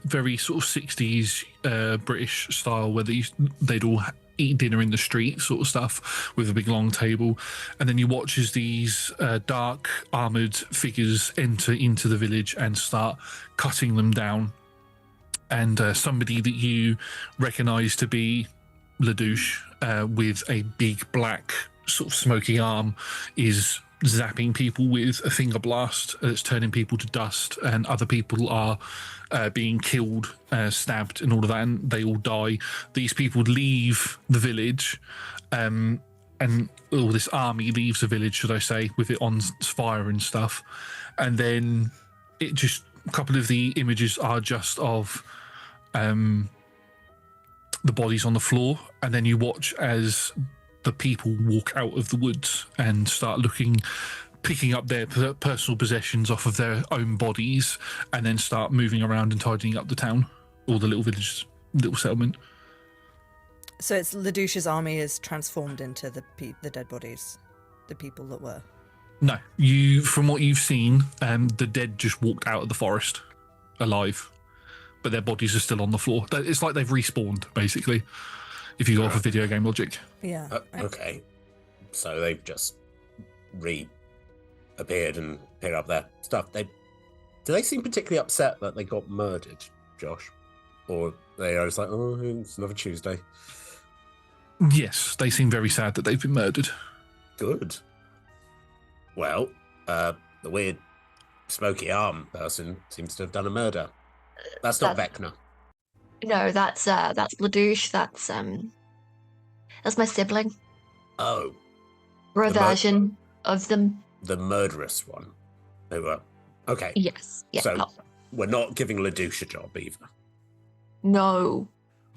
Very sort of 60s British style where they'd all eat dinner in the street sort of stuff with a big long table. And then you watch as these dark armoured figures enter into the village and start cutting them down. And somebody that you recognise to be Ladouche with a big black sort of smoky arm is zapping people with a finger blast that's turning people to dust, and other people are being killed, stabbed and all of that, and they all die. These people leave the village, and all this army leaves the village, should I say, with it on fire and stuff. And then it just, a couple of the images are just of the bodies on the floor, and then you watch as the people walk out of the woods and start picking up their personal possessions off of their own bodies, and then start moving around and tidying up the town, or the little village, little settlement. So it's Ladouche's army is transformed into the dead bodies, the people that were. No, from what you've seen, the dead just walked out of the forest alive, but their bodies are still on the floor. It's like they've respawned, basically, if you go off of video game logic. Yeah. Okay. So they've just reappeared and picked up their stuff. Do they seem particularly upset that they got murdered, Josh? Or they are just like, oh, it's another Tuesday? Yes, they seem very sad that they've been murdered. Good. Well, the weird smoky arm person seems to have done a murder. That's not Vecna. No, that's Ladouche. That's my sibling. Oh. Or a version of them. The murderous one. They were. Okay. Yes. Yeah. So we're not giving Ladouche a job either. No.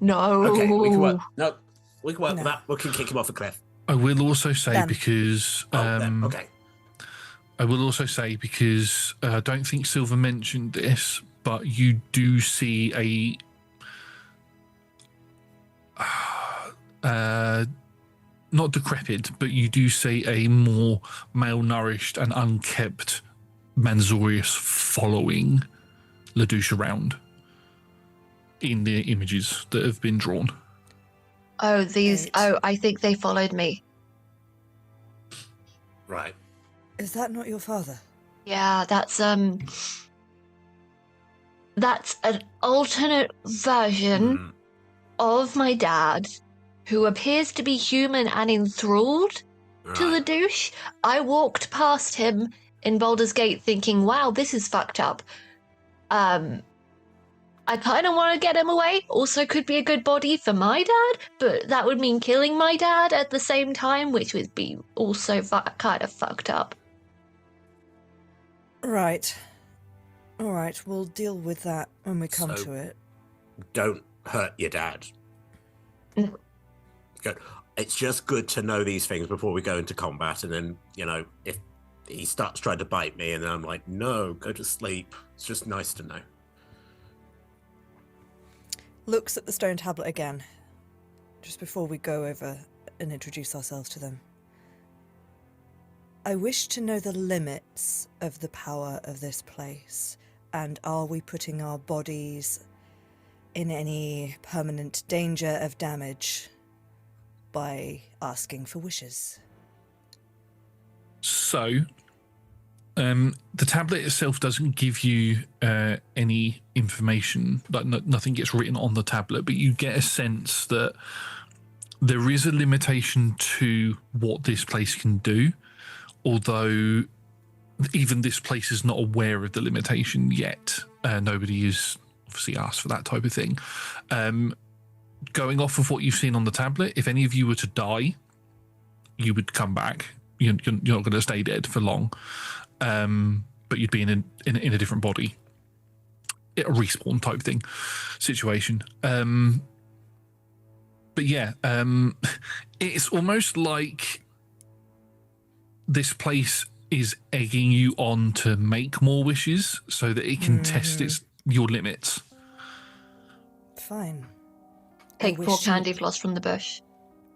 Okay, we can work. No, we can work with that. We can kick him off a cliff. I will also say, because okay. I will also say, because I don't think Silver mentioned this, but you do see not decrepit, but you do see a more malnourished and unkept Manzorius following LaDouche around in the images that have been drawn. Oh, these. Right. Oh, I think they followed me. Right. Is that not your father? Yeah, that's an alternate version of my dad, who appears to be human and enthralled to Right. LaDouche. I walked past him in Baldur's Gate thinking, wow, this is fucked up. I kind of want to get him away. Also could be a good body for my dad, but that would mean killing my dad at the same time, which would be also kind of fucked up. Right. All right, we'll deal with that when we come So- to it. Don't hurt your dad. Mm. Good. It's just good to know these things before we go into combat, and then, if he starts trying to bite me and then I'm like, no, go to sleep. It's just nice to know. Looks at the stone tablet again, just before we go over and introduce ourselves to them. I wish to know the limits of the power of this place, and are we putting our bodies in any permanent danger of damage by asking for wishes? So, the tablet itself doesn't give you any information, like nothing gets written on the tablet, but you get a sense that there is a limitation to what this place can do, although even this place is not aware of the limitation yet. Nobody is obviously asked for that type of thing. Going off of what you've seen on the tablet, if any of you were to die, you would come back. You're not going to stay dead for long. But you'd be in a different body, a respawn type thing situation. But yeah, it's almost like this place is egging you on to make more wishes so that it can test your limits. Fine. Take wish more to- candy floss from the bush.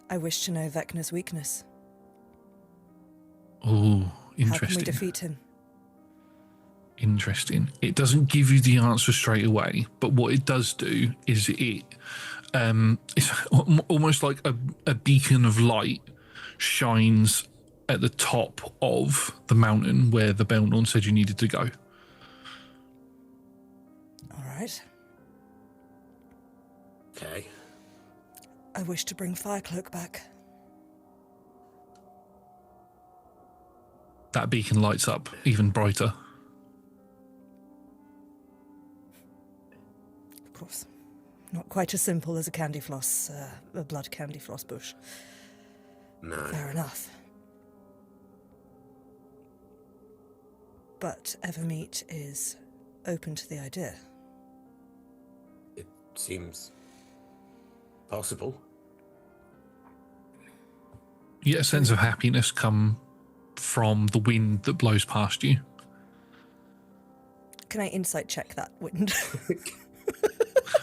I wish to know Vecna's weakness. Oh, How can we interesting. defeat him? Interesting. It doesn't give you the answer straight away, but what it does do is it's almost like a beacon of light shines at the top of the mountain where the Belnorn said you needed to go. All right. Okay. I wish to bring Firecloak back. That beacon lights up even brighter. Of course. Not quite as simple as a candy floss, a blood candy floss bush. No. Fair enough. But Evermeet is open to the idea. It seems possible. You get a sense of happiness come from the wind that blows past you. Can I insight check that wind?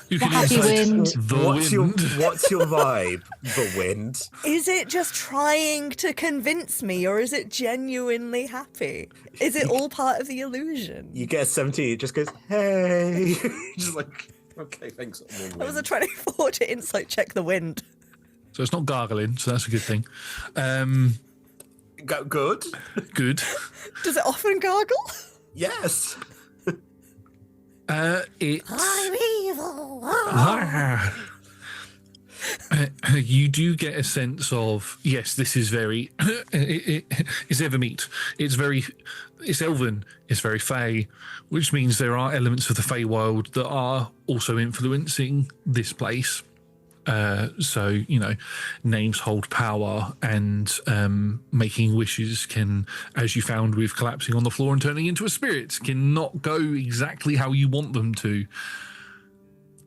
You can happy insight wind. the What's wind. your vibe? The wind. Is it just trying to convince me, or is it genuinely happy? Is it all part of the illusion? You get a 17, it just goes, hey. Just like, okay, thanks. I was trying to afford to insight check the wind. So it's not gargling, so that's a good thing. Good. Good. Does it often gargle? Yes. It's I'm evil. you do get a sense of, yes, this is very it's Evermeet. It's Elven, it's very Fey, which means there are elements of the Fey world that are also influencing this place. So, names hold power, and making wishes can, as you found with collapsing on the floor and turning into a spirit, can not go exactly how you want them to.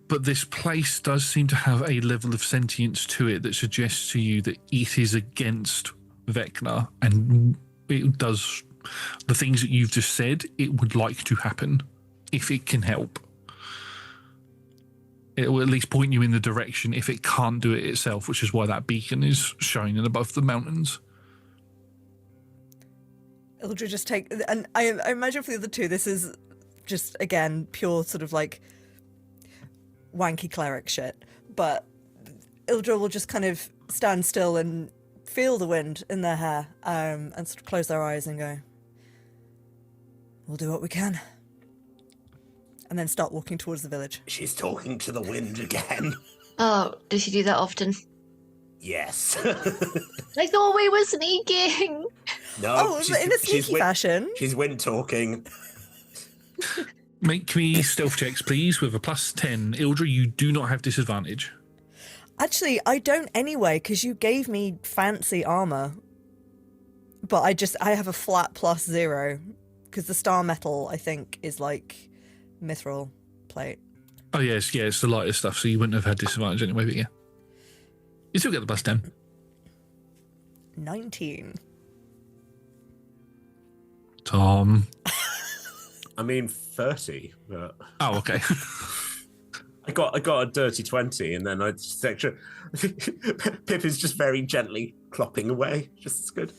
But this place does seem to have a level of sentience to it that suggests to you that it is against Vecna, and it does the things that you've just said it would like to happen if it can help. It will at least point you in the direction if it can't do it itself, which is why that beacon is shining above the mountains. Ildra just take, and I imagine for the other two, this is just, again, pure sort of like wanky cleric shit. But Ildra will just kind of stand still and feel the wind in their hair, and sort of close their eyes and go, we'll do what we can. And then start walking towards the village. She's talking to the wind again. Oh, does she do that often? Yes. I thought we were sneaking. No, Oh, in a sneaky fashion. She's wind talking. Make me stealth checks, please, with a +10. Ildra, you do not have disadvantage. Actually, I don't anyway, because you gave me fancy armor. But I have a flat +0, because the star metal, I think, is like mithril plate. Oh, yes, yeah, it's the lighter stuff, so you wouldn't have had disadvantage anyway, but yeah. You still get the +10. 19. Tom. I mean, 30, but... Oh, okay. I got a dirty 20, and then I just extra... Pip is just very gently clopping away, just as good.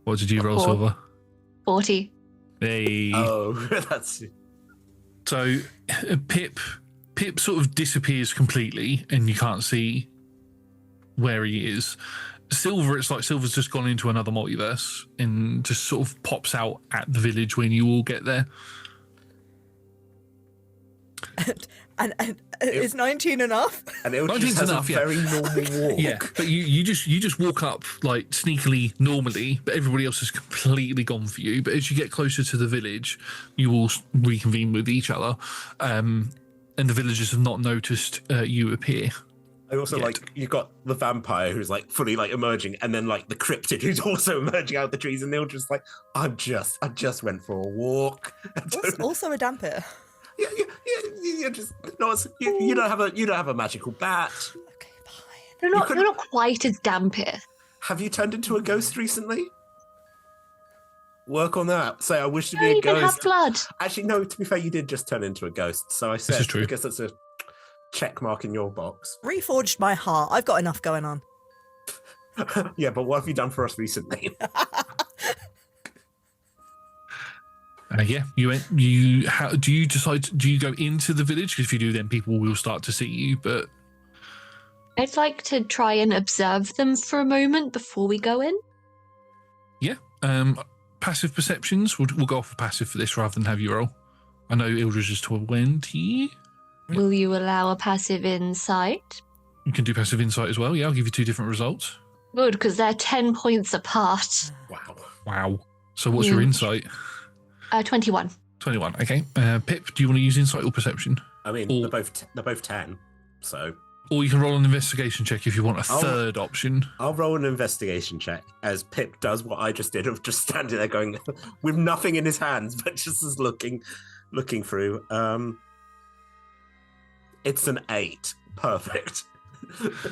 What did you roll, 4. Silver? 40. Hey. Oh, that's... So Pip sort of disappears completely, and you can't see where he is. Silver, it's like Silver's just gone into another multiverse and just sort of pops out at the village when you all get there. And is 19 enough? And it 19's just has enough, a yeah. very normal walk. Yeah, but you just walk up like sneakily normally, but everybody else has completely gone for you. But as you get closer to the village, you all reconvene with each other, and the villagers have not noticed you appear. I also yet. like, you've got the vampire who's like fully like emerging, and then like the cryptid who's also emerging out of the trees, and they're just like, I just went for a walk. Also a damper. Yeah, just not. You don't have a magical bat. Okay, fine. You're not quite as damp here. Have you turned into a ghost recently? Work on that. Say, I wish to You be a don't even have ghost. blood. Actually, no. To be fair, you did just turn into a ghost. So I said, is true. I guess that's a check mark in your box. Reforged my heart. I've got enough going on. Yeah, but what have you done for us recently? Yeah, do you decide? Do you go into the village? Because if you do, then people will start to see you. But I'd like to try and observe them for a moment before we go in. yeah, passive perceptions. We'll go off for passive for this rather than have you roll. I know Ildra's is 20. Will you allow a passive insight? You can do passive insight as well. Yeah, I'll give you 2 different results. Good, because they're 10 points apart. Wow. So what's your insight? 21. 21. Okay. Pip, do you want to use insight or perception? I mean, Or- they're both 10. So Or you can roll an investigation check if you want a third option. I'll roll an investigation check as Pip does what I just did of just standing there going with nothing in his hands, but just as looking through. It's an 8. Perfect.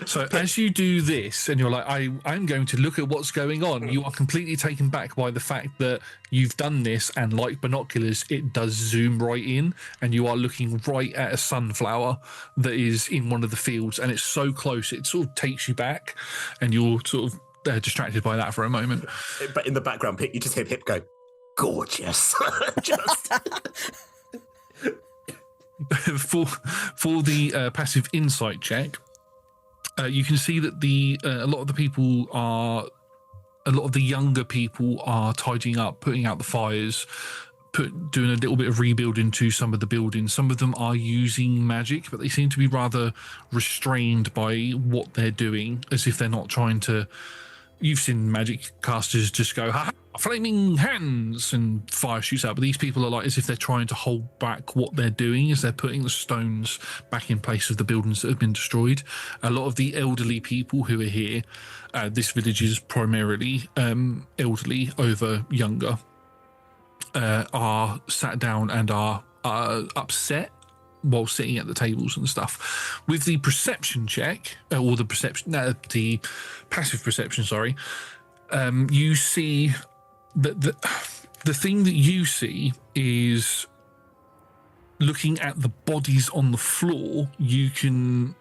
So as you do this and you're like, I'm going to look at what's going on, you are completely taken back by the fact that you've done this, and like binoculars, it does zoom right in, and you are looking right at a sunflower that is in one of the fields, and it's so close it sort of takes you back, and you're sort of distracted by that for a moment. But in the background, Pip, you just hear Pip go, gorgeous. Just... for the passive insight check, you can see that a lot of the younger people are tidying up, putting out the fires, doing a little bit of rebuilding to some of the buildings. Some of them are using magic, but they seem to be rather restrained by what they're doing, as if they're not trying to... You've seen magic casters just go, ha, flaming hands, and fire shoots out. But these people are like as if they're trying to hold back what they're doing as they're putting the stones back in place of the buildings that have been destroyed. A lot of the elderly people who are here, this village is primarily elderly over younger, are sat down and are upset while sitting at the tables and stuff. With the perception check, or the passive perception, sorry, You see that the thing that you see is, looking at the bodies on the floor, you can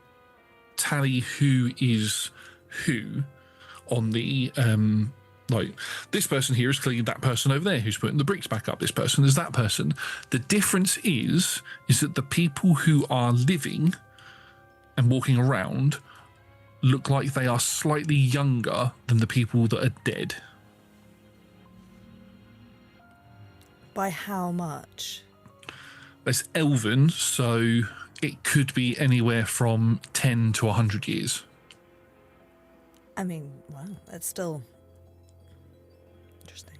tally who is who on the like, this person here is clearly that person over there who's putting the bricks back up. This person is that person. The difference is that the people who are living and walking around look like they are slightly younger than the people that are dead. By how much? It's elven, so it could be anywhere from 10 to 100 years. I mean, wow, that's still interesting.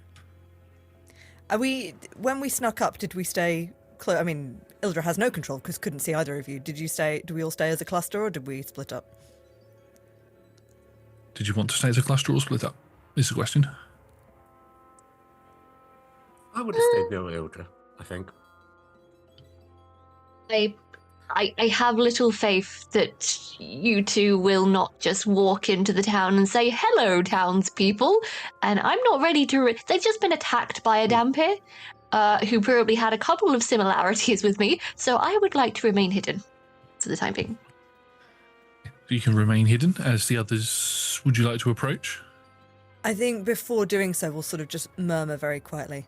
When we snuck up, did we stay close? I mean, Ildra has no control because couldn't see either of you. Do we all stay as a cluster, or did we split up? Did you want to stay as a cluster or split up? Is the question. I would have stayed near Ildra, I think. I have little faith that you two will not just walk into the town and say, hello, townspeople. And I'm not ready to... They've just been attacked by a Dampir, who probably had a couple of similarities with me, so I would like to remain hidden for the time being. You can remain hidden as the others. Would you like to approach? I think before doing so, we'll sort of just murmur very quietly.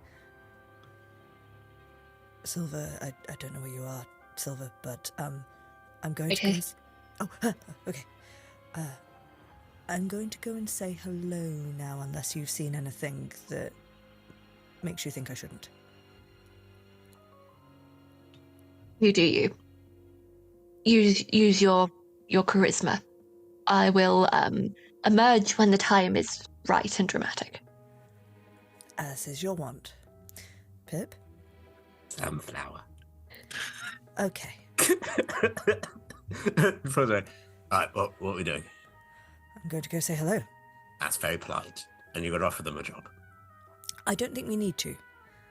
Silver, I don't know where you are, Silver, but I'm going okay. to... okay. I'm going to go and say hello now, unless you've seen anything that makes you think I shouldn't. You do you. Use your charisma. I will emerge when the time is right and dramatic. As is your want. Pip? Sunflower. Okay. Alright, what are we doing? I'm going to go say hello. That's very polite. And you're going to offer them a job. I don't think we need to.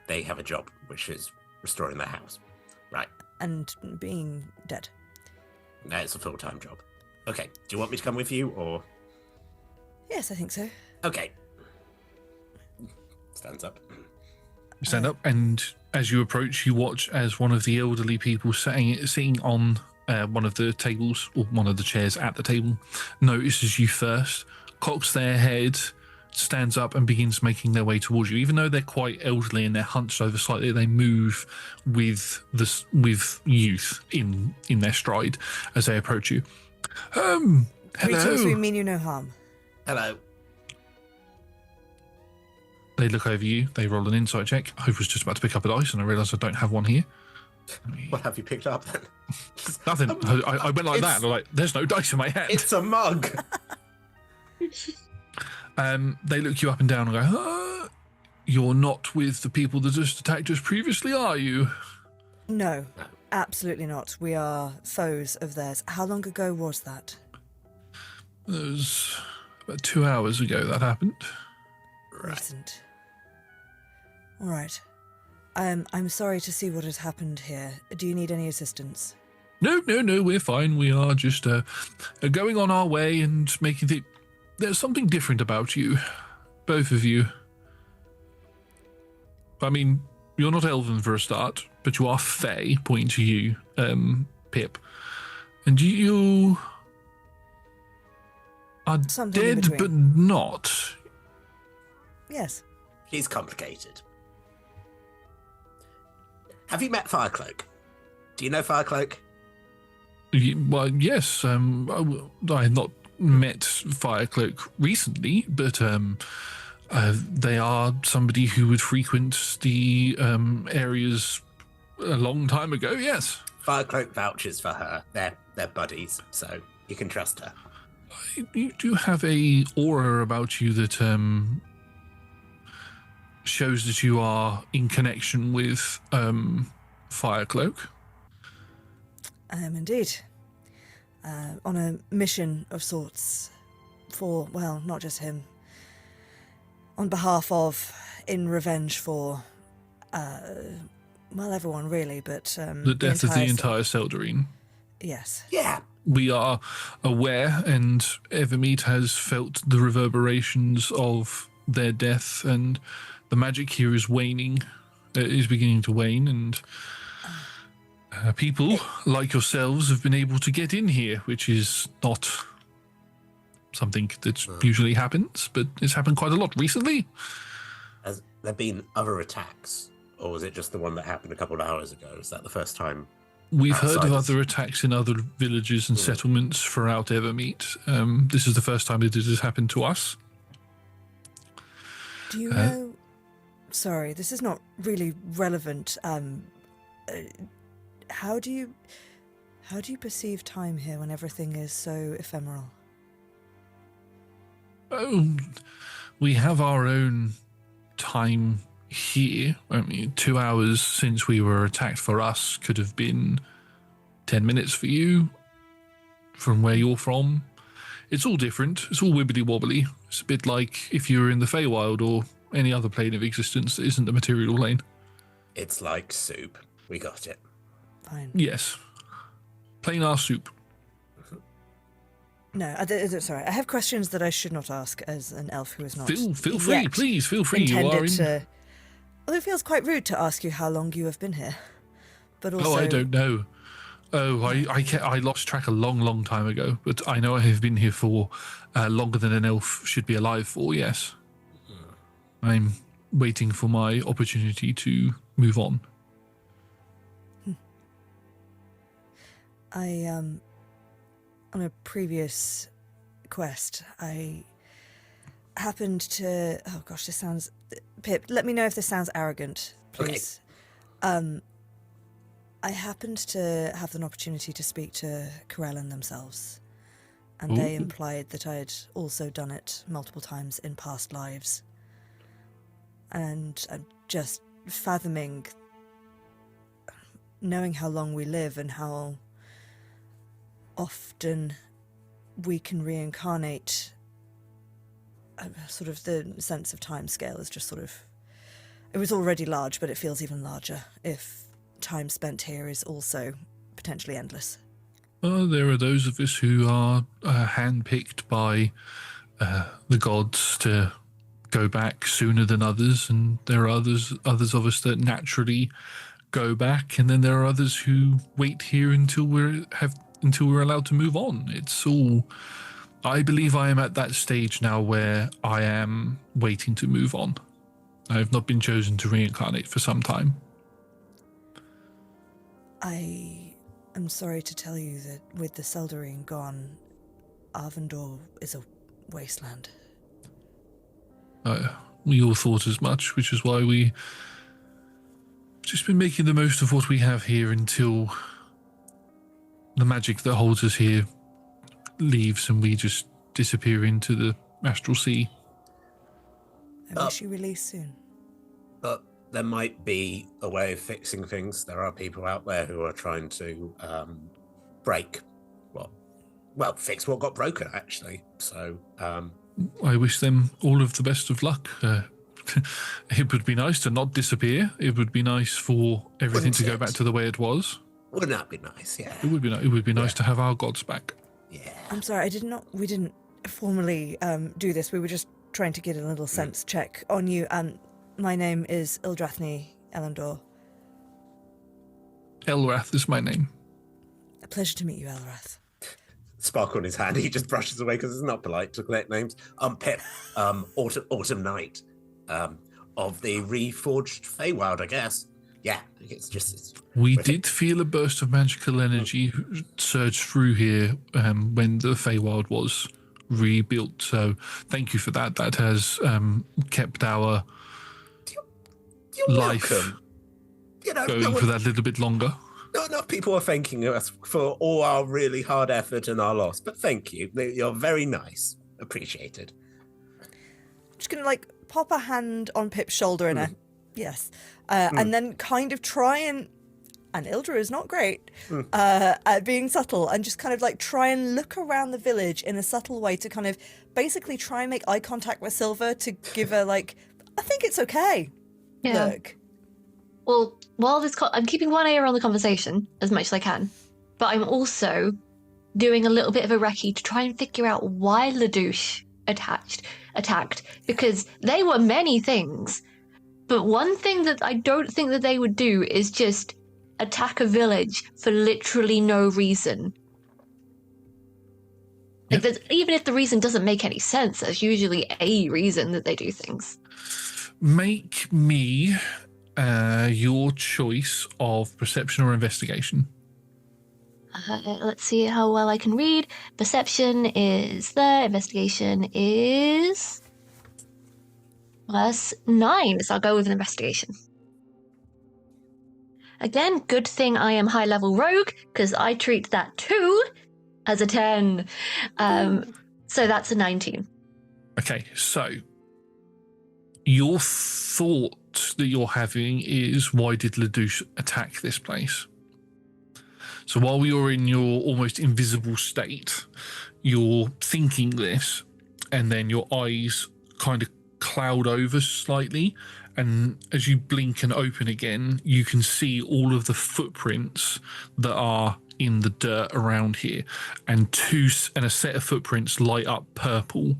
They have a job, which is restoring their house. Right. And being dead. It's a full-time job. Okay, do you want me to come with you, or...? Yes, I think so. Okay. Stands up. You stand up, and as you approach, you watch as one of the elderly people sitting on one of the tables, or one of the chairs at the table, notices you first, cocks their head, stands up and begins making their way towards you. Even though they're quite elderly and they're hunched over slightly, they move with youth in their stride as they approach you. Hello. Greetings, we mean you no harm. Hello. They look over you. They roll an insight check. I was just about to pick up a dice, and I realise I don't have one here. What have you picked up then? Nothing. I went like that. And I'm like, there's no dice in my hand. It's a mug. They look you up and down and go, you're not with the people that just attacked us previously, are you? No, absolutely not. We are foes of theirs. How long ago was that? It was about 2 hours ago that happened. Recent. All right. I'm sorry to see what has happened here. Do you need any assistance? No, we're fine. We are just going on our way and making there's something different about you, both of you. I mean, you're not elven for a start, but you are Fae, pointing to you, Pip. And you are Something dead, but not. Yes. He's complicated. Have you met Firecloak? Do you know Firecloak? Well, yes. I have not met Firecloak recently, but they are somebody who would frequent the areas a long time ago, yes. Firecloak vouches for her. They're buddies, so you can trust her. You do have a aura about you that shows that you are in connection with Firecloak. I am indeed. On a mission of sorts for, well, not just him. On behalf of, in revenge for, well, everyone really, but... the death of the entire Seldarine. Yes. Yeah. We are aware, and Evermeet has felt the reverberations of their death, and the magic here is waning, is beginning to wane, and people like yourselves have been able to get in here, which is not something that usually happens, but it's happened quite a lot recently. Has there been other attacks, or was it just the one that happened a couple of hours ago? Is that the first time? We've heard of Outsiders. other attacks in other villages and settlements throughout Evermeet. This is the first time that it has happened to us. Do you know? Sorry, this is not really relevant. How do you perceive time here when everything is so ephemeral? Oh, we have our own time here. I mean, 2 hours since we were attacked for us could have been 10 minutes for you from where you're from. It's all different. It's all wibbly wobbly. It's a bit like if you were in the Feywild or any other plane of existence that isn't the material plane. It's like soup. We got it. Fine. Yes. Plain our soup. No, sorry. I have questions that I should not ask as an elf who is not. Feel free, yet please. Feel free. You intended are in. to. Well, it feels quite rude to ask you how long you have been here, but also. Oh, I don't know. Oh, I lost track a long time ago, but I know I have been here for longer than an elf should be alive for, yes. I'm waiting for my opportunity to move on. On a previous quest, I happened to... Oh gosh, this sounds... Pip, let me know if this sounds arrogant, please. Okay. I happened to have an opportunity to speak to Corellin themselves, and they implied that I'd also done it multiple times in past lives. And I'm just fathoming, knowing how long we live and how often we can reincarnate, sort of the sense of time scale is just sort of... It was already large, but it feels even larger if time spent here is also potentially endless. Well, there are those of us who are handpicked by the gods to go back sooner than others, and there are others of us that naturally go back, and then there are others who wait here until we're allowed to move on. It's all... I believe I am at that stage now where I am waiting to move on. I have not been chosen to reincarnate for some time. I am sorry to tell you that with the Seldarine gone, Arvindor is a wasteland. We all thought as much, which is why we've just been making the most of what we have here until the magic that holds us here leaves and we just disappear into the astral sea. I wish you release soon. But there might be a way of fixing things. There are people out there who are trying to fix what got broken, actually. So I wish them all of the best of luck. It would be nice to not disappear. It would be nice for everything to go back to the way it was. Wouldn't that be nice? Yeah. It would be nice to have our gods back. Yeah. I'm sorry, we didn't formally do this. We were just trying to get a little sense check on you. My name is Ildrathni Elendor. Elrath is my name. A pleasure to meet you, Elrath. Spark on his hand. He just brushes away because it's not polite to collect names. Pip, Autumn Night, of the reforged Feywild, I guess. Yeah, we did feel a burst of magical energy surge through here when the Feywild was rebuilt. So thank you for that. That has kept our life going for that little bit longer. Not enough people are thanking us for all our really hard effort and our loss, but thank you. You're very nice. Appreciated. I'm just going to pop a hand on Pip's shoulder and yes. And then kind of try and Ildra is not great at being subtle, and just kind of try and look around the village in a subtle way to kind of basically try and make eye contact with Silver to give her I think it's okay. Yeah. Look. Well, while I'm keeping one ear on the conversation as much as I can, but I'm also doing a little bit of a recce to try and figure out why Ladouche attacked, because they were many things. But one thing that I don't think that they would do is just attack a village for literally no reason. Like, even if the reason doesn't make any sense, there's usually a reason that they do things. Make me your choice of perception or investigation. Let's see how well I can read. Perception is there. Investigation is +9. So I'll go with an investigation. Again, good thing I am high-level rogue, because I treat that 2 as a 10. So that's a 19. Okay, so your thought that you're having is, why did Ledouche attack this place? So while you're in your almost invisible state, you're thinking this, and then your eyes kind of cloud over slightly, and as you blink and open again, you can see all of the footprints that are in the dirt around here, and a set of footprints light up purple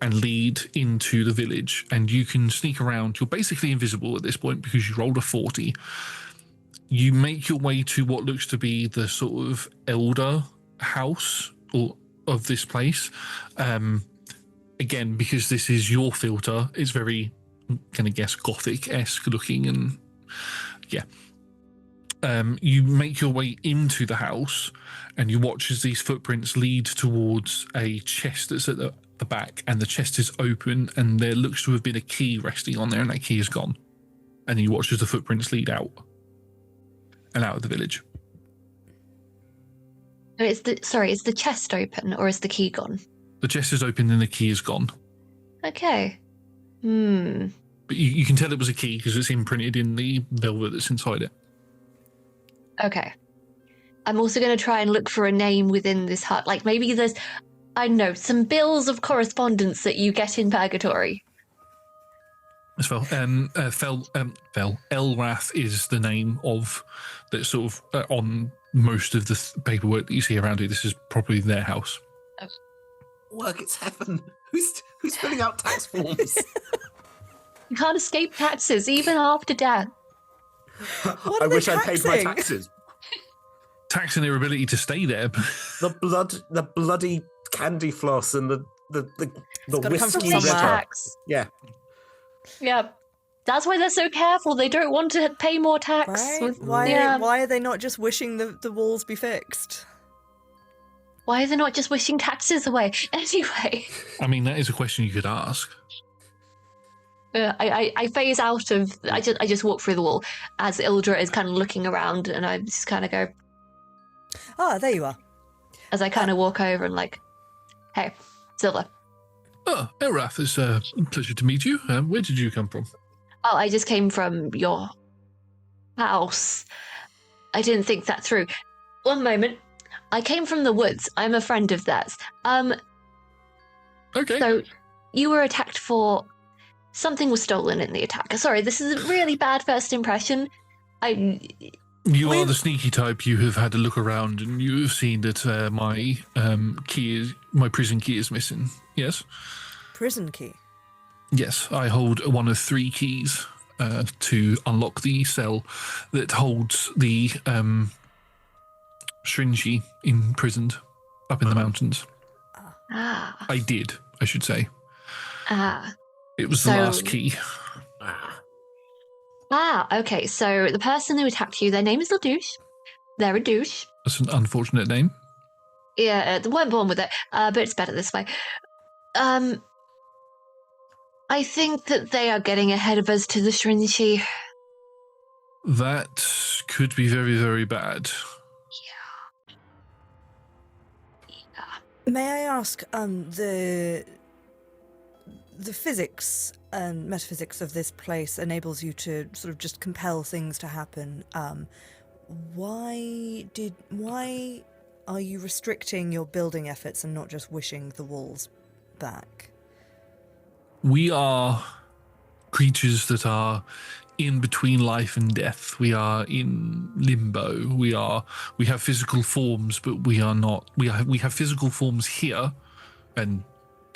and lead into the village, and you can sneak around. You're basically invisible at this point because you rolled a 40. You make your way to what looks to be the sort of elder house of this place. Again, because this is your filter, it's very, I'm gonna guess, Gothic-esque looking, and yeah. You make your way into the house, and you watch as these footprints lead towards a chest that's at the back, and the chest is open, and there looks to have been a key resting on there, and that key is gone. And then you watch as the footprints lead out and out of the village. Is the chest open, or is the key gone? The chest is open and the key is gone. Okay. But you can tell it was a key because it's imprinted in the velvet that's inside it. Okay. I'm also going to try and look for a name within this hut. Like, maybe there's, I don't know, some bills of correspondence that you get in Purgatory. As well. Elrath is the name of that sort of on most of the paperwork that you see around here. This is probably their house. Okay. Work, it's heaven. Who's filling out tax forms? You can't escape taxes, even after death. What I are they wish I paid my taxing? taxes. Taxing their ability to stay there. The bloody candy floss and the gotta come from whiskey somewhere. liquor. Tax. Yeah. Yeah. That's why they're so careful. They don't want to pay more tax. Right? Why are they not just wishing the walls be fixed? Why are they not just wishing taxes away? Anyway. I mean, that is a question you could ask. I phase out of. I just walk through the wall as Ildra is kind of looking around, and I just kind of go. Ah, there you are. As I kind of walk over and like, hey, Silver. Oh, Elrath, it's a pleasure to meet you. Where did you come from? Oh, I just came from your house. I didn't think that through. One moment. I came from the woods. I'm a friend of theirs. Okay. So you were attacked for something was stolen in the attack. Sorry, this is a really bad first impression. You are the sneaky type. You have had a look around and you have seen that my prison key is missing. Yes? Prison key? Yes, I hold one of 3 keys to unlock the cell that holds the Shrinji imprisoned up in the mountains. I did, I should say. It was the last key. Okay, so the person who attacked you, their name is Ledouche. They're a douche. That's an unfortunate name. Yeah, they weren't born with it, but it's better this way. I think that they are getting ahead of us to the Shrinji. That could be very, very bad. May I ask, the physics and metaphysics of this place enables you to sort of just compel things to happen. Why are you restricting your building efforts and not just wishing the walls back? We are creatures that are in between life and death. We are in limbo. We have physical forms, but we are not. We have physical forms here, and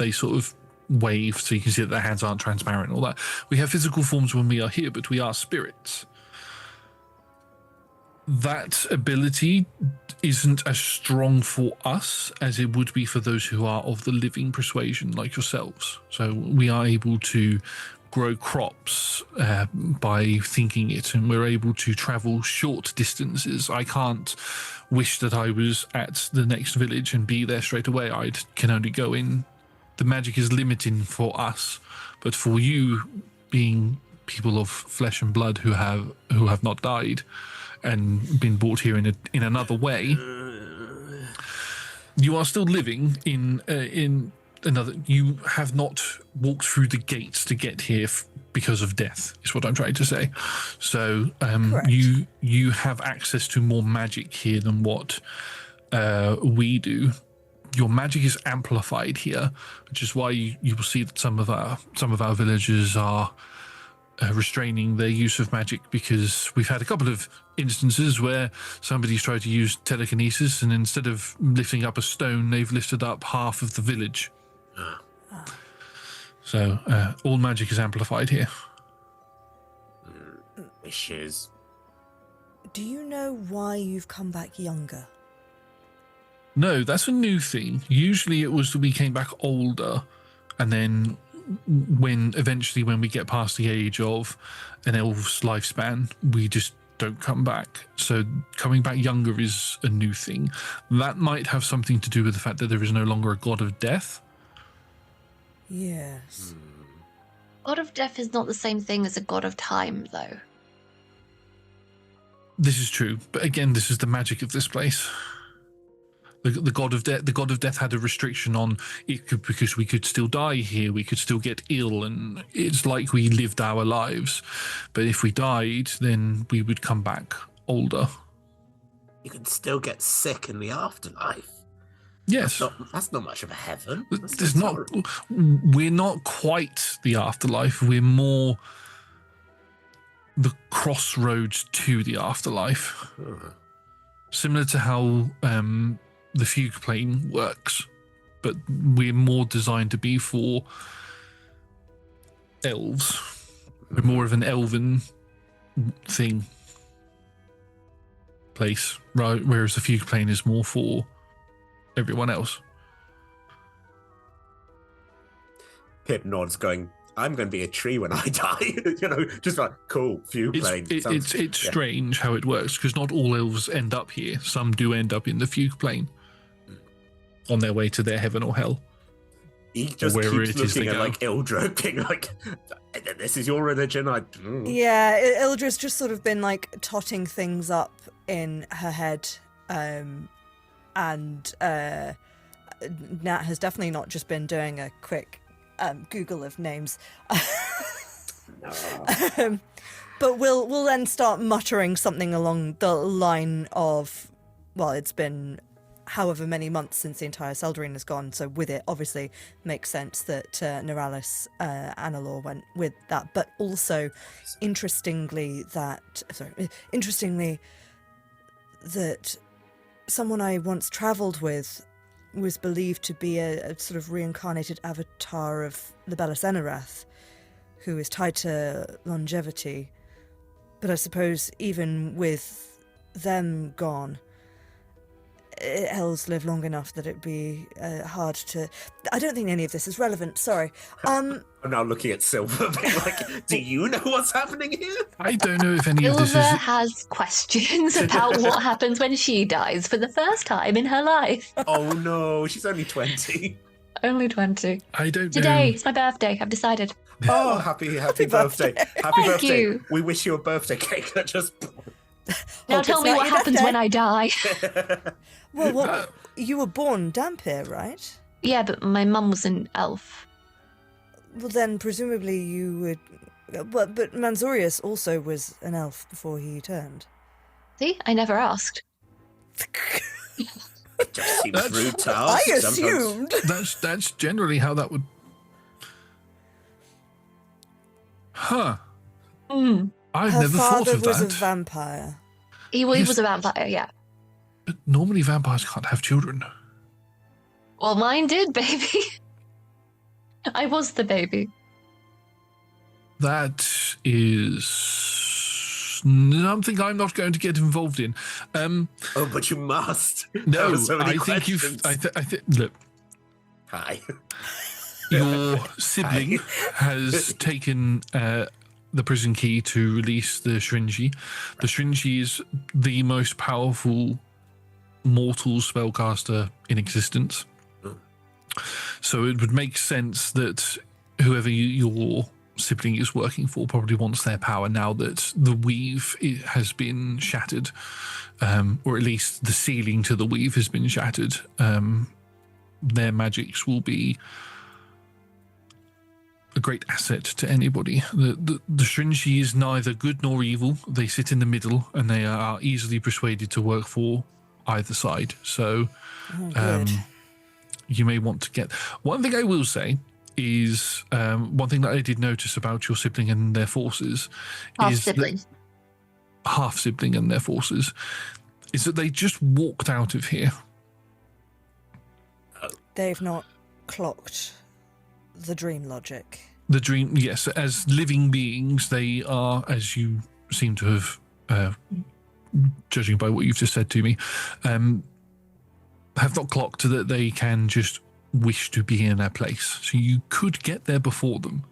they sort of wave so you can see that their hands aren't transparent and all that. We have physical forms when we are here, but we are spirits. That ability isn't as strong for us as it would be for those who are of the living persuasion like yourselves. So we are able to grow crops by thinking it, and we're able to travel short distances. I can't wish that I was at the next village and be there straight away. I can only go in. The magic is limiting for us, but for you, being people of flesh and blood who have not died and been brought here in another way, you are still living in another. You have not walked through the gates to get here because of death, is what I'm trying to say. So you have access to more magic here than what we do. Your magic is amplified here, which is why you will see that some of our villagers are restraining their use of magic, because we've had a couple of instances where somebody's tried to use telekinesis, and instead of lifting up a stone, they've lifted up half of the village. So all magic is amplified here. Wishes. Do you know why you've come back younger? No, that's a new thing. Usually it was that we came back older, and then when we get past the age of an elf's lifespan, we just don't come back. So coming back younger is a new thing. That might have something to do with the fact that there is no longer a god of death. Yes. God of Death is not the same thing as a God of Time, though. This is true, but again, this is the magic of this place. The god of death had a restriction on it because we could still die here, we could still get ill, and it's like we lived our lives. But if we died, then we would come back older. You can still get sick in the afterlife. Yes, That's not much of a heaven. We're not quite the afterlife. We're more the crossroads to the afterlife. Similar to how the fugue plane works, but we're more designed to be for elves. We're more of an elven place, right? Whereas the fugue plane is more for everyone else. Pip nods, going, I'm going to be a tree when I die. Just like, cool, fugue plane. It's strange how it works, because not all elves end up here. Some do end up in the fugue plane on their way to their heaven or hell. He just keeps looking at like Ildra, being like, this is your religion. Yeah, Ildra's just sort of been like totting things up in her head, and Nat has definitely not just been doing a quick Google of names. But we'll then start muttering something along the line of, well, it's been however many months since the entire Seldarine has gone, so with it obviously makes sense that Neuralis Analor went with that, but also interestingly that someone I once travelled with was believed to be a sort of reincarnated avatar of the Bella Senarath, who is tied to longevity. But I suppose even with them gone, elves live long enough that it'd be hard to... I don't think any of this is relevant, sorry. I'm now looking at Silver, being like, do you know what's happening here? I don't know if any of this is... Silver has questions about what happens when she dies for the first time in her life. Oh no, she's only 20. Only 20. I don't know. Today, it's my birthday, I've decided. Oh, happy birthday. Happy Thank birthday. you. We wish you a birthday cake that just... Now Hope tell it's me not what your happens birthday. when I die. Well, you were born Dampir, right? Yeah, but my mum was an elf. Well, then presumably you would... But Manzorius also was an elf before he turned. See, I never asked. It just seems rude to I ask. assumed. That's generally how that would... Huh. I've Her never thought father of was a that. vampire. He was a vampire, yeah. But normally vampires can't have children. Well, mine did, baby. I was the baby. That is something I'm not going to get involved in. Oh, but you must. There No, are so many I think questions. look, Hi. your sibling has taken the prison key to release the Shrinji. The Shrinji is the most powerful mortal spellcaster in existence. So it would make sense that whoever your sibling is working for probably wants their power now that the weave has been shattered, or at least the ceiling to the weave has been shattered. Their magics will be a great asset to anybody. The Shrinji is neither good nor evil. They sit in the middle, and they are easily persuaded to work for either side. So you may want to get... One thing I will say is, one thing that I did notice about your sibling and their forces Half-sibling. Half-sibling and their forces, is that they just walked out of here. They've not clocked the dream logic. The dream, yes, as living beings, they are, as you seem to have, judging by what you've just said to me, have not clocked that they can just wish to be in their place. So you could get there before them.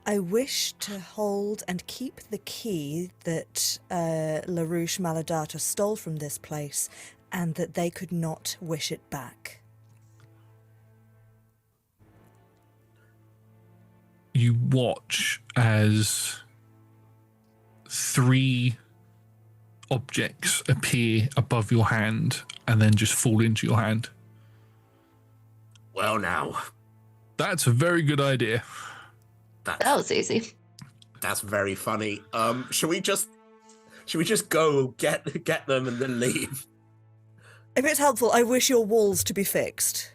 I wish to hold and keep the key that LaRouche Maladata stole from this place, and that they could not wish it back. You watch as 3 objects appear above your hand and then just fall into your hand. Well, now. That's a very good idea. That was easy. That's very funny. Should we just go get them and then leave? If it's helpful, I wish your walls to be fixed.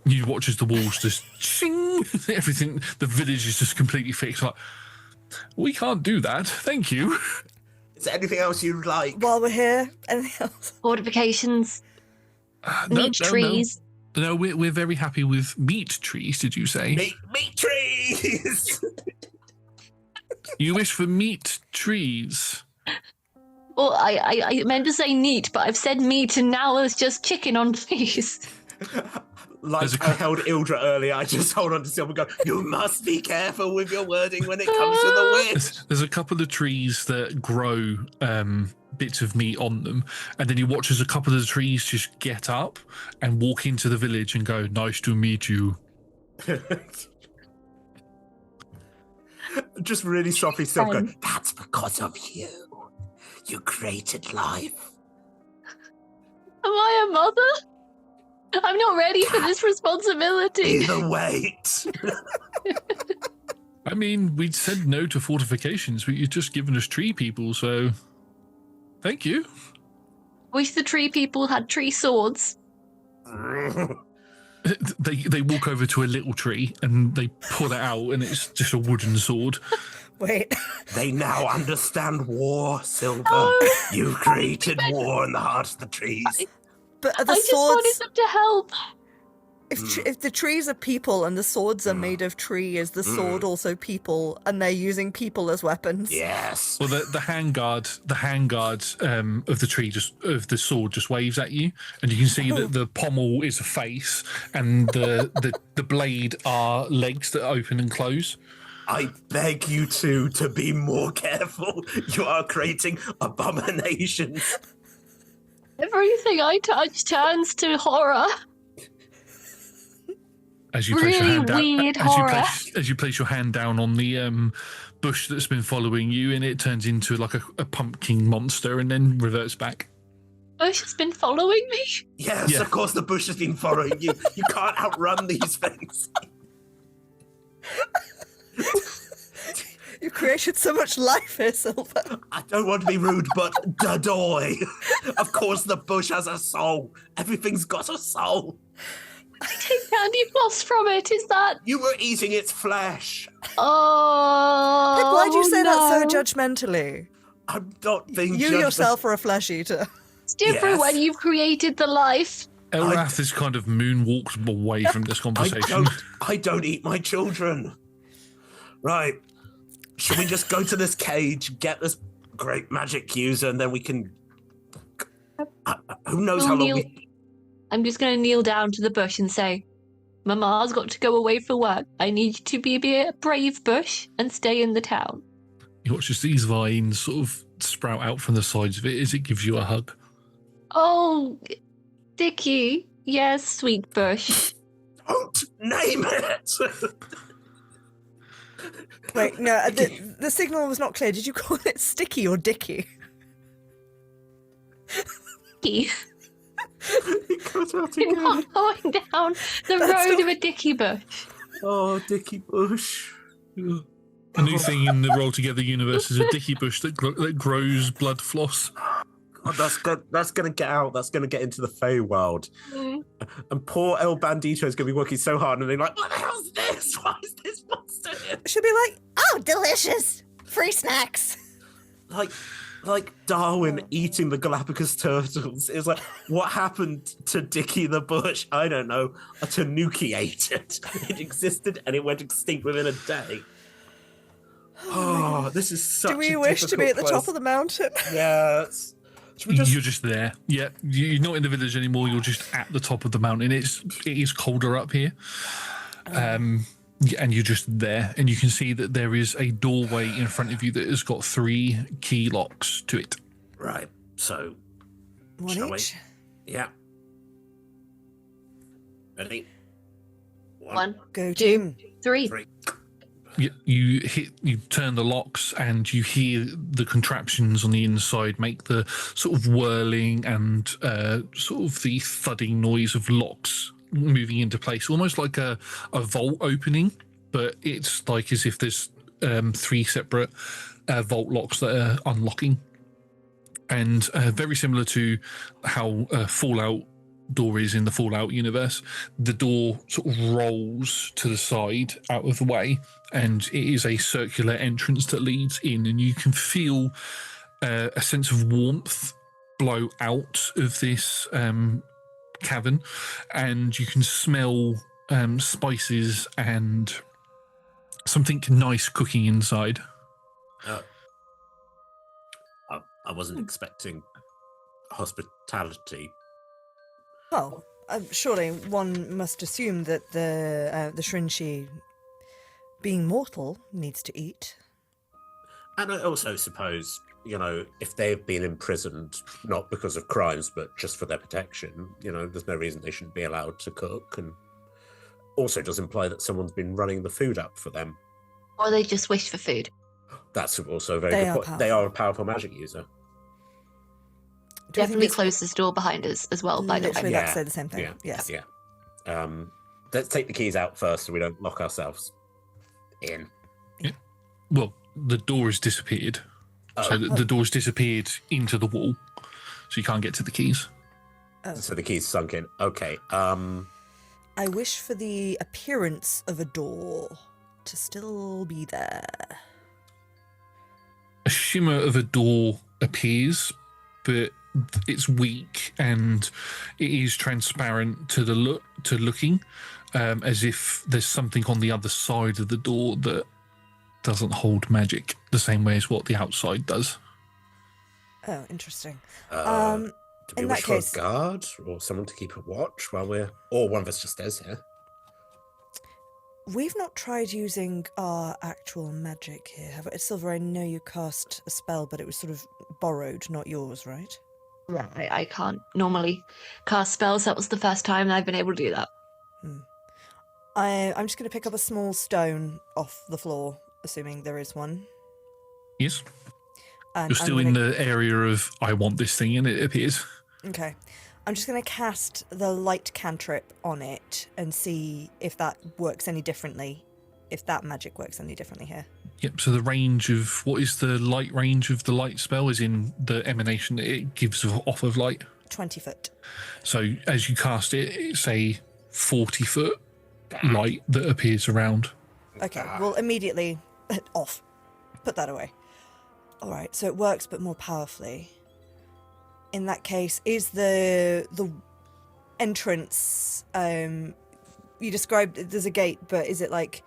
You watch as the walls just ching, everything, the village is just completely fixed. Like, we can't do that. Thank you. Is there anything else you'd like? While we're here, anything else? Fortifications, meat trees. No, we're very happy with meat trees, did you say? Meat trees! You wish for meat trees. Well, I meant to say neat, but I've said meat and now it's just chicken on trees. Like I held Ildra earlier, I just hold on to Silver and go, you must be careful with your wording when it comes to the witch. There's a couple of trees that grow bits of meat on them, and then you watch as a couple of the trees just get up and walk into the village and go, nice to meet you. Just really softly Silver go, that's because of you. You created life. Am I a mother? I'm not ready for this responsibility. Either wait. I mean, we'd said no to fortifications, but you've just given us tree people, so thank you. Wish the tree people had tree swords. They walk over to a little tree and they pull it out, and it's just a wooden sword. Wait. They now understand war, Silver. Oh, You created war in the heart of the trees. But are the I just swords... wanted them to help. If the trees are people and the swords are made of tree, is the sword also people, and they're using people as weapons? Yes. Well, the handguard of the tree of the sword just waves at you, and you can see that the pommel is a face, and the blade are legs that open and close. I beg you two to be more careful. You are creating abominations. Everything I touch turns to horror. As you place your hand down, weird horror. as you place your hand down on the bush that's been following you, and it turns into like a pumpkin monster, and then reverts back. Bush has been following me. Yes, Yeah. Of course the bush has been following you. You can't outrun these things. You created so much life here, Silver. I don't want to be rude, but dadoy. Of course the bush has a soul. Everything's got a soul. I take candy floss from it. Is that? You were eating its flesh. Oh. Pip, why'd you say that so no. judgmentally? I'm not being You judgmental. yourself are a flesh eater. It's different Yes. when you've created the life. Elrath is kind of moonwalked away from this conversation. I don't eat my children. Right. Should we just go to this cage, get this great magic user, and then we can... who knows how long we... I'm just going to kneel down to the bush and say, Mama's got to go away for work. I need you to be a brave bush and stay in the town. You watch just these vines sort of sprout out from the sides of it as it gives you a hug. Oh, Dickie. Yes, sweet bush. Don't name it! Wait, no, the signal was not clear. Did you call it Sticky or Dicky? Dickie. It goes out You're again. not going down the road of a Dickie bush. Oh, Dickie Bush. A new thing in the Roll Together universe is a dicky bush that grows blood floss. God, that's going to get out. That's going to get into the Feywild. Mm. And poor El Bandito is going to be working so hard, and they're like, what the hell's this? Why is this monster here? Should be like, Oh, delicious! Free snacks. Like Darwin eating the Galapagos turtles. It's like, what happened to Dickie the Bush? I don't know. A tanuki ate it. It existed and it went extinct within a day. Oh, this is such do we a wish to be at the difficult top of the mountain? place. Yeah. Should we just... You're just there. Yeah, you're not in the village anymore. You're just at the top of the mountain. It is colder up here. And you're just there, and you can see that there is a doorway in front of you that has got 3 key locks to it. Right, so... One shall each. we? Yeah. Ready? 1, Go 2, team. 3. 3. You turn the locks, and you hear the contraptions on the inside make the sort of whirling and sort of the thudding noise of locks moving into place, almost like a vault opening, but it's like as if there's 3 separate vault locks that are unlocking. And very similar to how Fallout door is in the Fallout universe, the door sort of rolls to the side out of the way, and it is a circular entrance that leads in, and you can feel a sense of warmth blow out of this cavern, and you can smell spices and something nice cooking inside. I wasn't expecting hospitality. Well, surely one must assume that the Shrinshi, being mortal, needs to eat. And I also suppose, if they've been imprisoned, not because of crimes, but just for their protection, there's no reason they shouldn't be allowed to cook. And also does imply that someone's been running the food up for them. Or they just wish for food. That's also a very They good are point. They are a powerful magic user. Do you think Definitely it's close this door behind us as well, by the literally way. about to say the same thing? Yes. Yeah. Let's take the keys out first so we don't lock ourselves in. Well, the door has disappeared. So the door's disappeared into the wall, so you can't get to the keys. So the keys sunk in. Okay. I wish for the appearance of a door to still be there. A shimmer of a door appears, but it's weak and it is transparent to the looking, as if there's something on the other side of the door that doesn't hold magic the same way as what the outside does. Oh, interesting. Do we in wish that for case- a guard or someone to keep a watch while or one of us just stays here? We've not tried using our actual magic here, have we? Silver, I know you cast a spell, but it was sort of borrowed, not yours, right? Right, I can't normally cast spells. That was the first time I've been able to do that. I'm just going to pick up a small stone off the floor, assuming there is one. Yes. And You're still in the area of I want this thing, and it appears. Okay. I'm just going to cast the light cantrip on it and see if that works any differently, if that magic works any differently here. Yep, so the range of, what is the light range of the light spell is in the emanation that it gives off of light. 20 foot. So as you cast it, it's a 40-foot light that appears around. Okay, well, immediately off. Put that away. All right, so it works, but more powerfully. In that case, is the entrance, you described there's a gate, but is it like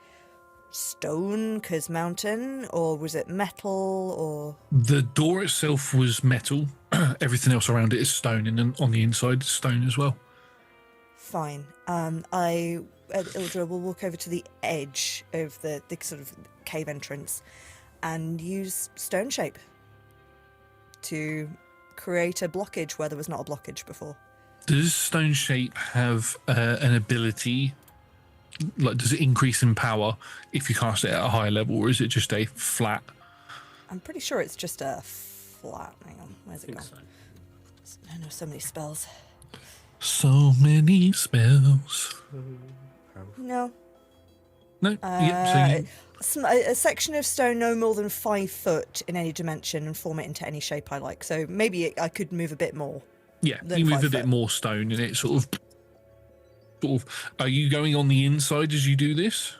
stone, 'cause mountain, or was it metal, or? The door itself was metal. Everything else around it is stone, and then on the inside, it's stone as well. Fine. I, Ildra, will walk over to the edge of the sort of cave entrance and use stone shape to create a blockage where there was not a blockage before. Does stone shape have an ability? Like, does it increase in power if you cast it at a higher level, or is it just a flat? I'm pretty sure it's just a flat. Hang on, where's it gone? So. I know so many spells. So many spells. No. No. Yeah. So you, A section of stone no more than 5 foot in any dimension and form it into any shape I like. So maybe I could move a bit more. yeah, than you move 5 a bit foot. more stone, and it sort of. Are you going on the inside as you do this?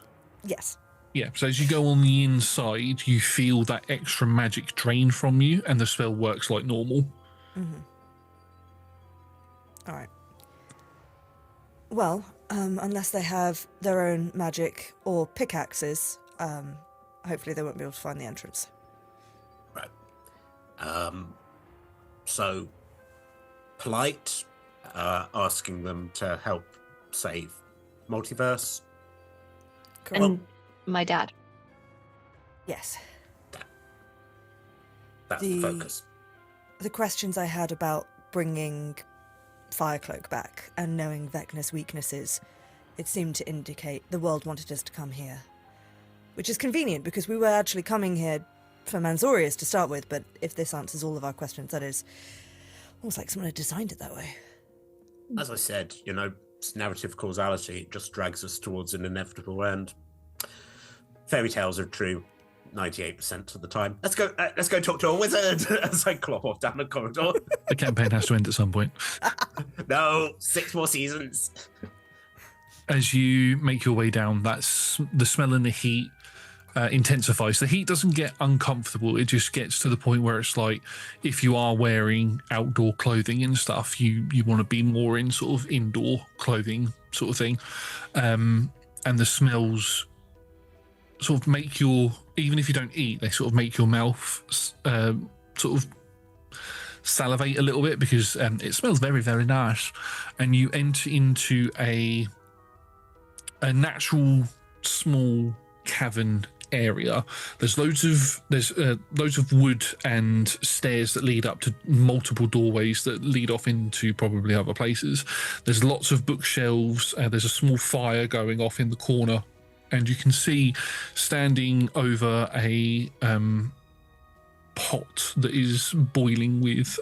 Yes. Yeah, so as you go on the inside, you feel that extra magic drain from you, and the spell works like normal. All right. Well, unless they have their own magic or pickaxes, hopefully they won't be able to find the entrance. Right. So, polite, asking them to help save multiverse. Correct. And my dad. Yes. That's the focus. The questions I had about bringing Firecloak back and knowing Vecna's weaknesses, it seemed to indicate the world wanted us to come here. Which is convenient, because we were actually coming here for Manzorius to start with, but if this answers all of our questions, that is almost like someone had designed it that way. As I said, it's narrative causality. It just drags us towards an inevitable end. Fairy tales are true 98% of the time. Let's go talk to a wizard as I clop off down the corridor. The campaign has to end at some point. No, 6 more seasons. As you make your way down, that's the smell and the heat intensifies. The heat doesn't get uncomfortable. It just gets to the point where it's like, if you are wearing outdoor clothing and stuff, you want to be more in sort of indoor clothing sort of thing. And the smells sort of make your, even if you don't eat, they sort of make your mouth sort of salivate a little bit, because it smells very, very nice. And you enter into a natural small cavern area. There's loads of wood and stairs that lead up to multiple doorways that lead off into probably other places. There's lots of bookshelves. There's a small fire going off in the corner, and you can see standing over a pot that is boiling with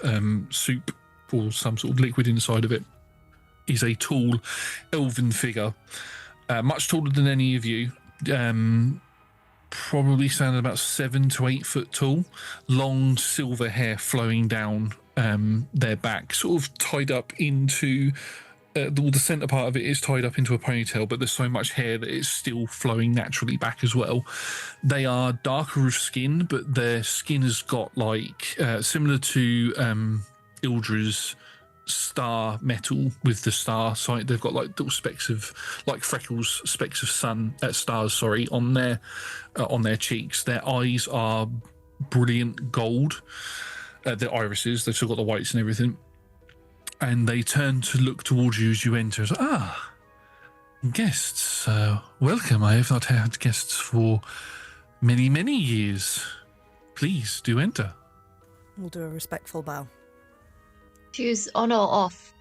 soup or some sort of liquid inside of it is a tall elven figure, much taller than any of you. Probably standing about 7 to 8 foot tall, long silver hair flowing down their back, sort of tied up into the center part of it is tied up into a ponytail, but there's so much hair that it's still flowing naturally back as well. They are darker of skin, but their skin has got like similar to Ildra's star metal with the star side. They've got like little specks of like freckles, specks of stars on their cheeks. Their eyes are brilliant gold. Their irises, they've still got the whites and everything. And they turn to look towards you as you enter. Guests, welcome. I have not had guests for many, many years. Please do enter. We'll do a respectful bow. Choose on or off.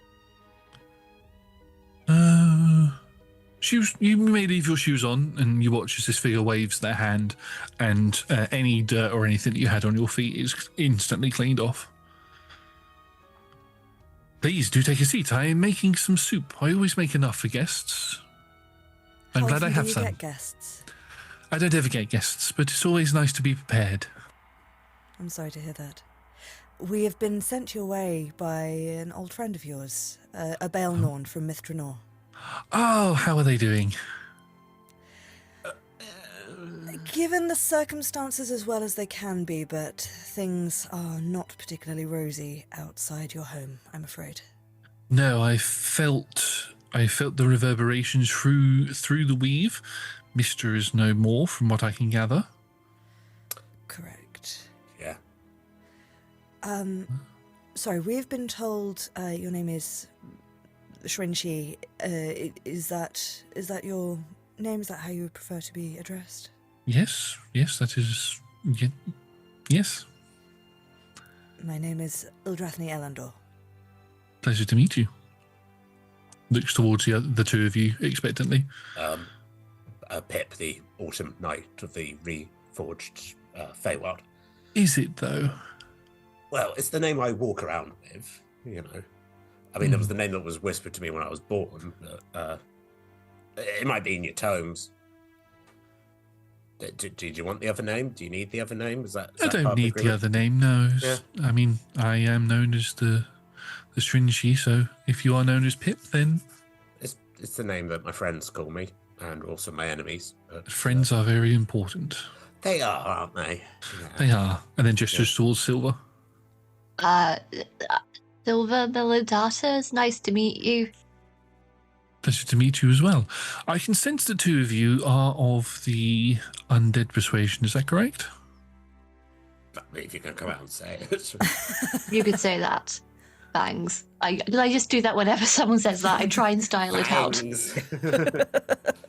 Shoes. You may leave your shoes on, and you watch as this figure waves their hand, and any dirt or anything that you had on your feet is instantly cleaned off. Please do take a seat. I am making some soup. I always make enough for guests. I'm glad I have some. Get guests? I don't ever get guests, but it's always nice to be prepared. I'm sorry to hear that. We have been sent your way by an old friend of yours, a Baelnorn from Mithranor. Oh, how are they doing? Given the circumstances as well as they can be, but things are not particularly rosy outside your home, I'm afraid. No, I felt the reverberations through the weave. Mister is no more, from what I can gather. Correct. Yeah. Sorry, we've been told your name is Shrinchi. Is that your name? Is that how you would prefer to be addressed? Yes, that is. Yes. My name is Ildrathni Elandor. Pleasure to meet you. Looks towards the two of you expectantly. Pip, the autumn night of the reforged Feywild. Is it, though? Well, it's the name I walk around with, you know. I mean, that was the name that was whispered to me when I was born, but it might be in your tomes. Do you want the other name? Do you need the other name? Is that I don't need the other name, no. Yeah. I mean, I am known as the Stringy, so if you are known as Pip, then... It's the name that my friends call me, and also my enemies. But, friends are very important. They are, aren't they? Yeah. They are. And then gestures towards Silver. Silver Melodata, it's nice to meet you. Pleasure to meet you as well. I can sense the two of you are of the undead persuasion, is that correct? If you can come out and say it. You could say that. Bangs. I just do that whenever someone says that. I try and style it out. Bangs.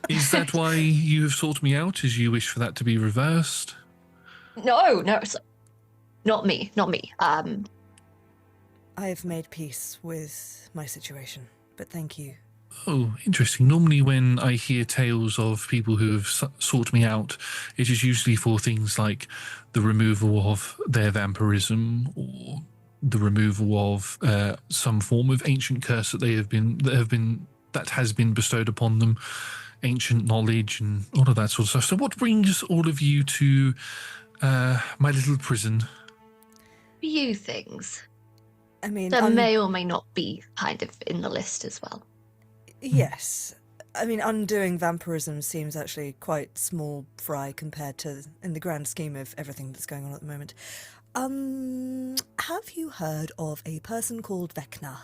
Is that why you have sought me out? Is you wish for that to be reversed? No, it's not me. I have made peace with my situation, but thank you. Oh, interesting. Normally when I hear tales of people who have sought me out, it is usually for things like the removal of their vampirism or the removal of some form of ancient curse that has been bestowed upon them, ancient knowledge and all of that sort of stuff. So what brings all of you to my little prison? Few things. I mean, That may or may not be kind of in the list as well. yes. I mean, undoing vampirism seems actually quite small fry compared to, in the grand scheme of everything that's going on at the moment. Have you heard of a person called Vecna?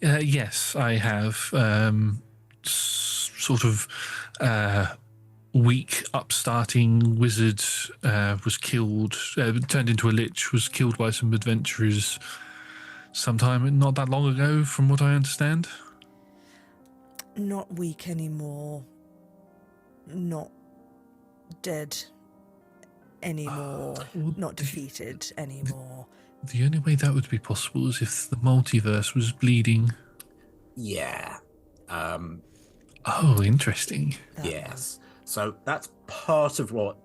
Yes, I have. Sort of weak, upstarting wizard was killed, turned into a lich, was killed by some adventurers sometime not that long ago, from what I understand. Not weak anymore. Not dead anymore. Not defeated anymore. The only way that would be possible is if the multiverse was bleeding. Yeah. Oh, interesting. Yes. So that's part of what...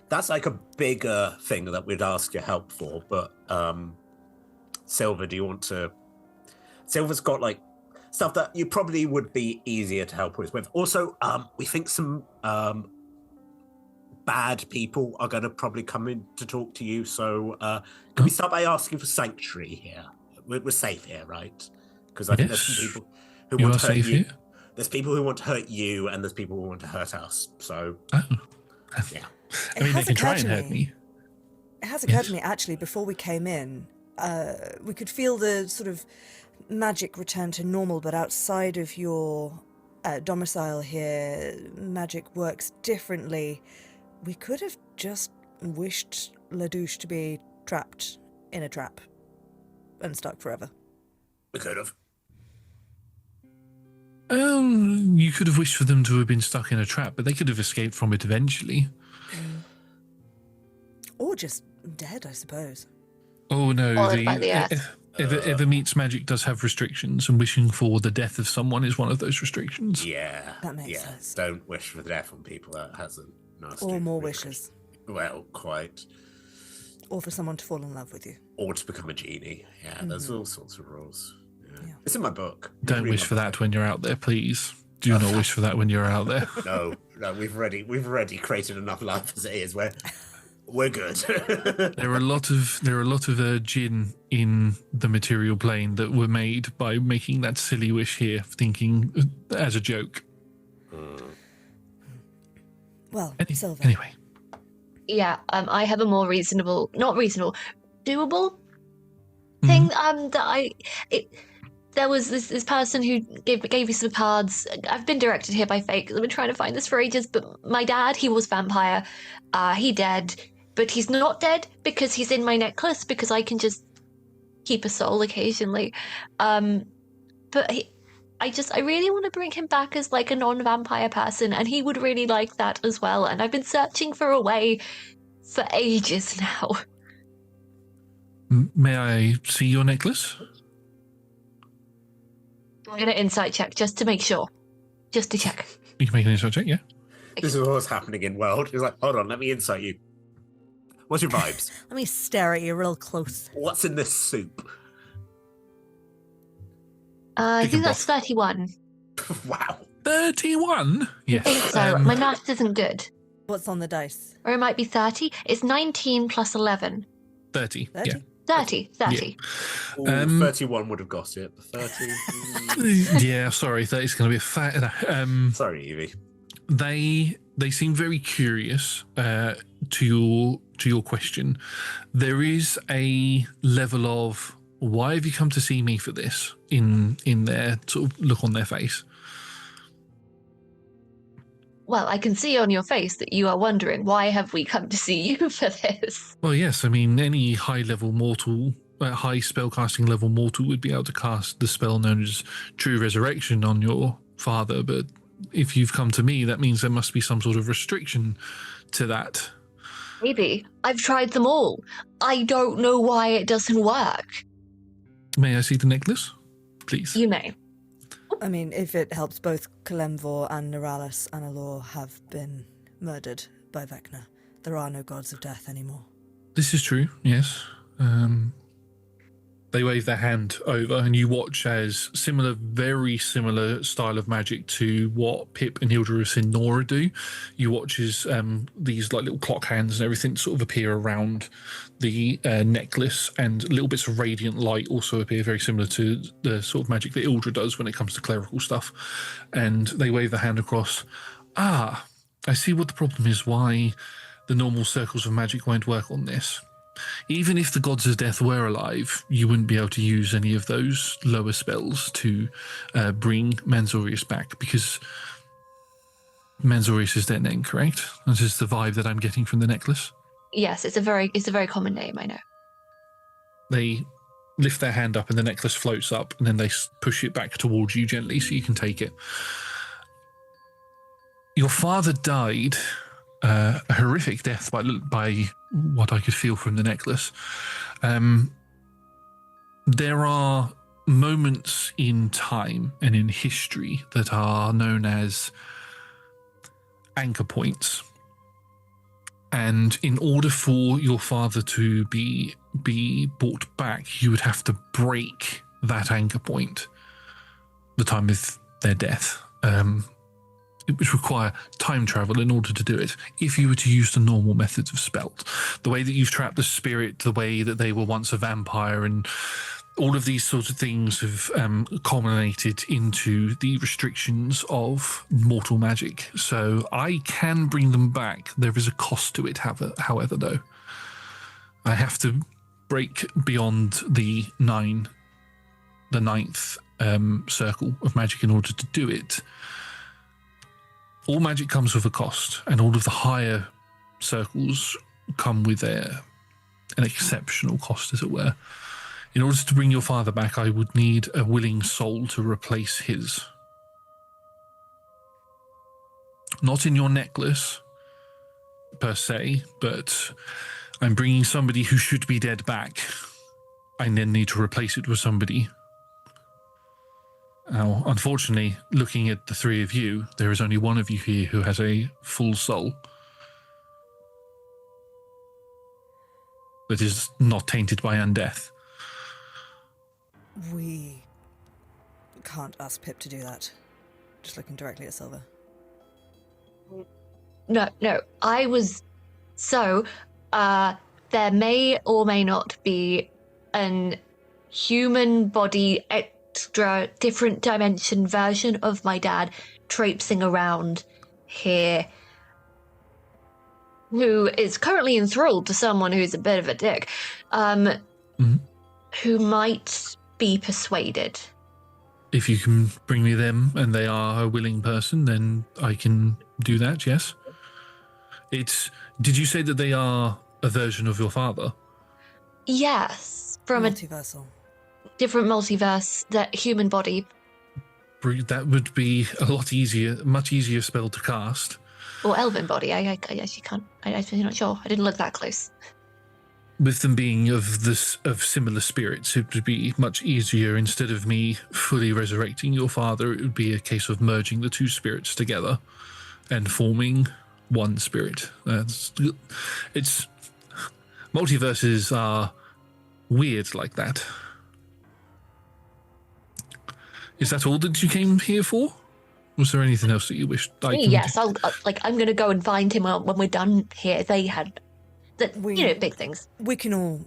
That's like a bigger thing that we'd ask your help for, but Silver, do you want to... Silver's got like stuff that you probably would be easier to help with. Also, we think some bad people are going to probably come in to talk to you, so can we start by asking for sanctuary here? We're safe here, right? Because I think there's some people who want to hurt you. Here? There's people who want to hurt you, and there's people who want to hurt us. So, yeah. I mean, they can try and hurt me. It has occurred to me, actually, before we came in, we could feel the sort of magic return to normal, but outside of your domicile here, magic works differently. We could have just wished LaDouche to be trapped in a trap and stuck forever. We could have. You could have wished for them to have been stuck in a trap, but they could have escaped from it eventually. Or just dead, I suppose. Oh no, by the earth. Ever Meets Magic does have restrictions, and wishing for the death of someone is one of those restrictions. Yeah. That makes sense. Don't wish for the death on people. That has a nasty... Or more wishes. Well, quite. Or for someone to fall in love with you. Or to become a genie. Yeah, there's all sorts of rules. Yeah. It's in my book. Don't wish for that when you're out there, please. Do not wish for that when you're out there. No, we've already created enough life as it is. We're good. There are a lot of djinn in the material plane that were made by making that silly wish here, thinking as a joke. Well, Silver. Anyway. Yeah, I have a more doable thing. there was this person who gave me some cards. I've been directed here by fate because I've been trying to find this for ages. But my dad, he was vampire. He dead, but he's not dead because he's in my necklace because I can just keep a soul occasionally. But I really want to bring him back as like a non-vampire person, and he would really like that as well. And I've been searching for a way for ages now. May I see your necklace? I'm going to insight check just to make sure. Just to check. You can make an insight check, yeah. This is what's happening in world. He's like, hold on, let me insight you. What's your vibes? Let me stare at you real close. What's in this soup? I think that's 31. Wow. 31? Yes. I think so. My math isn't good. What's on the dice? Or it might be 30. It's 19 plus 11. 30. 30? Yeah. 30. Ooh, 31 would have got it. 30. Yeah, sorry, that is going to be a fat. Sorry, Evie. They seem very curious to your question. There is a level of why have you come to see me for this in their sort of look on their face. Well, I can see on your face that you are wondering, why have we come to see you for this? Well, yes, I mean, any high-level mortal, high spellcasting level mortal would be able to cast the spell known as True Resurrection on your father, but if you've come to me, that means there must be some sort of restriction to that. Maybe. I've tried them all. I don't know why it doesn't work. May I see the necklace, please? You may. I mean, if it helps, both Kalemvor and Neuralis and Alor have been murdered by Vecna. There are no gods of death anymore. This is true, yes. They wave their hand over and you watch as very similar style of magic to what Pip and Hildreth and Nora do. You watch as these like little clock hands and everything sort of appear around the necklace, and little bits of radiant light also appear, very similar to the sort of magic that Ildra does when it comes to clerical stuff. And they wave their hand across. I see what the problem is, why the normal circles of magic won't work on this. Even if the gods of death were alive, you wouldn't be able to use any of those lower spells to bring Manzorius back, because Manzorius is their name, correct? This is the vibe that I'm getting from the necklace. Yes, it's a very common name, I know. They lift their hand up and the necklace floats up, and then they push it back towards you gently so you can take it. Your father died a horrific death by what I could feel from the necklace. There are moments in time and in history that are known as anchor points. And in order for your father to be brought back, you would have to break that anchor point, the time of their death. It would require time travel in order to do it, if you were to use the normal methods of spells. The way that you've trapped the spirit, the way that they were once a vampire, and all of these sorts of things have culminated into the restrictions of mortal magic. So I can bring them back. There is a cost to it, however, though. I have to break beyond the ninth circle of magic in order to do it. All magic comes with a cost, and all of the higher circles come with an exceptional cost, as it were. In order to bring your father back, I would need a willing soul to replace his. Not in your necklace, per se, but I'm bringing somebody who should be dead back. I then need to replace it with somebody. Now, unfortunately, looking at the three of you, there is only one of you here who has a full soul that is not tainted by undeath. We can't ask Pip to do that. Just looking directly at Silver. No, I was... So, there may or may not be an human body extra different dimension version of my dad traipsing around here, who is currently enthralled to someone who's a bit of a dick, who might be persuaded If you can bring me them and they are a willing person, then I can do that, yes. Did you say that they are a version of your father? Yes, from a Multiversal. different multiverse, that human body. That would be a lot easier, much easier spell to cast. Or elven body. I actually can't. I'm not sure. I didn't look that close. With them being of similar spirits, it would be much easier. Instead of me fully resurrecting your father, it would be a case of merging the two spirits together and forming one spirit. It's multiverses are weird like that. Is that all that you came here for? Was there anything else that you wished I could Yes, do? I'm going to go and find him when we're done here. They had, big things. We can all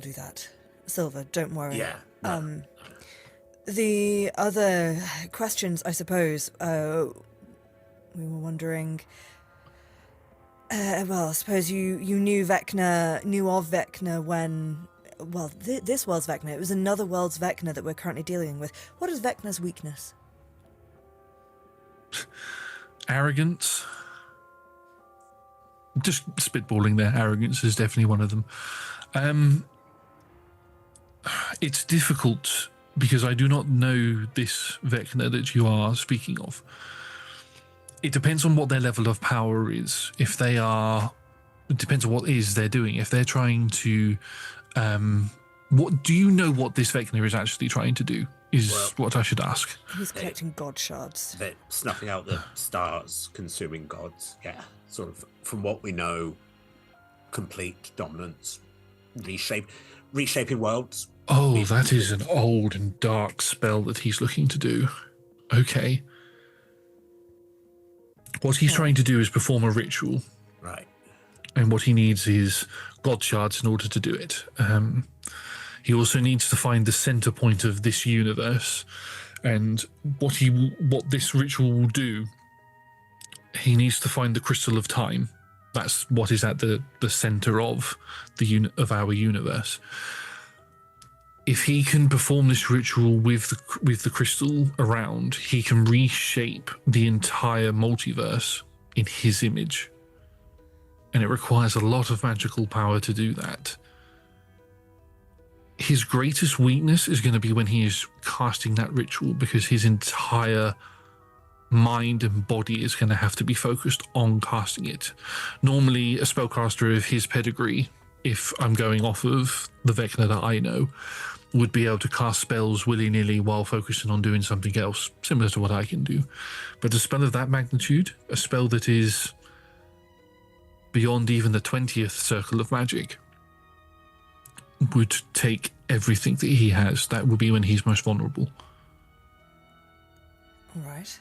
do that. Silver, don't worry. Yeah. The other questions, I suppose, we were wondering. Well, I suppose you knew of Vecna when. Well, this world's Vecna. It was another world's Vecna that we're currently dealing with. What is Vecna's weakness? Arrogance. Just spitballing there. Arrogance is definitely one of them. It's difficult because I do not know this Vecna that you are speaking of. It depends on what their level of power is. It depends on what they're doing. If they're trying to, what do you know what this Vecna is actually trying to do? What I should ask. He's collecting god shards. They're snuffing out the stars, consuming gods. Yeah, sort of from what we know, complete dominance, reshaping worlds. Oh, that is an old and dark spell that he's looking to do. Okay. What he's trying to do is perform a ritual. Right. And what he needs is god shards in order to do it. He also needs to find the center point of this universe, and what this ritual will do. He needs to find the crystal of time. That's what is at the center of our universe. If he can perform this ritual with the crystal around, he can reshape the entire multiverse in his image, and it requires a lot of magical power to do that. His greatest weakness is going to be when he is casting that ritual, because his entire mind and body is going to have to be focused on casting it. Normally, a spellcaster of his pedigree, if I'm going off of the Vecna that I know, would be able to cast spells willy-nilly while focusing on doing something else, similar to what I can do. But a spell of that magnitude, a spell that is beyond even the 20th circle of magic, would take everything that he has. That would be when he's most vulnerable. All right.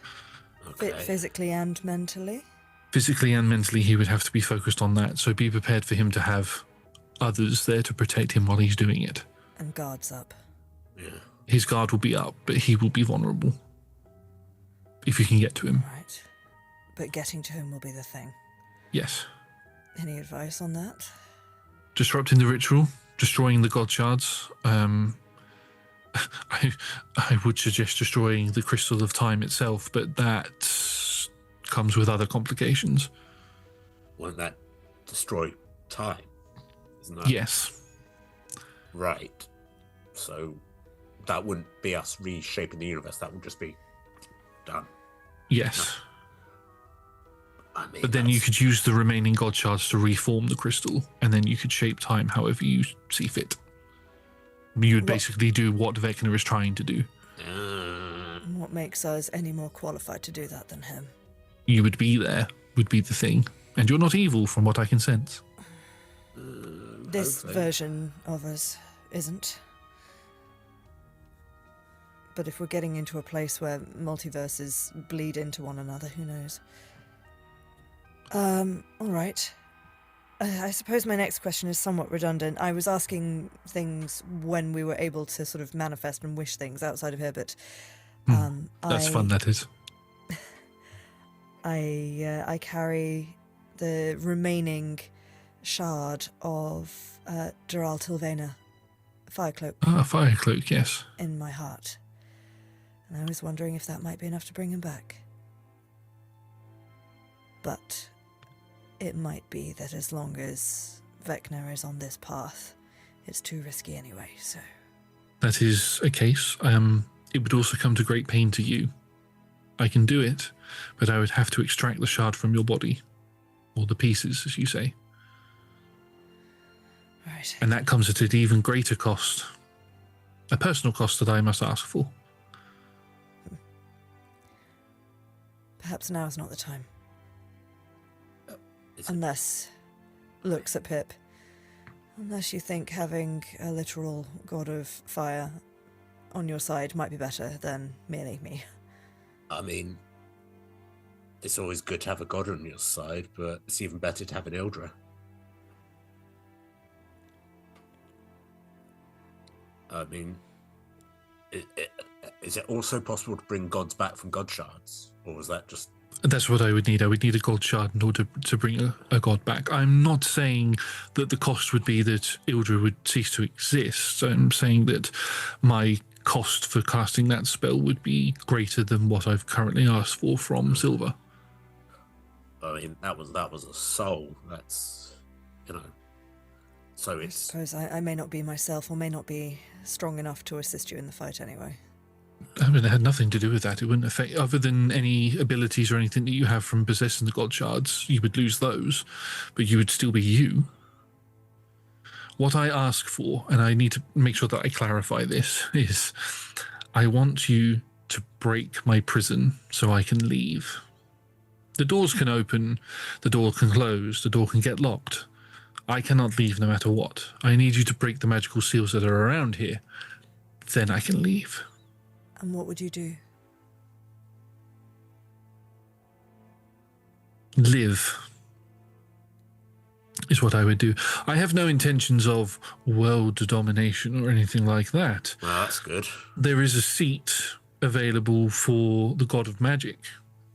Okay. Physically and mentally? Physically and mentally, he would have to be focused on that. So be prepared for him to have others there to protect him while he's doing it. And guards up. Yeah. His guard will be up, but he will be vulnerable. If you can get to him. Right. But getting to him will be the thing. Yes. Any advice on that? Disrupting the ritual, destroying the god shards. I would suggest destroying the crystal of time itself, but that comes with other complications. Won't that destroy time? Isn't that? Yes. Right. So that wouldn't be us reshaping the universe. That would just be done. Yes. I mean, But then you could use the remaining god shards to reform the crystal, and then you could shape time however you see fit. You would basically do what Vecna is trying to do. What makes us any more qualified to do that than him? You would be there, would be the thing. And you're not evil from what I can sense. This hopefully. version of us isn't. But if we're getting into a place where multiverses bleed into one another, who knows? All right. I suppose my next question is somewhat redundant. I was asking things when we were able to sort of manifest and wish things outside of here, but That's fun, that is. I carry the remaining shard of Dural Tilvena, Firecloak, Fire cloak, yes. in my heart. And I was wondering if that might be enough to bring him back. But it might be that as long as Vecna is on this path, it's too risky anyway, so... That is a case. It would also come to great pain to you. I can do it, but I would have to extract the shard from your body. Or the pieces, as you say. Right. And that comes at an even greater cost. A personal cost that I must ask for. Perhaps now is not the time. Is it- Unless... Looks at Pip. Unless you think having a literal god of fire on your side might be better than merely me. I mean, it's always good to have a god on your side, but it's even better to have an Ildra. I mean, is it also possible to bring gods back from god shards? Or was that just... That's what I would need. I would need a god shard in order to bring a god back. I'm not saying that the cost would be that Ildra would cease to exist. I'm saying that my cost for casting that spell would be greater than what I've currently asked for from Silver. I mean, that was a soul. That's, So I it's... suppose I may not be myself or may not be strong enough to assist you in the fight anyway. I mean, it had nothing to do with that. It wouldn't affect, other than any abilities or anything that you have from possessing the god shards, you would lose those, but you would still be you. What I ask for, and I need to make sure that I clarify this, is I want you to break my prison so I can leave. The doors can open, the door can close, the door can get locked. I cannot leave no matter what. I need you to break the magical seals that are around here. Then I can leave. And what would you do? Live is what I would do. I have no intentions of world domination or anything like that. Well, that's good. There is a seat available for the god of magic,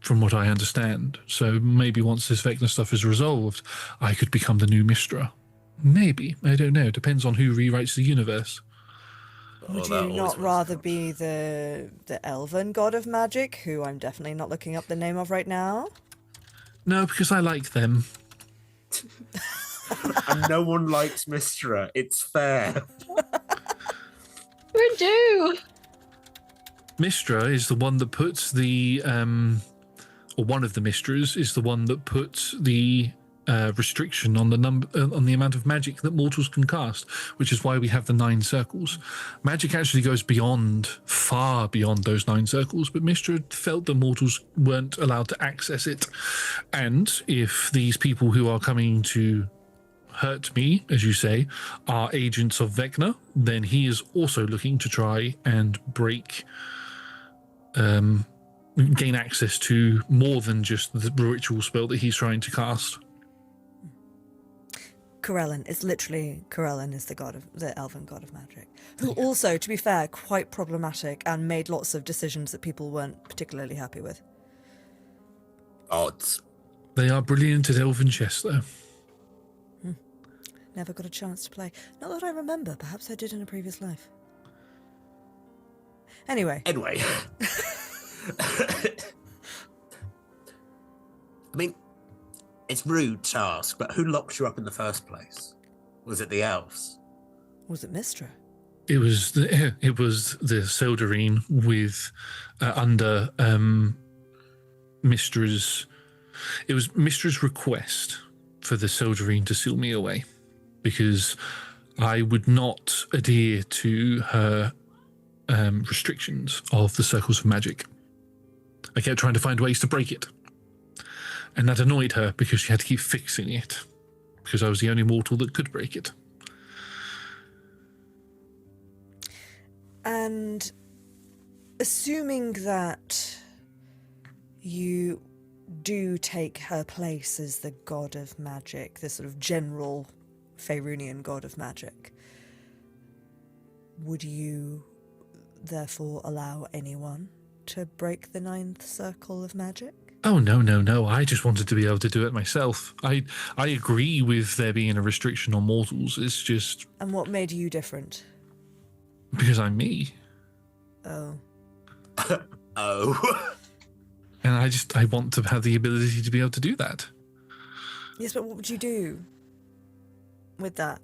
from what I understand. So maybe once this Vecna stuff is resolved, I could become the new Mistra. Maybe. I don't know. Depends on who rewrites the universe. Would that you always not makes rather sense. be the elven god of magic, who I'm definitely not looking up the name of right now? No, because I like them. And no one likes Mistra. It's fair. We're due. Mistra is the one that puts the, or one of the Mistras is the one that puts the restriction on the number, on the amount of magic that mortals can cast, which is why we have the 9 circles. Magic actually goes beyond, far beyond those 9 circles, but Mistra felt that mortals weren't allowed to access it. And if these people who are coming to hurt me, as you say, are agents of Vecna, then he is also looking to try and break, gain access to more than just the ritual spell that he's trying to cast. Corellin is literally, Corellin is the elven god of magic, who also, to be fair, quite problematic and made lots of decisions that people weren't particularly happy with. Odds. They are brilliant at elven chess, though. Never got a chance to play. Not that I remember. Perhaps I did in a previous life. Anyway. Anyway. I mean, it's rude to ask, but who locked you up in the first place? Was it the elves? Was it Mistra? It was the Seldarine with under Mistra's. It was Mistra's request for the Seldarine to seal me away, because I would not adhere to her restrictions of the circles of magic. I kept trying to find ways to break it, and that annoyed her because she had to keep fixing it, because I was the only mortal that could break it. And assuming that you do take her place as the god of magic, the sort of general Faerunian god of magic, would you therefore allow anyone to break the 9th circle of magic? Oh, no. I just wanted to be able to do it myself. I agree with there being a restriction on mortals. It's just And what made you different? because I'm me. Oh. Oh. And I want to have the ability to be able to do that. Yes, but what would you do with that?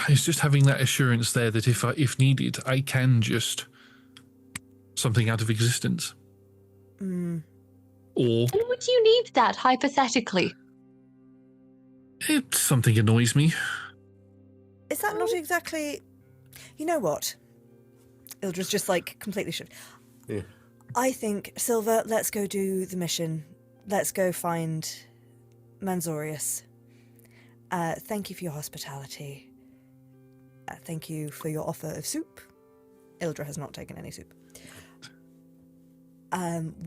It's just having that assurance there that if needed, I can just something out of existence. Or And would you need that, hypothetically? if something annoys me. Is that not exactly... You know what? Ildra's just like completely shook. Yeah. I think, Silver, let's go do the mission. Let's go find Manzorius. Thank you for your hospitality. Thank you for your offer of soup. Ildra has not taken any soup.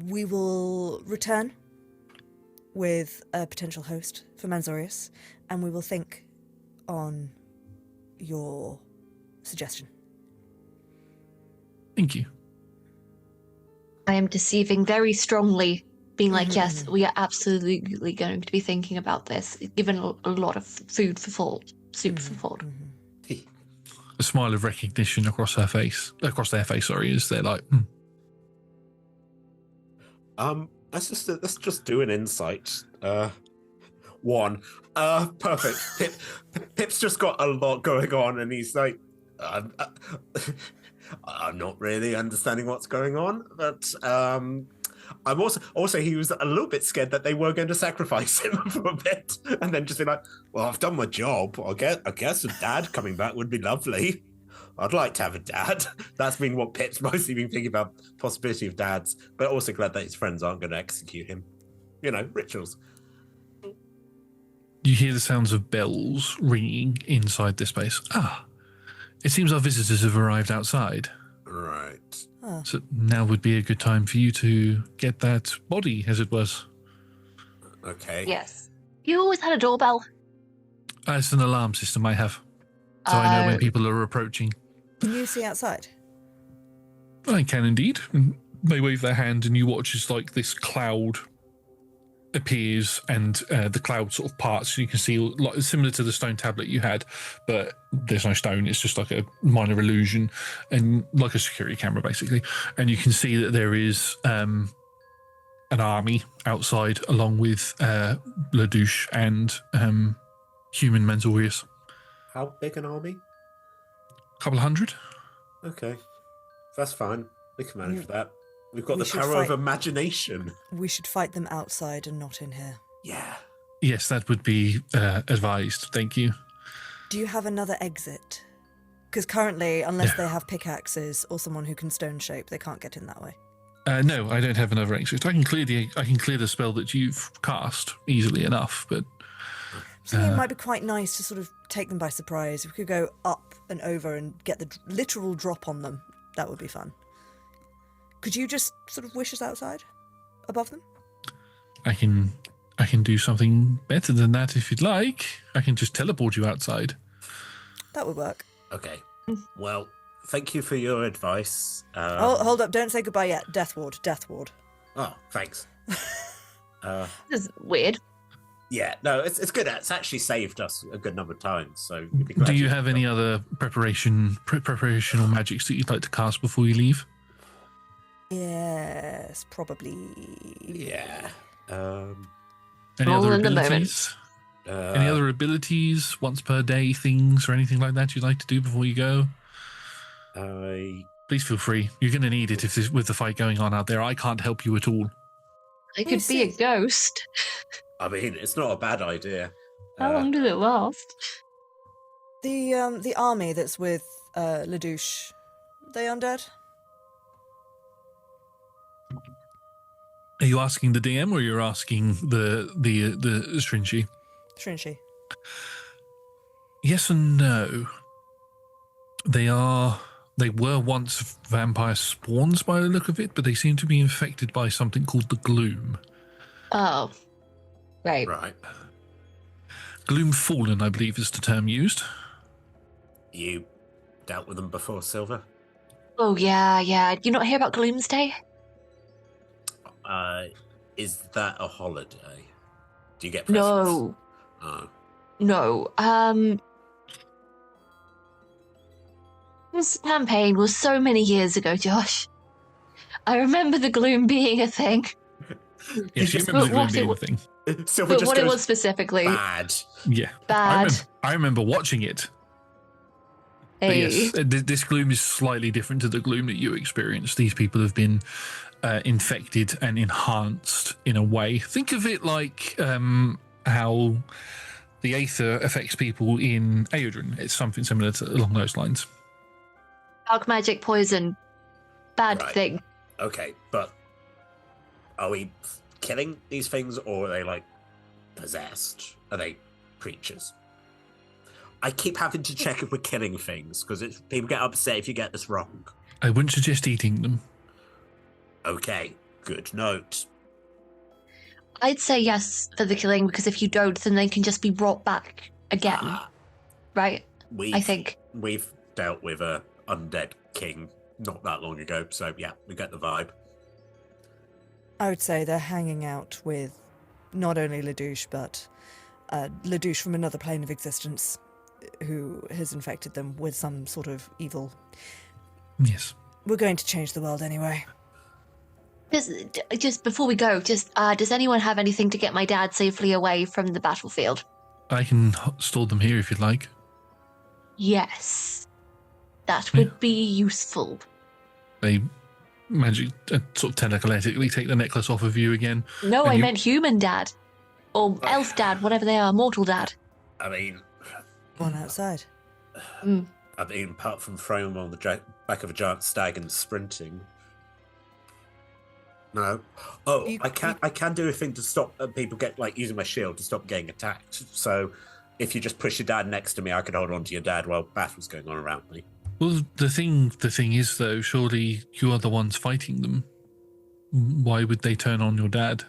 We will return with a potential host for Manzorius, and we will think on your suggestion. Thank you. I am deceiving very strongly, being like, yes, we are absolutely going to be thinking about this, given a lot of food for thought, soup for thought. A smile of recognition across their face, as they're like, Let's just do an insight. 1. Perfect. Pip's just got a lot going on, and he's like, I'm not really understanding what's going on, but I'm also he was a little bit scared that they were going to sacrifice him for a bit, and then just be like, well, I've done my job. I guess a dad coming back would be lovely. I'd like to have a dad. That's been what Pip's mostly been thinking about, possibility of dads, but also glad that his friends aren't going to execute him. You know, rituals. you hear the sounds of bells ringing inside this space. It seems our visitors have arrived outside. Right. So now would be a good time for you to get that body, as it was. Okay. Yes. You always had a doorbell. It's an alarm system I have, so I know when people are approaching. Can you see outside? I can indeed. They wave their hand, and you watch as like this cloud appears, and the cloud sort of parts. You can see, like, similar to the stone tablet you had, but there's no stone. It's just like a minor illusion, and like a security camera, basically. And you can see that there is an army outside, along with Ladouche and human Manzorius. How big an army? A couple of hundred. Okay. That's fine. We can manage that. We've got We the should power fight. of imagination. We should fight them outside and not in here. Yeah. Yes, that would be advised. Thank you. Do you have another exit? Because currently, unless they have pickaxes or someone who can stone shape, they can't get in that way. No, I don't have another exit. I can clear the spell that you've cast easily enough, but So it might be quite nice to sort of take them by surprise. If we could go up and over and get the literal drop on them, that would be fun. Could you just sort of wish us outside, above them? I can do something better than that if you'd like. I can just teleport you outside. That would work. Okay. Well, thank you for your advice. Hold up! Don't say goodbye yet. Death ward. Death ward. Oh, thanks. This is weird. Yeah, no, it's good. It's actually saved us a good number of times. So you'd be glad. Do you have any other preparational magics that you'd like to cast before you leave? Yes, probably. Yeah. Any All other in the moment. abilities? Any other abilities, once per day things or anything like that you'd like to do before you go? Please feel free. You're going to need it with the fight going on out there. I can't help you at all. I could be a ghost. I mean, it's not a bad idea. How long did it last? The army that's with Ladouche, they undead? Are you asking the DM or you're asking the Stringy? Shrinchy. Yes and no. They were once vampire spawns by the look of it, but they seem to be infected by something called the gloom. Oh. Right. Right. Gloom fallen, I believe, is the term used. You dealt with them before, Silver? Oh, yeah. Do you not hear about Gloomsday? Is that a holiday? Do you get presents? No. Oh. No. This campaign was so many years ago, Josh. I remember the gloom being a thing. Yeah, she just- remembers the gloom what it being a wa- thing. Silver But just what it goes, was specifically, bad. Yeah. bad. I remember watching it. But yes, this gloom is slightly different to the gloom that you experienced. These people have been infected and enhanced in a way. Think of it like how the Aether affects people in Aeodrin. It's something similar along those lines. Dark magic, poison, bad Right. thing. Okay, but are we killing these things, or are they like possessed? Are they creatures? I keep having to check if we're killing things because people get upset if you get this wrong. I wouldn't suggest eating them. Okay, good note. I'd say yes for the killing, because if you don't, then they can just be brought back again, right? I think. We've dealt with a undead king not that long ago, so yeah, we get the vibe. I would say they're hanging out with not only Ledouche, but Ledouche from another plane of existence who has infected them with some sort of evil. Yes. We're going to change the world anyway. Just before we go, does anyone have anything to get my dad safely away from the battlefield? I can store them here if you'd like. Yes. That would be useful. They magic sort of telekinetically take the necklace off of you again. No, And I you- meant human dad. Or elf dad, whatever they are, mortal dad. I mean, One outside. apart from throwing them on the back of a giant stag and sprinting. No. Oh, I can do a thing to stop people using my shield to stop getting attacked. So, if you just push your dad next to me, I could hold on to your dad while battle's going on around me. Well, the thing is, though, surely you are the ones fighting them. Why would they turn on your dad?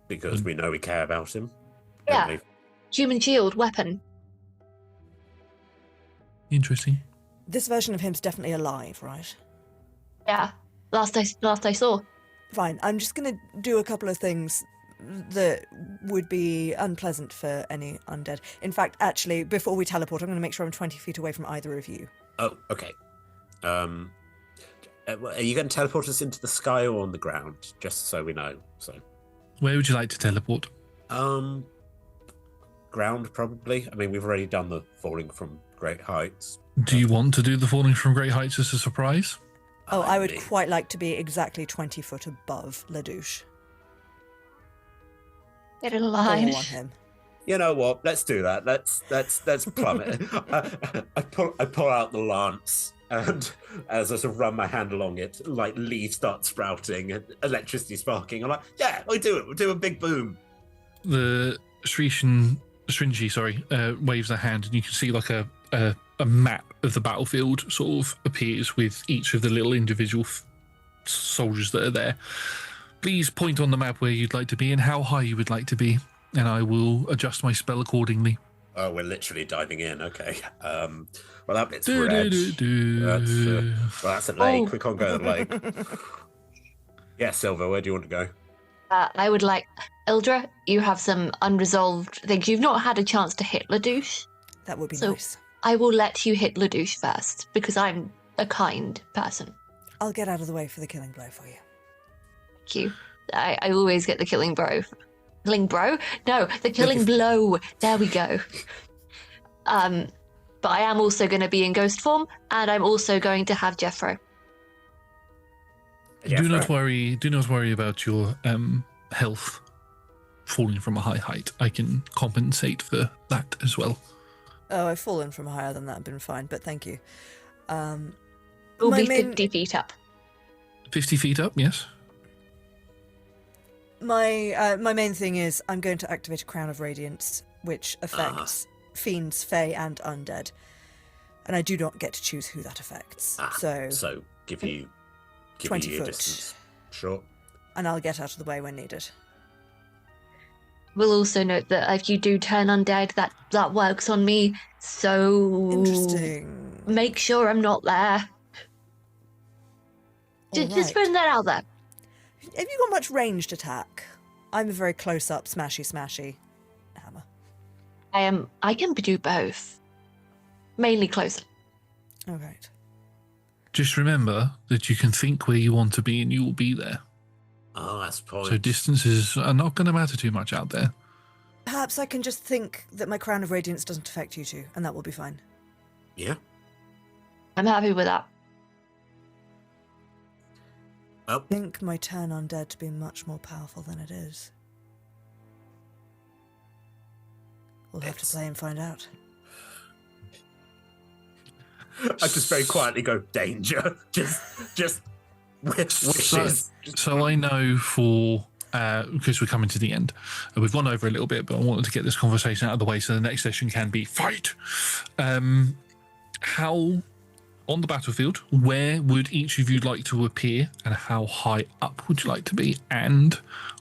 Because we know we care about him. Yeah. don't we? Human shield, weapon. Interesting. This version of him's definitely alive, right? Yeah. Last I saw. Fine, I'm just going to do a couple of things that would be unpleasant for any undead. In fact, actually, before we teleport, I'm going to make sure I'm 20 feet away from either of you. Oh, okay. Are you going to teleport us into the sky or on the ground? Just so we know. So, Where would you like to teleport? ground probably. I mean, we've already done the falling from great heights. Do you want to do the falling from great heights as a surprise? Oh, I would mean, quite like to be exactly 20 foot above Ledouche. Get in All line. on him. You know what? Let's do that. Let's plummet. I pull out the lance, and as I sort of run my hand along it, like leaves start sprouting and electricity sparking. I'm like, yeah, we do it. We'll do a big boom. The Stringy, waves a hand, and you can see like a map of the battlefield sort of appears with each of the little individual soldiers that are there. Please point on the map where you'd like to be and how high you would like to be, and I will adjust my spell accordingly. Oh, we're literally diving in. Okay. Well, that bit's Do, red. do, do, do. That's a lake. Oh. We can't go to the lake. Yeah, Silver, where do you want to go? I would like... Ildra, you have some unresolved things. You've not had a chance to hit Ledouche. That would be So- nice. I will let you hit Ledouche first, because I'm a kind person. I'll get out of the way for the killing blow for you. Thank you. I always get the killing bro. Killing bro? No, the killing blow. There we go. But I am also going to be in ghost form, and I'm also going to have Jeffro. Do not worry about your health falling from a high height. I can compensate for that as well. Oh, I've fallen from higher than that and been fine, but thank you. We'll My be main- 50 feet up. 50 feet up, yes. My main thing is I'm going to activate a Crown of Radiance, which affects fiends, fae, and undead. And I do not get to choose who that affects. So give you 20 your foot. distance. Sure. And I'll get out of the way when needed. We'll also note that if you do turn undead, that works on me. So Interesting. make sure I'm not there. Just Alright. putting that out there. Have you got much ranged attack? I'm a very close-up, smashy hammer. I can do both. Mainly close. All right. Just remember that you can think where you want to be and you will be there. Oh, that's point. So distances are not going to matter too much out there. Perhaps I can just think that my crown of radiance doesn't affect you two, and that will be fine. Yeah. I'm happy with that. Oh, I think my turn undead to be much more powerful than it is. We'll have to play and find out. I just very quietly go, danger. Just wishes. So I know for, because we're coming to the end, we've gone over a little bit, but I wanted to get this conversation out of the way so the next session can be fight. How, on the battlefield, where would each of you like to appear and how high up would you like to be? And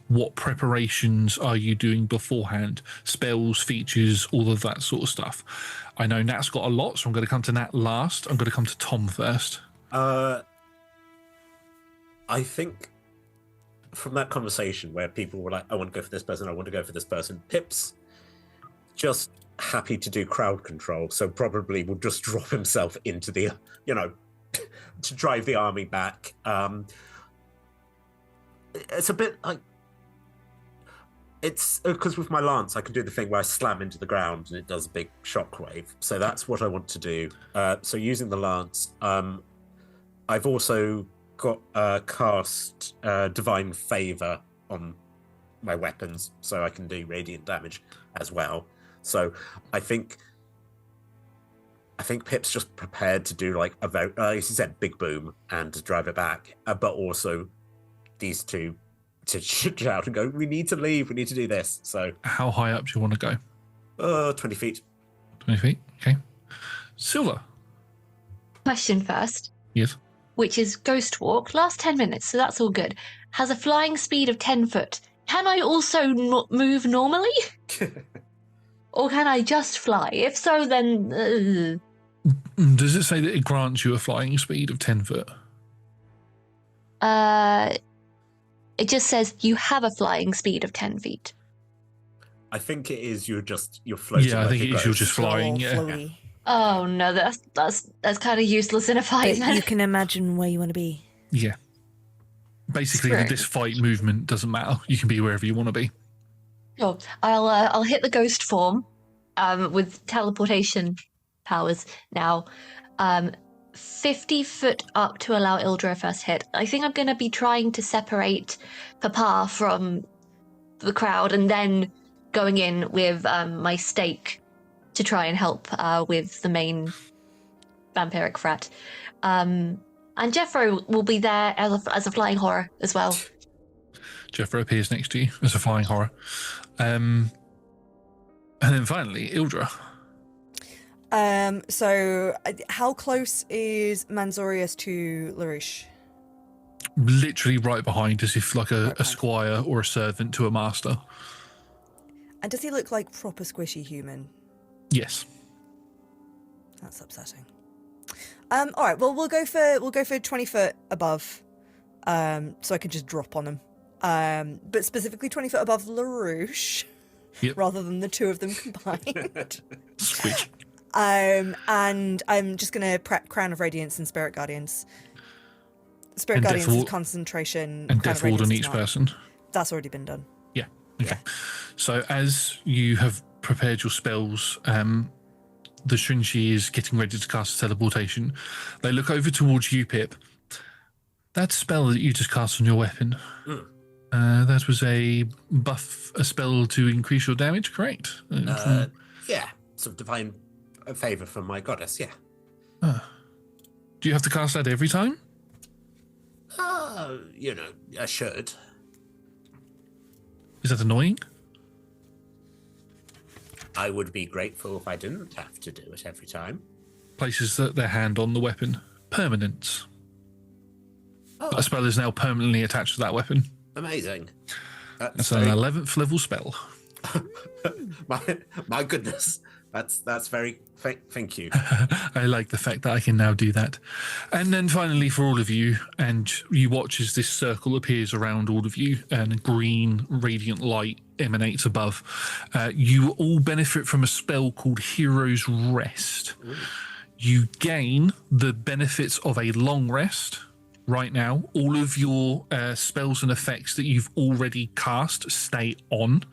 what preparations are you doing beforehand? Spells, features, all of that sort of stuff. I know Nat's got a lot, so I'm going to come to Nat last. I'm going to come to Tom first. I think from that conversation where people were like, I want to go for this person, I want to go for this person, Pip's just happy to do crowd control, so probably will just drop himself into the, to drive the army back. It's a bit like, it's because with my lance, I can do the thing where I slam into the ground and it does a big shockwave. So that's what I want to do. So using the lance, I've also got cast divine favor on my weapons, so I can do radiant damage as well. So I think Pip's just prepared to do like a very, as he said, big boom and to drive it back, but also these two to shout and go, we need to leave, we need to do this. So How high up do you want to go? 20 feet. 20 feet, okay. Silver. Question first, Yes. which is Ghost Walk. Last 10 minutes, so that's all good. Has a flying speed of 10 foot. Can I also move normally? Or can I just fly? If so, then... Does it say that it grants you a flying speed of 10 foot? It just says you have a flying speed of 10 feet. I think it is you're floating. Yeah, I like think a it is you're ghost. just flying, All yeah. floaty. Oh no, that's kind of useless in a fight. But you can imagine where you want to be. Yeah. Basically, Screw it. this fight movement doesn't matter. You can be wherever you want to be. Sure. I'll hit the ghost form with teleportation powers now. 50 foot up to allow Ildra a first hit. I think I'm going to be trying to separate Papa from the crowd and then going in with my stake to try and help with the main vampiric threat. And Jeffro will be there as a flying horror as well. Jeffro appears next to you as a flying horror. And then finally, Ildra. So how close is Manzorius to LaRouche? Literally right behind, as if like a Right behind. squire or a servant to a master. And does he look like proper squishy human? Yes. That's upsetting. All right. Well, we'll go for 20 foot above, so I can just drop on him. But specifically 20 foot above LaRouche, Yep. rather than the two of them combined. Switch. And I'm just gonna prep Crown of Radiance and Spirit Guardians. Spirit And Guardians Death is Ward- concentration. And Crown of death ward on Radiance is each not. person. That's already been done. Yeah. Okay. So as you have prepared your spells, the Shrinchi is getting ready to cast teleportation. They look over towards you, Pip. That spell that you just cast on your weapon, that was a spell to increase your damage, correct? Yeah, some divine favor from my goddess, yeah. Do you have to cast that every time? I should. Is that annoying? I would be grateful if I didn't have to do it every time. Places their hand on the weapon. Permanence. Oh, That spell is now permanently attached to that weapon. amazing. That's an 11th level spell. my goodness. That's very thank you. I like the fact that I can now do that. And then finally, for all of you, and you watch as this circle appears around all of you, and a green radiant light emanates above. You all benefit from a spell called Hero's Rest. You gain the benefits of a long rest. Right now, all of your spells and effects that you've already cast stay on.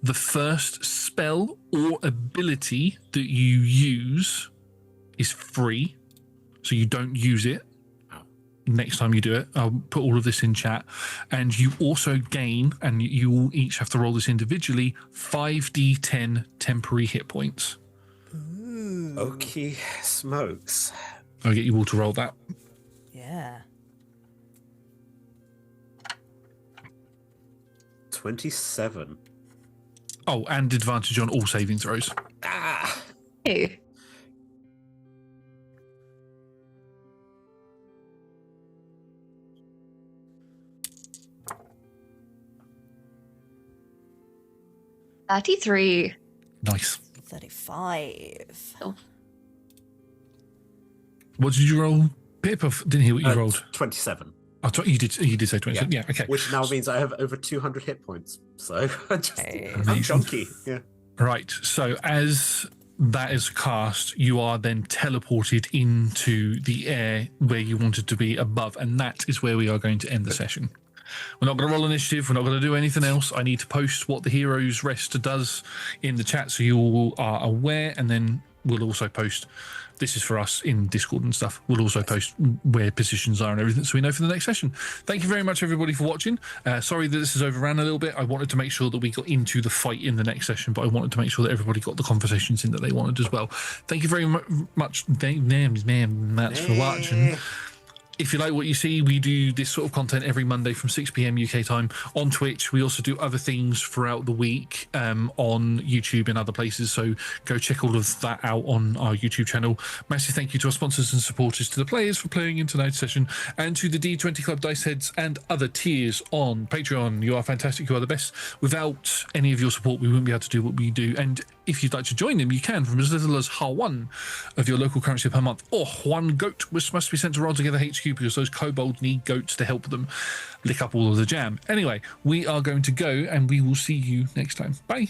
The first spell or ability that you use is free, so you don't use it next time you do it. I'll put all of this in chat. And you also gain, and you all each have to roll this individually, 5d10 temporary hit points. Okay, smokes. I'll get you all to roll that. Yeah. 27. Oh, and advantage on all saving throws. Ah! Ew. $33. Nice. 35. Oh. What did you roll, Pip? I didn't hear what you rolled. 27. Oh, you did say 27. Yeah, okay. Which now means I have over 200 hit points. So I'm Amazing. chunky. Yeah. Right. So as that is cast, you are then teleported into the air where you wanted to be above, and that is where we are going to end the session. We're not going to roll initiative. We're not going to do anything else. I need to post what the Heroes Rest does in the chat so you all are aware, and then we'll also post, this is for us in Discord and stuff. We'll also post where positions are and everything so we know for the next session. Thank you very much, everybody, for watching. Sorry that this has overran a little bit. I wanted to make sure that we got into the fight in the next session, but I wanted to make sure that everybody got the conversations in that they wanted as well. Thank you very much, Matt, for watching. If you like what you see, we do this sort of content every Monday from 6 p.m. UK time on Twitch. We also do other things throughout the week on YouTube and other places. So go check all of that out on our YouTube channel. Massive thank you to our sponsors and supporters, to the players for playing in tonight's session, and to the D20 Club Dice Heads and other tiers on Patreon. You are fantastic. You are the best. Without any of your support, we wouldn't be able to do what we do. And if you'd like to join them, you can from as little as one of your local currency per month, or one goat, which must be sent to Roll Together HQ because those kobolds need goats to help them lick up all of the jam. Anyway, we are going to go, and we will see you next time. Bye.